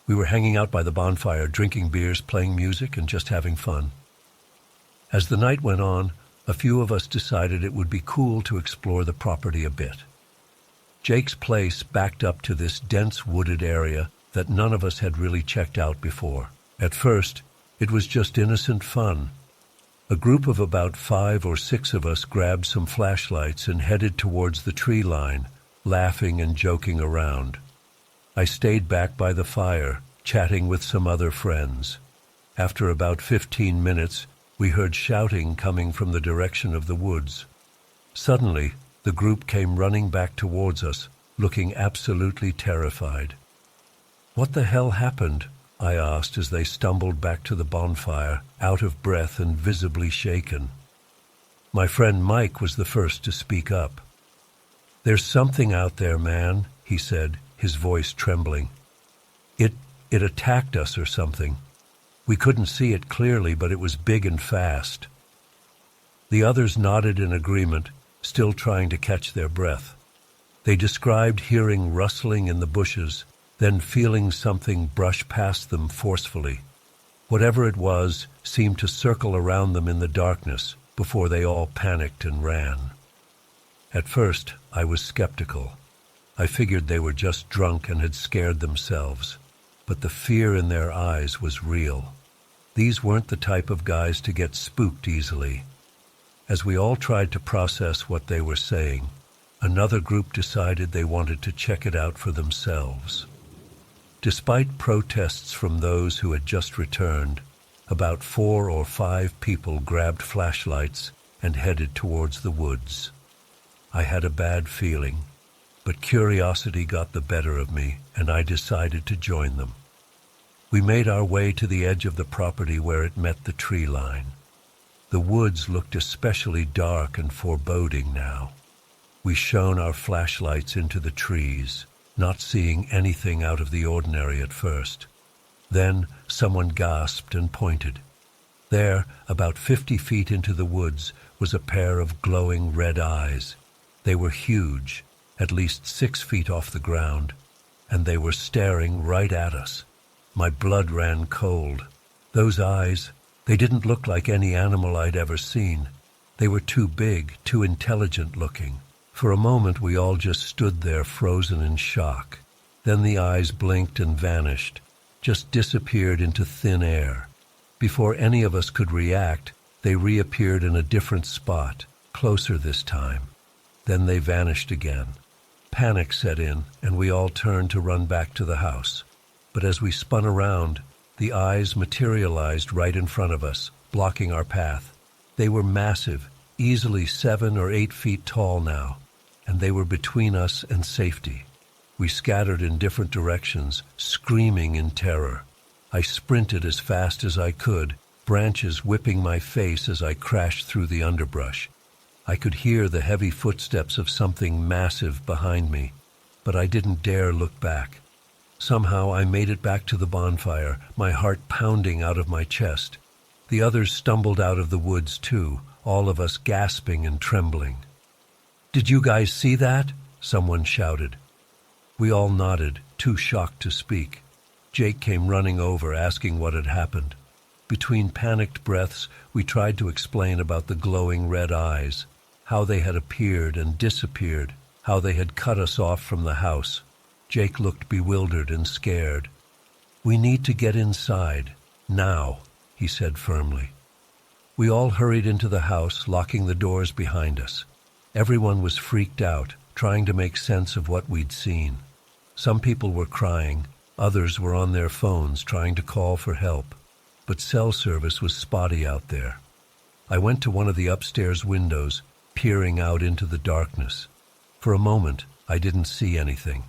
We were hanging out by the bonfire, drinking beers, playing music, and just having fun. As the night went on, a few of us decided it would be cool to explore the property a bit. Jake's place backed up to this dense wooded area that none of us had really checked out before. At first, it was just innocent fun. A group of about 5 or 6 of us grabbed some flashlights and headed towards the tree line, laughing and joking around. I stayed back by the fire, chatting with some other friends. After about 15 minutes, we heard shouting coming from the direction of the woods. Suddenly, the group came running back towards us, looking absolutely terrified. "What the hell happened?" I asked as they stumbled back to the bonfire, out of breath and visibly shaken. My friend Mike was the first to speak up. "There's something out there, man," he said, his voice trembling. It attacked us or something. We couldn't see it clearly, but it was big and fast." The others nodded in agreement, still trying to catch their breath. They described hearing rustling in the bushes, then feeling something brush past them forcefully. Whatever it was seemed to circle around them in the darkness before they all panicked and ran. At first, I was skeptical. I figured they were just drunk and had scared themselves, but the fear in their eyes was real. These weren't the type of guys to get spooked easily. As we all tried to process what they were saying, another group decided they wanted to check it out for themselves. Despite protests from those who had just returned, about 4 or 5 people grabbed flashlights and headed towards the woods. I had a bad feeling, but curiosity got the better of me, and I decided to join them. We made our way to the edge of the property where it met the tree line. The woods looked especially dark and foreboding now. We shone our flashlights into the trees, not seeing anything out of the ordinary at first. Then someone gasped and pointed. There, about 50 feet into the woods, was a pair of glowing red eyes. They were huge, at least 6 feet off the ground, and they were staring right at us. My blood ran cold. Those eyes, they didn't look like any animal I'd ever seen. They were too big, too intelligent looking. For a moment we all just stood there frozen in shock. Then the eyes blinked and vanished, just disappeared into thin air. Before any of us could react, they reappeared in a different spot, closer this time. Then they vanished again. Panic set in, and we all turned to run back to the house. But as we spun around, the eyes materialized right in front of us, blocking our path. They were massive, easily 7 or 8 feet tall now, and they were between us and safety. We scattered in different directions, screaming in terror. I sprinted as fast as I could, branches whipping my face as I crashed through the underbrush. I could hear the heavy footsteps of something massive behind me, but I didn't dare look back. Somehow I made it back to the bonfire, my heart pounding out of my chest. The others stumbled out of the woods too, all of us gasping and trembling. "Did you guys see that?" someone shouted. We all nodded, too shocked to speak. Jake came running over, asking what had happened. Between panicked breaths, we tried to explain about the glowing red eyes, how they had appeared and disappeared, how they had cut us off from the house. Jake looked bewildered and scared. "We need to get inside, now," he said firmly. We all hurried into the house, locking the doors behind us. Everyone was freaked out, trying to make sense of what we'd seen. Some people were crying, others were on their phones trying to call for help, but cell service was spotty out there. I went to one of the upstairs windows, peering out into the darkness. For a moment, I didn't see anything.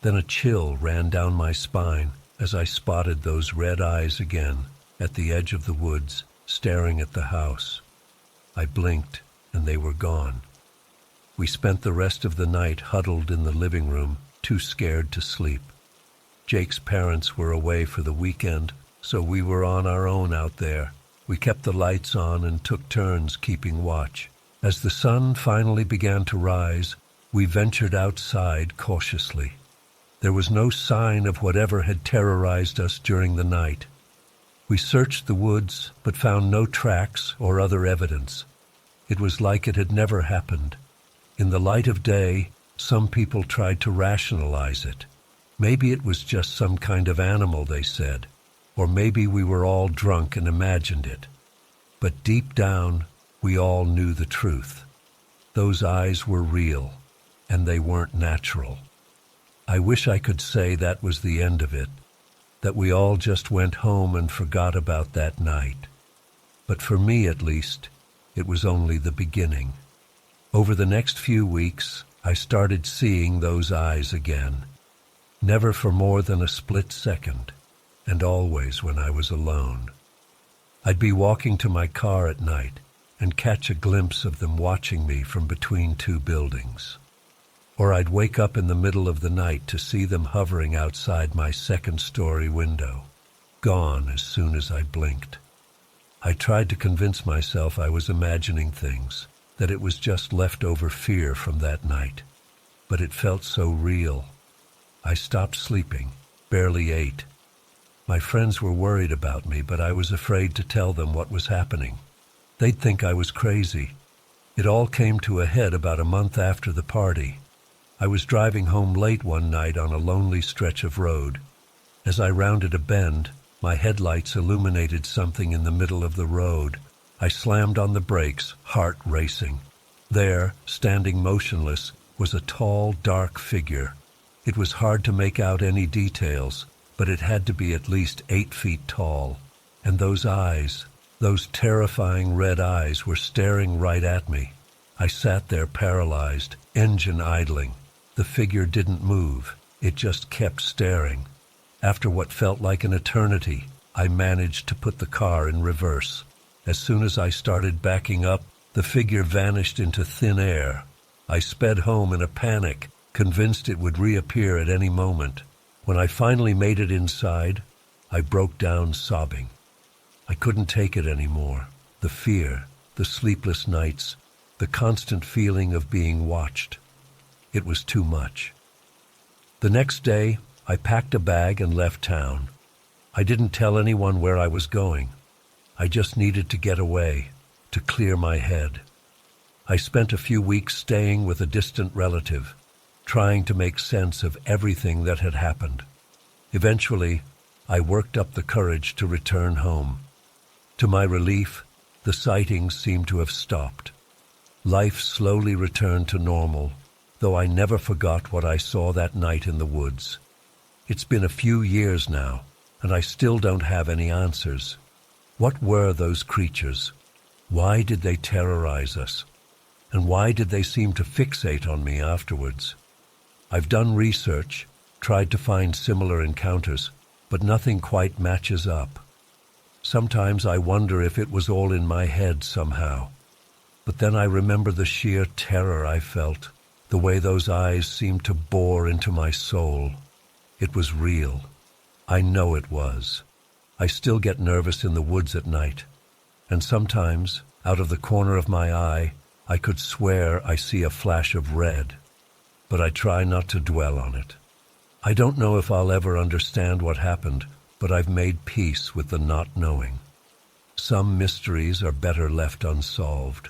Then a chill ran down my spine as I spotted those red eyes again at the edge of the woods, staring at the house. I blinked, and they were gone. We spent the rest of the night huddled in the living room, too scared to sleep. Jake's parents were away for the weekend, so we were on our own out there. We kept the lights on and took turns keeping watch. As the sun finally began to rise, we ventured outside cautiously. There was no sign of whatever had terrorized us during the night. We searched the woods, but found no tracks or other evidence. It was like it had never happened. In the light of day, some people tried to rationalize it. Maybe it was just some kind of animal, they said, or maybe we were all drunk and imagined it. But deep down, we all knew the truth. Those eyes were real, and they weren't natural. I wish I could say that was the end of it, that we all just went home and forgot about that night. But for me, at least, it was only the beginning. Over the next few weeks, I started seeing those eyes again. Never for more than a split second, and always when I was alone. I'd be walking to my car at night and catch a glimpse of them watching me from between two buildings. Or I'd wake up in the middle of the night to see them hovering outside my second-story window, gone as soon as I blinked. I tried to convince myself I was imagining things, that it was just leftover fear from that night. But it felt so real. I stopped sleeping, barely ate. My friends were worried about me, but I was afraid to tell them what was happening. They'd think I was crazy. It all came to a head about a month after the party. I was driving home late one night on a lonely stretch of road. As I rounded a bend, my headlights illuminated something in the middle of the road. I slammed on the brakes, heart racing. There, standing motionless, was a tall, dark figure. It was hard to make out any details, but it had to be at least 8 feet tall. And those eyes, those terrifying red eyes, were staring right at me. I sat there paralyzed, engine idling. The figure didn't move. It just kept staring. After what felt like an eternity, I managed to put the car in reverse. As soon as I started backing up, the figure vanished into thin air. I sped home in a panic, convinced it would reappear at any moment. When I finally made it inside, I broke down sobbing. I couldn't take it anymore. The fear, the sleepless nights, the constant feeling of being watched. It was too much. The next day, I packed a bag and left town. I didn't tell anyone where I was going. I just needed to get away, to clear my head. I spent a few weeks staying with a distant relative, trying to make sense of everything that had happened. Eventually, I worked up the courage to return home. To my relief, the sightings seemed to have stopped. Life slowly returned to normal, though I never forgot what I saw that night in the woods. It's been a few years now, and I still don't have any answers. What were those creatures? Why did they terrorize us? And why did they seem to fixate on me afterwards? I've done research, tried to find similar encounters, but nothing quite matches up. Sometimes I wonder if it was all in my head somehow. But then I remember the sheer terror I felt, the way those eyes seemed to bore into my soul. It was real. I know it was. I still get nervous in the woods at night, and sometimes, out of the corner of my eye, I could swear I see a flash of red, but I try not to dwell on it. I don't know if I'll ever understand what happened, but I've made peace with the not knowing. Some mysteries are better left unsolved.